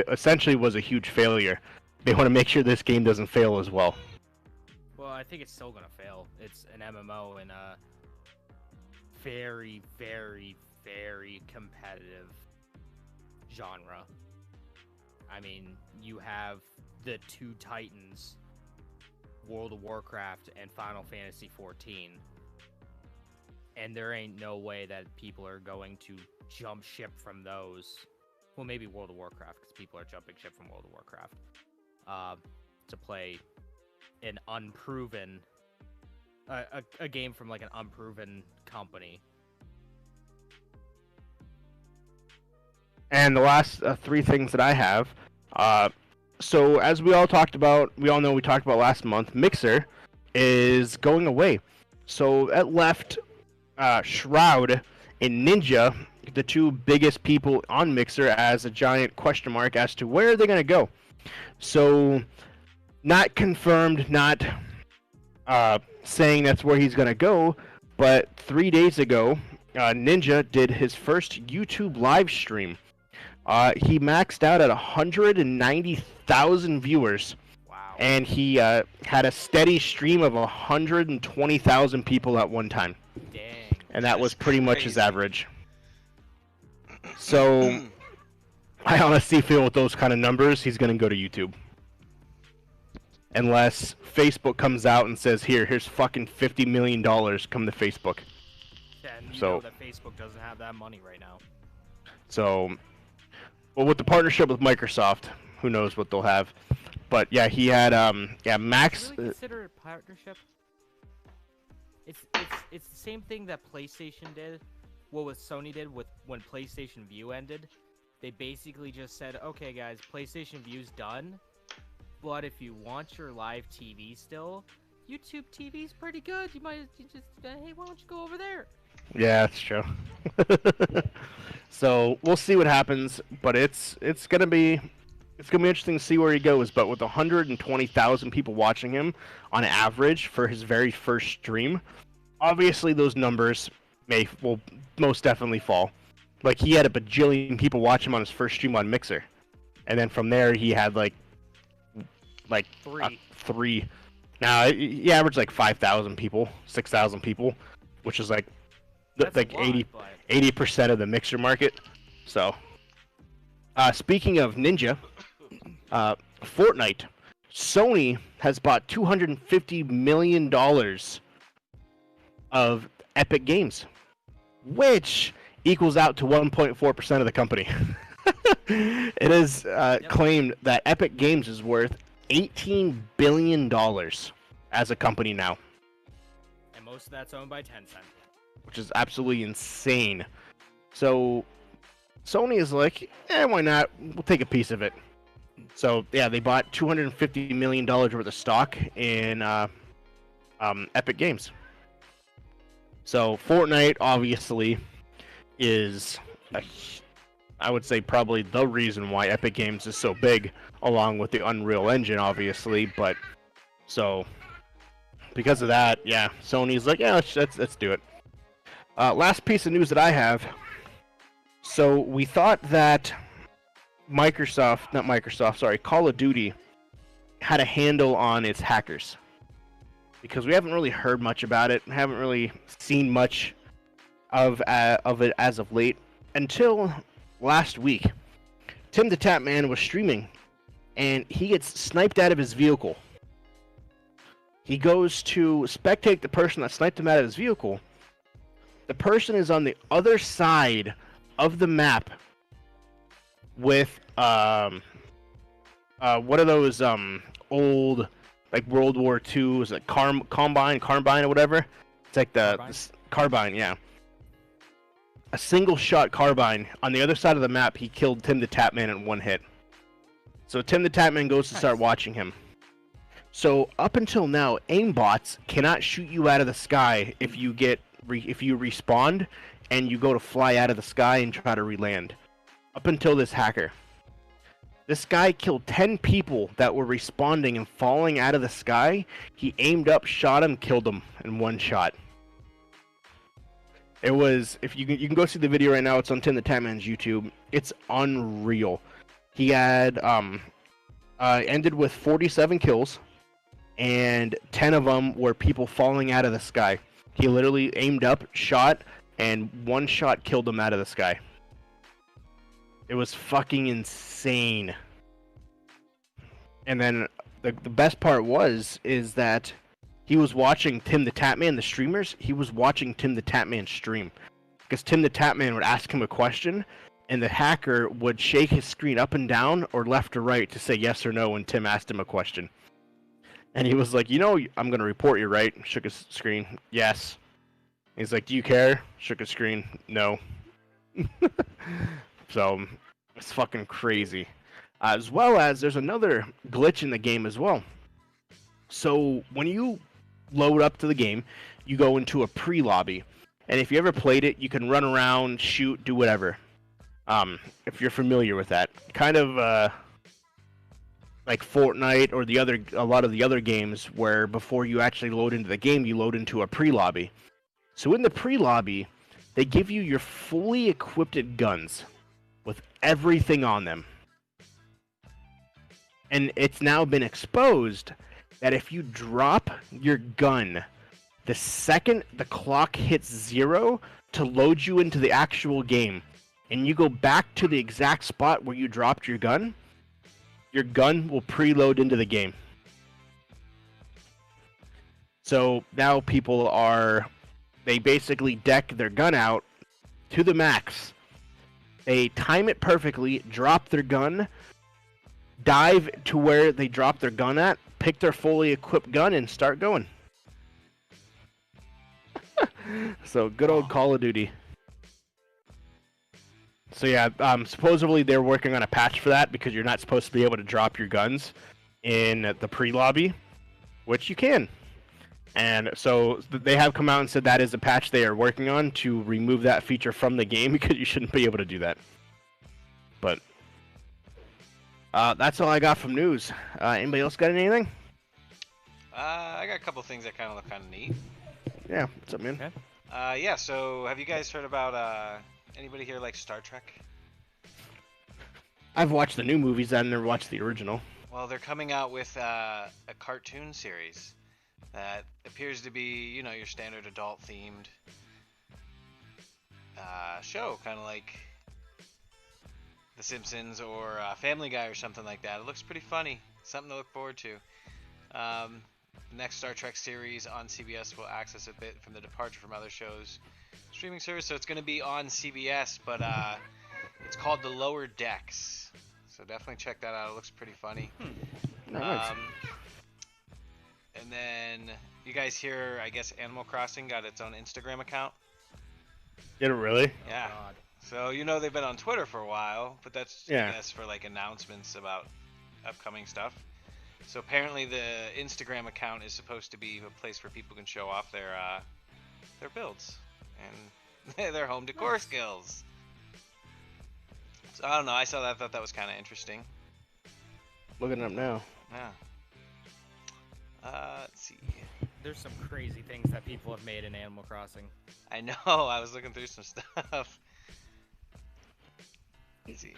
essentially was a huge failure, they want to make sure this game doesn't fail as well. Well, I think it's still gonna fail. It's an MMO in a very, very, very competitive genre. I mean, you have the two titans, World of Warcraft and Final Fantasy XIV, and there ain't no way that people are going to jump ship from those. Well, maybe World of Warcraft, because people are jumping ship from World of Warcraft to play an unproven a game from like an unproven company. And the last three things that I have, so as we all talked about, we all know we talked about last month, Mixer is going away. So it left Shroud and Ninja, the two biggest people on Mixer, as a giant question mark as to where are they going to go. So not confirmed, not saying that's where he's going to go, but 3 days ago, Ninja did his first YouTube live stream. He maxed out at 190,000 viewers. Wow. And he had a steady stream of 120,000 people at one time. Dang. And that was pretty much his average. So, I honestly feel with those kind of numbers, he's going to go to YouTube. Unless Facebook comes out and says, here's fucking $50 million, come to Facebook. Yeah, and you know that Facebook doesn't have that money right now. So, well, with the partnership with Microsoft, who knows what they'll have. But yeah, he had Max. Really consider it a partnership? it's the same thing that PlayStation did. What Sony did with when PlayStation View ended. They basically just said, okay, guys, PlayStation View's done. But if you want your live TV still, YouTube TV's pretty good. You just hey, why don't you go over there? Yeah, that's true. So we'll see what happens, but it's gonna be interesting to see where he goes. But with 120,000 people watching him on average for his very first stream, obviously those numbers will most definitely fall. Like, he had a bajillion people watch him on his first stream on Mixer, and then from there he had like three. Now he averaged like 5,000 people, 6,000 people, which is like That's like a lot, 80% of the Mixer market. So, speaking of Ninja, Fortnite, Sony has bought $250 million of Epic Games, which equals out to 1.4% of the company. It is claimed that Epic Games is worth $18 billion as a company now. And most of that's owned by Tencent. Which is absolutely insane. So Sony is like, why not? We'll take a piece of it. So yeah, they bought $250 million worth of stock in Epic Games. So Fortnite obviously is, I would say, probably the reason why Epic Games is so big, along with the Unreal Engine, obviously. But so because of that, yeah, Sony's like, yeah, let's do it. Last piece of news that I have. So we thought that Call of Duty had a handle on its hackers, because we haven't really heard much about it, haven't really seen much of it as of late, until last week. Tim the Tap Man was streaming, and he gets sniped out of his vehicle. He goes to spectate the person that sniped him out of his vehicle. The person is on the other side of the map with what are those old, like, World War II, is it Carbine or whatever? It's like the Carbine, yeah. A single shot Carbine on the other side of the map. He killed Tim the Tap Man in one hit. So Tim the Tap Man goes to start watching him. So up until now, aimbots cannot shoot you out of the sky if you respawn and you go to fly out of the sky and try to re-land. Up until this hacker. This guy killed 10 people that were responding and falling out of the sky. He aimed up, shot him, killed him in one shot. It was, if you can go see the video right now, it's on Tim the Tap Man's YouTube. It's unreal. He had ended with 47 kills, and 10 of them were people falling out of the sky. He literally aimed up, shot, and one shot killed him out of the sky. It was fucking insane. And then the best part is that he was watching Tim the Tap Man, the streamers. He was watching Tim the Tap Man stream, because Tim the Tap Man would ask him a question, and the hacker would shake his screen up and down or left or right to say yes or no when Tim asked him a question. And he was like, I'm going to report you, right? Shook his screen. Yes. He's like, do you care? Shook his screen. No. So, it's fucking crazy. As well as, there's another glitch in the game as well. So, when you load up to the game, you go into a pre-lobby. And if you ever played it, you can run around, shoot, do whatever. If you're familiar with that. Kind of, like Fortnite or a lot of the other games where before you actually load into the game, you load into a pre-lobby. So in the pre-lobby, they give you your fully equipped guns with everything on them. And it's now been exposed that if you drop your gun the second the clock hits 0 to load you into the actual game, and you go back to the exact spot where you dropped your gun will preload into the game. So now people they basically deck their gun out to the max. They time it perfectly, drop their gun, dive to where they dropped their gun at, pick their fully equipped gun, and start going. So good old Call of Duty. So yeah, supposedly they're working on a patch for that because you're not supposed to be able to drop your guns in the pre-lobby, which you can. And so they have come out and said that is a patch they are working on to remove that feature from the game because you shouldn't be able to do that. But that's all I got from news. Anybody else got anything? I got a couple things that kind of look kind of neat. Yeah, what's up, man? Okay. Yeah, so have you guys heard about, anybody here like Star Trek? I've watched the new movies. I've never watched the original. Well, they're coming out with a cartoon series that appears to be, you know, your standard adult-themed show, kind of like The Simpsons or Family Guy or something like that. It looks pretty funny. Something to look forward to. The next Star Trek series on CBS will access a bit from the departure from other shows. Streaming service, so it's going to be on CBS, but it's called The Lower Decks. So definitely check that out. It looks pretty funny. Nice. And then you guys hear, I guess Animal Crossing got its own Instagram account. Did it really? Yeah. Oh, God. So you know they've been on Twitter for a while, but that's I Yeah. guess for like announcements about upcoming stuff. So apparently the Instagram account is supposed to be a place where people can show off their builds and their home decor skills. So I don't know. I saw that, thought that was kind of interesting. Looking it up now. Yeah. Let's see. There's some crazy things that people have made in Animal Crossing. I know. I was looking through some stuff. Let's see.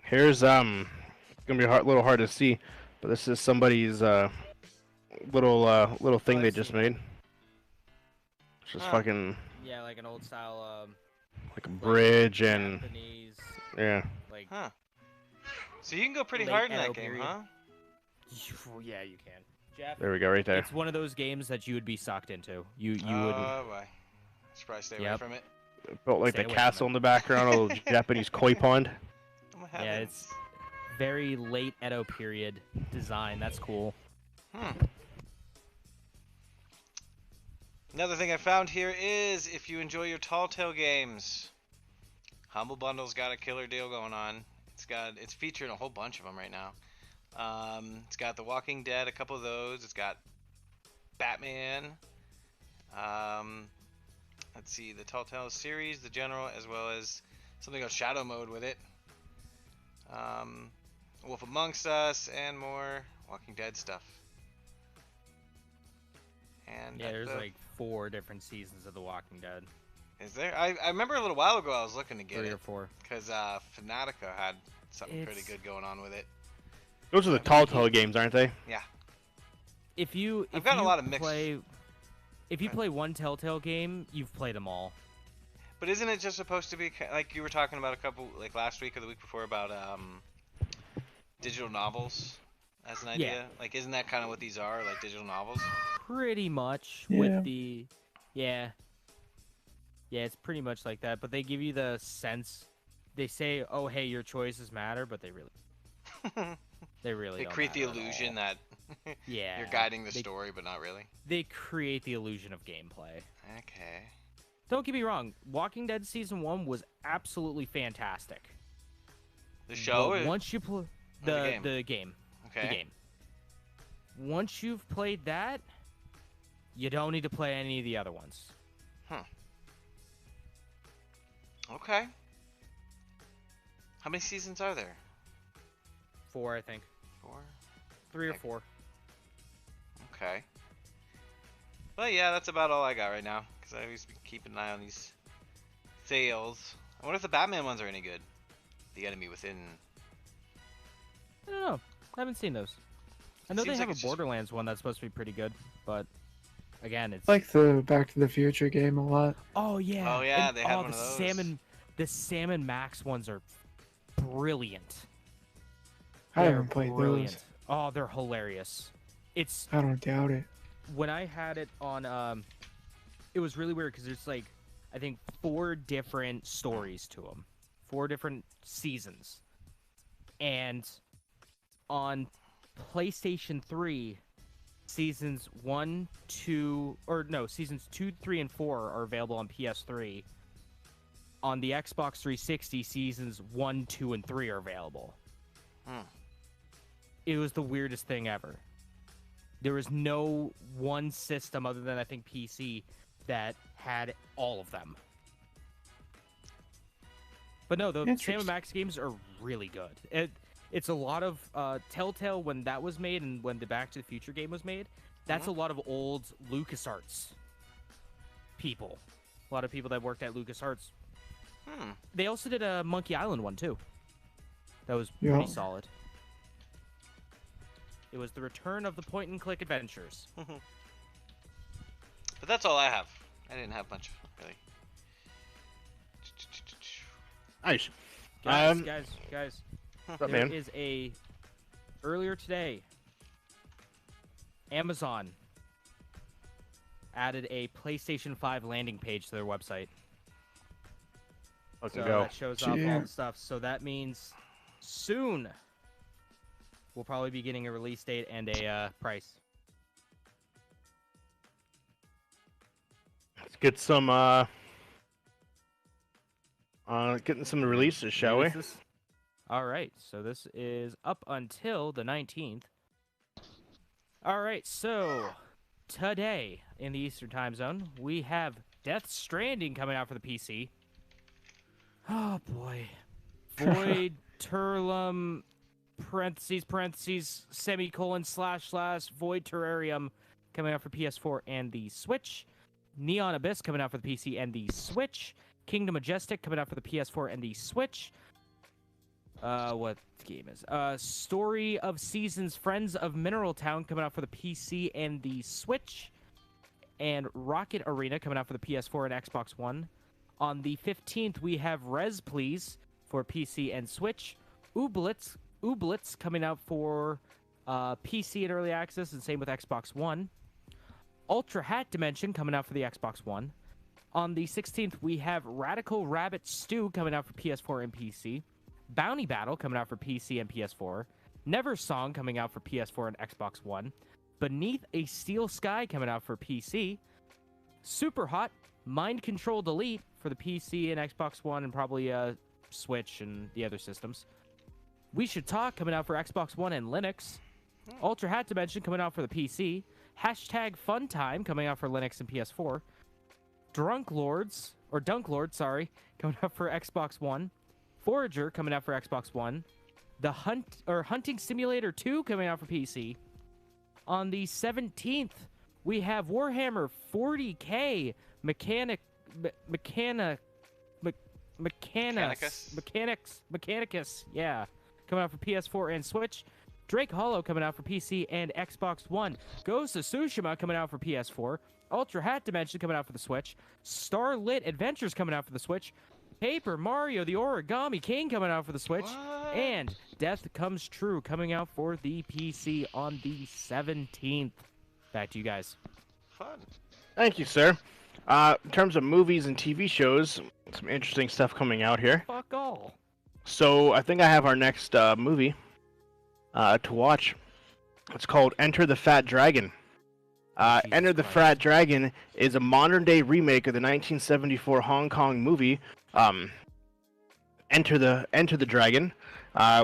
Here's gonna be a little hard to see, but this is somebody's little thing Oh, they I've just seen it. made. It's just fucking Yeah, like an old style, like a bridge and Japanese, yeah. like. Huh. So you can go pretty Late hard in Edo that game, period. huh? Yeah, you can. Jeff, There we go, right there. it's one of those games that you would be sucked into. You would. Oh boy. Should probably stay away Yep. from it. Built like Stay the away from castle it. in the background, a little Japanese koi pond. Oh, my Yeah, heavens. it's very late Edo period design. That's cool. Another thing I found here is if you enjoy your Tall Tale games, Humble Bundle's got a killer deal going on. It's featuring a whole bunch of them right now. It's got The Walking Dead, a couple of those. It's got Batman. Let's see, the Tall Tale series, the general, as well as something called Shadow Mode with it. Wolf Amongst Us and more Walking Dead stuff. And Yeah, there's like 4 different seasons of The Walking Dead. Is there? I remember a little while ago I was looking to get 3 it or 4. because Fanatica had something pretty It's- good going on with it. Those are the Telltale games, aren't they? Yeah. If you I've gotten a lot of mixed- if you play one Telltale game, you've played them all. But isn't it just supposed to be like you were talking about a couple like last week or the week before about digital novels as an idea? Like isn't that kind of what these are, like digital novels? Pretty much Yeah. with the yeah, it's pretty much like that. But they give you the sense. They say, "Oh, hey, your choices matter," but they really They don't create the matter at illusion all. that Yeah, you're guiding the they- story, but not really. They create the illusion of gameplay. Okay. Don't get me wrong. Walking Dead season 1 was absolutely fantastic. The show But is once you play the game? the game, okay. the game. Once you've played that, you don't need to play any of the other ones. Okay. How many seasons are there? 4, I think. 4. 3 or Okay. 4. Okay. Well, yeah, that's about all I got right now. Because I always keep an eye on these sales. I wonder if the Batman ones are any good. The Enemy Within. I don't know. I haven't seen those. I know they Seems have like a it's just- Borderlands one that's supposed to be pretty good, but again, it's I like the Back to the Future game a lot. oh yeah, Oh, yeah, and, they had oh, one the of those. Salmon Max ones are brilliant. I They're haven't played brilliant. those. Oh, they're hilarious. It's I don't doubt it. when I had it on. It was really weird because there's like I think 4 different stories to them, 4 different seasons, and on PlayStation 3, seasons 2, 3, and 4 are available on PS3. On the Xbox 360, seasons 1, 2, and 3 are available. It was the weirdest thing ever. There was no one system other than, I think, PC that had all of them. But no, the Sam & Max games are really good. It's a lot of Telltale when that was made and when the Back to the Future game was made. That's a lot of old LucasArts people. A lot of people that worked at LucasArts. They also did a Monkey Island one, too. That was pretty solid. It was the return of the point-and-click adventures. But that's all I have. I didn't have much, really. Nice. Guys. There is a... Earlier today, Amazon added a PlayStation 5 landing page to their website. Let's so go. that shows off all the stuff. So that means soon we'll probably be getting a release date and a price. Let's get some getting some releases, shall we? All right. So this is up until the 19th. All right. So today in the Eastern Time Zone, we have Death Stranding coming out for the PC. Oh boy. Void Turlum parentheses semicolon / Void Terrarium coming out for PS4 and the Switch. Neon Abyss coming out for the PC and the Switch. Kingdom Majestic coming out for the PS4 and the Switch. What game is? Story of Seasons Friends of Mineral Town coming out for the PC and the Switch. And Rocket Arena coming out for the PS4 and Xbox One. On the 15th, we have Res Please for PC and Switch. Ooblets coming out for PC and Early Access, and same with Xbox One. Ultra Hat Dimension coming out for the Xbox One. On the 16th, we have Radical Rabbit Stew coming out for PS4 and PC. Bounty Battle coming out for PC and PS4. Never Song coming out for PS4 and Xbox One. Beneath a Steel Sky coming out for PC. Super Hot Mind Control Delete for the PC and Xbox One and probably Switch and the other systems. We Should Talk coming out for Xbox One and Linux. Ultra Hat Dimension coming out for the PC. Hashtag Fun Time coming out for Linux and PS4. Dunk Lords, coming out for Xbox One. Forager coming out for Xbox One. The Hunting Simulator 2 coming out for PC. On the 17th, we have Warhammer 40K Mechanicus, yeah, coming out for PS4 and Switch. Drake Hollow coming out for PC and Xbox One. Ghost of Tsushima coming out for PS4. Ultra Hat Dimension coming out for the Switch. Starlit Adventures coming out for the Switch. Paper Mario the Origami King coming out for the Switch. What? And Death Comes True coming out for the PC on the 17th. Back to you guys. Fun. Thank you, sir. In terms of movies and TV shows, some interesting stuff coming out here. Fuck all. So I think I have our next movie to watch. It's called Enter the Fat Dragon. Enter the Fat Dragon is a modern-day remake of the 1974 Hong Kong movie Enter the Dragon,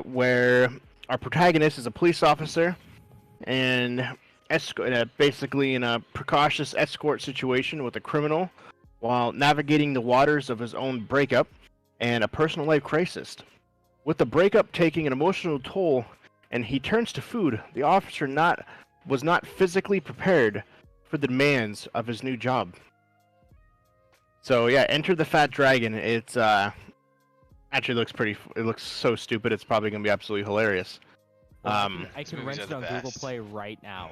where our protagonist is a police officer and basically in a precautious escort situation with a criminal while navigating the waters of his own breakup and a personal life crisis. With the breakup taking an emotional toll and he turns to food, the officer was not physically prepared for the demands of his new job. So yeah, Enter the Fat Dragon. It's actually looks so stupid. It's probably gonna be absolutely hilarious. I can rent it on Google Play right now.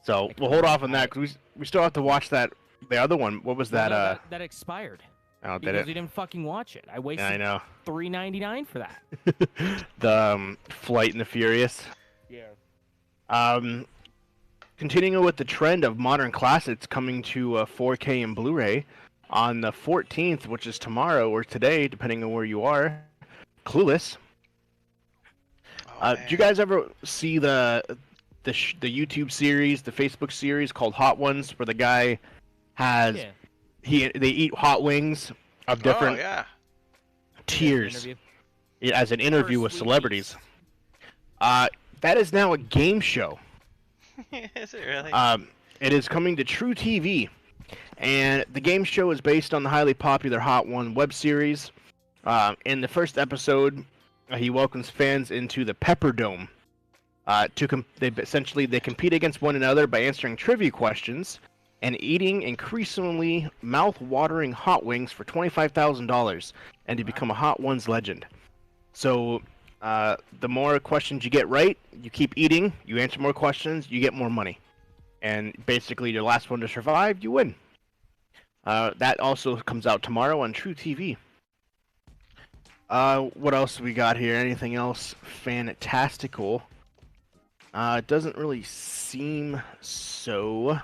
So we'll hold off on that because we still have to watch the other one. What was that? That expired. Oh, did because it? we didn't fucking watch it. I wasted I know. $3.99 for that. The Flight and the Furious. Yeah. Continuing with the trend of modern classics coming to 4K and Blu-ray on the 14th, which is tomorrow or today, depending on where you are. Clueless. Did you guys ever see the the YouTube series, the Facebook series called Hot Ones, where the guy has they eat hot wings of different tiers as an interview with celebrities. That is now a game show. Is it really? It is coming to True TV, and the game show is based on the highly popular Hot One web series. In the first episode, he welcomes fans into the Pepper Dome. They compete against one another by answering trivia questions and eating increasingly mouth-watering hot wings for $25,000, and to become a Hot Ones legend. So, the more questions you get right, you keep eating. You answer more questions, you get more money. And basically, your last one to survive, you win. That also comes out tomorrow on True TV. What else we got here? Anything else fantastical? It doesn't really seem so.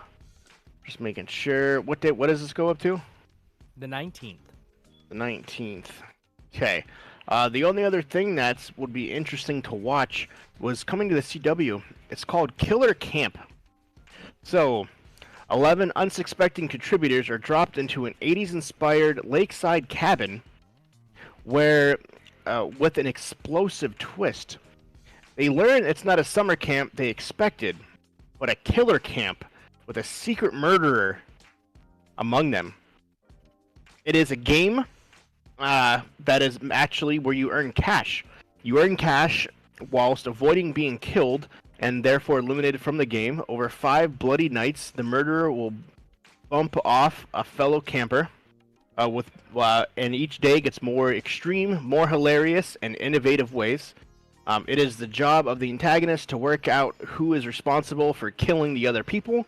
Just making sure. What does this go up to? The 19th. The 19th. Okay. The only other thing that would be interesting to watch was coming to the CW. It's called Killer Camp. So, 11 unsuspecting contributors are dropped into an 80s-inspired lakeside cabin where, with an explosive twist, they learn it's not a summer camp they expected, but a killer camp with a secret murderer among them. It is a game that is actually where you earn cash. You earn cash whilst avoiding being killed and therefore eliminated from the game. Over 5 bloody nights, the murderer will bump off a fellow camper, and each day gets more extreme, more hilarious, and innovative ways. It is the job of the antagonist to work out who is responsible for killing the other people.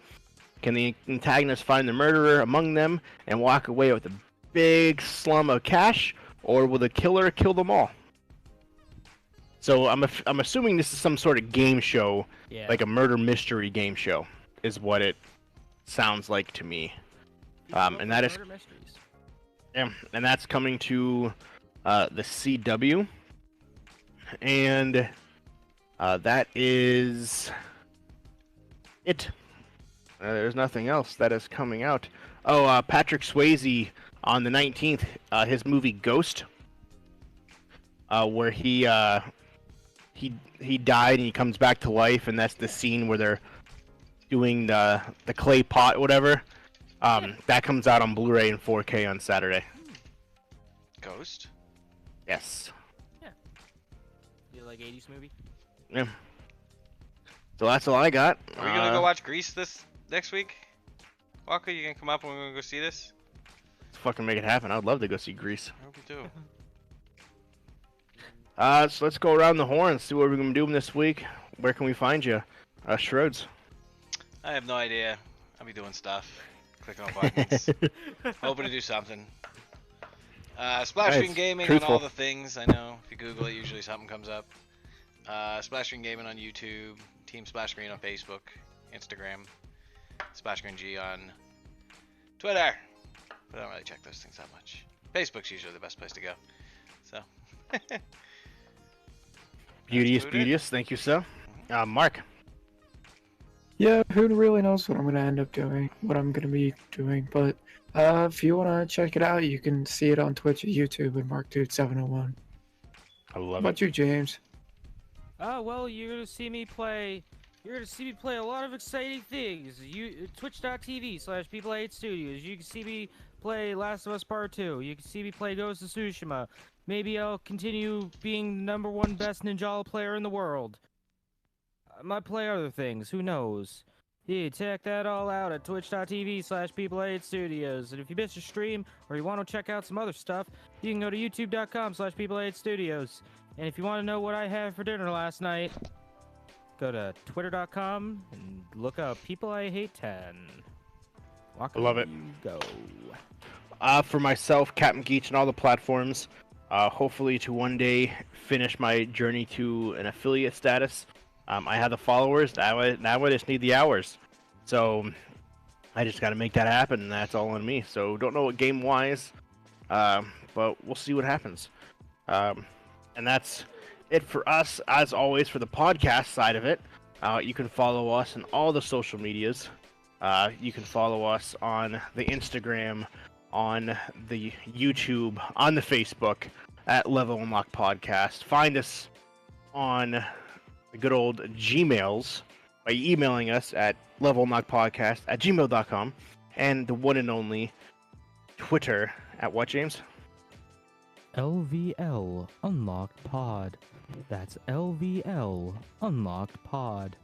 Can the antagonist find the murderer among them and walk away with a big slum of cash, or will the killer kill them all? So I'm assuming this is some sort of game show, like a murder mystery game show, is what it sounds like to me. And that is, and that's coming to the CW, and that is it. There's nothing else that is coming out. Oh, Patrick Swayze on the 19th, his movie Ghost, where he died and he comes back to life, and that's the scene where they're doing the clay pot, whatever. That comes out on Blu-ray and 4K on Saturday. Ghost? Yes. Yeah. You like 80s movie? Yeah. So that's all I got. Are we gonna go watch Grease this next week? Walker, you gonna come up and we're gonna go see this? Let's fucking make it happen. I would love to go see Grease. I hope you do. So let's go around the horn and see what we're gonna be doing this week. Where can we find you, Shrodes? I have no idea. I'll be doing stuff, clicking on buttons, hoping to do something. Splash Screen Gaming on all the things. I know if you Google it, usually something comes up. Splash Screen Gaming on YouTube, Team Splash Screen on Facebook, Instagram, Splash Screen G on Twitter. But I don't really check those things that much. Facebook's usually the best place to go. So. Beauteous. Thank you, sir. Mark. Yeah, who really knows what I'm gonna end up doing, what I'm gonna be doing, but if you wanna check it out, you can see it on Twitch and YouTube at MarkDude701. I love How about you, James? Well, you're gonna see me play. You're gonna see me play a lot of exciting things. Twitch.tv/People8Studios. You can see me play Last of Us Part 2. You can see me play Ghost of Tsushima. Maybe I'll continue being the #1 best Ninjala player in the world. I might play other things. Who knows? Yeah, check that all out at Twitch.tv/People8Studios. And if you missed a stream or you want to check out some other stuff, you can go to YouTube.com/People8Studios. And if you want to know what I had for dinner last night, go to Twitter.com and look up People I Hate 10. I love it. Go. For myself, Captain Geach, and all the platforms, hopefully to one day finish my journey to an affiliate status. I have the followers, now I just need the hours. So I just got to make that happen, and that's all on me. So don't know what game-wise, but we'll see what happens. And that's it for us, as always, for the podcast side of it. You can follow us on all the social medias. You can follow us on the Instagram, on the YouTube, on the Facebook at Level Unlock Podcast. Find us on the good old Gmails by emailing us at levelunlockpodcast@gmail.com, and the one and only Twitter at what, James? LVL Unlocked Pod. That's LVL Unlocked Pod.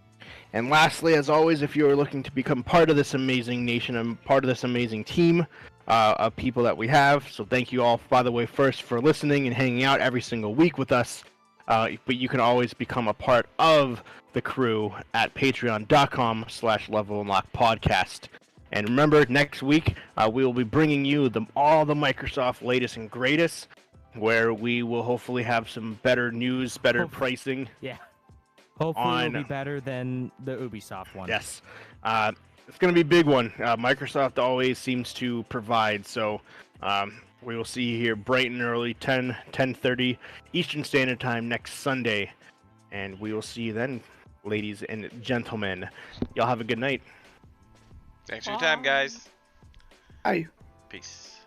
And lastly, as always, if you are looking to become part of this amazing nation and part of this amazing team of people that we have, so thank you all, by the way, first for listening and hanging out every single week with us. But you can always become a part of the crew at patreon.com/levelunlockpodcast. And remember, next week we will be bringing you all the Microsoft latest and greatest, where we will hopefully have some better news, better pricing. Yeah. Hopefully it'll be better than the Ubisoft one. Yes. It's going to be a big one. Microsoft always seems to provide, so we will see you here bright and early, 10:30 Eastern Standard Time next Sunday. And we will see you then, ladies and gentlemen. Y'all have a good night. Thanks for your time, guys. Bye. Peace.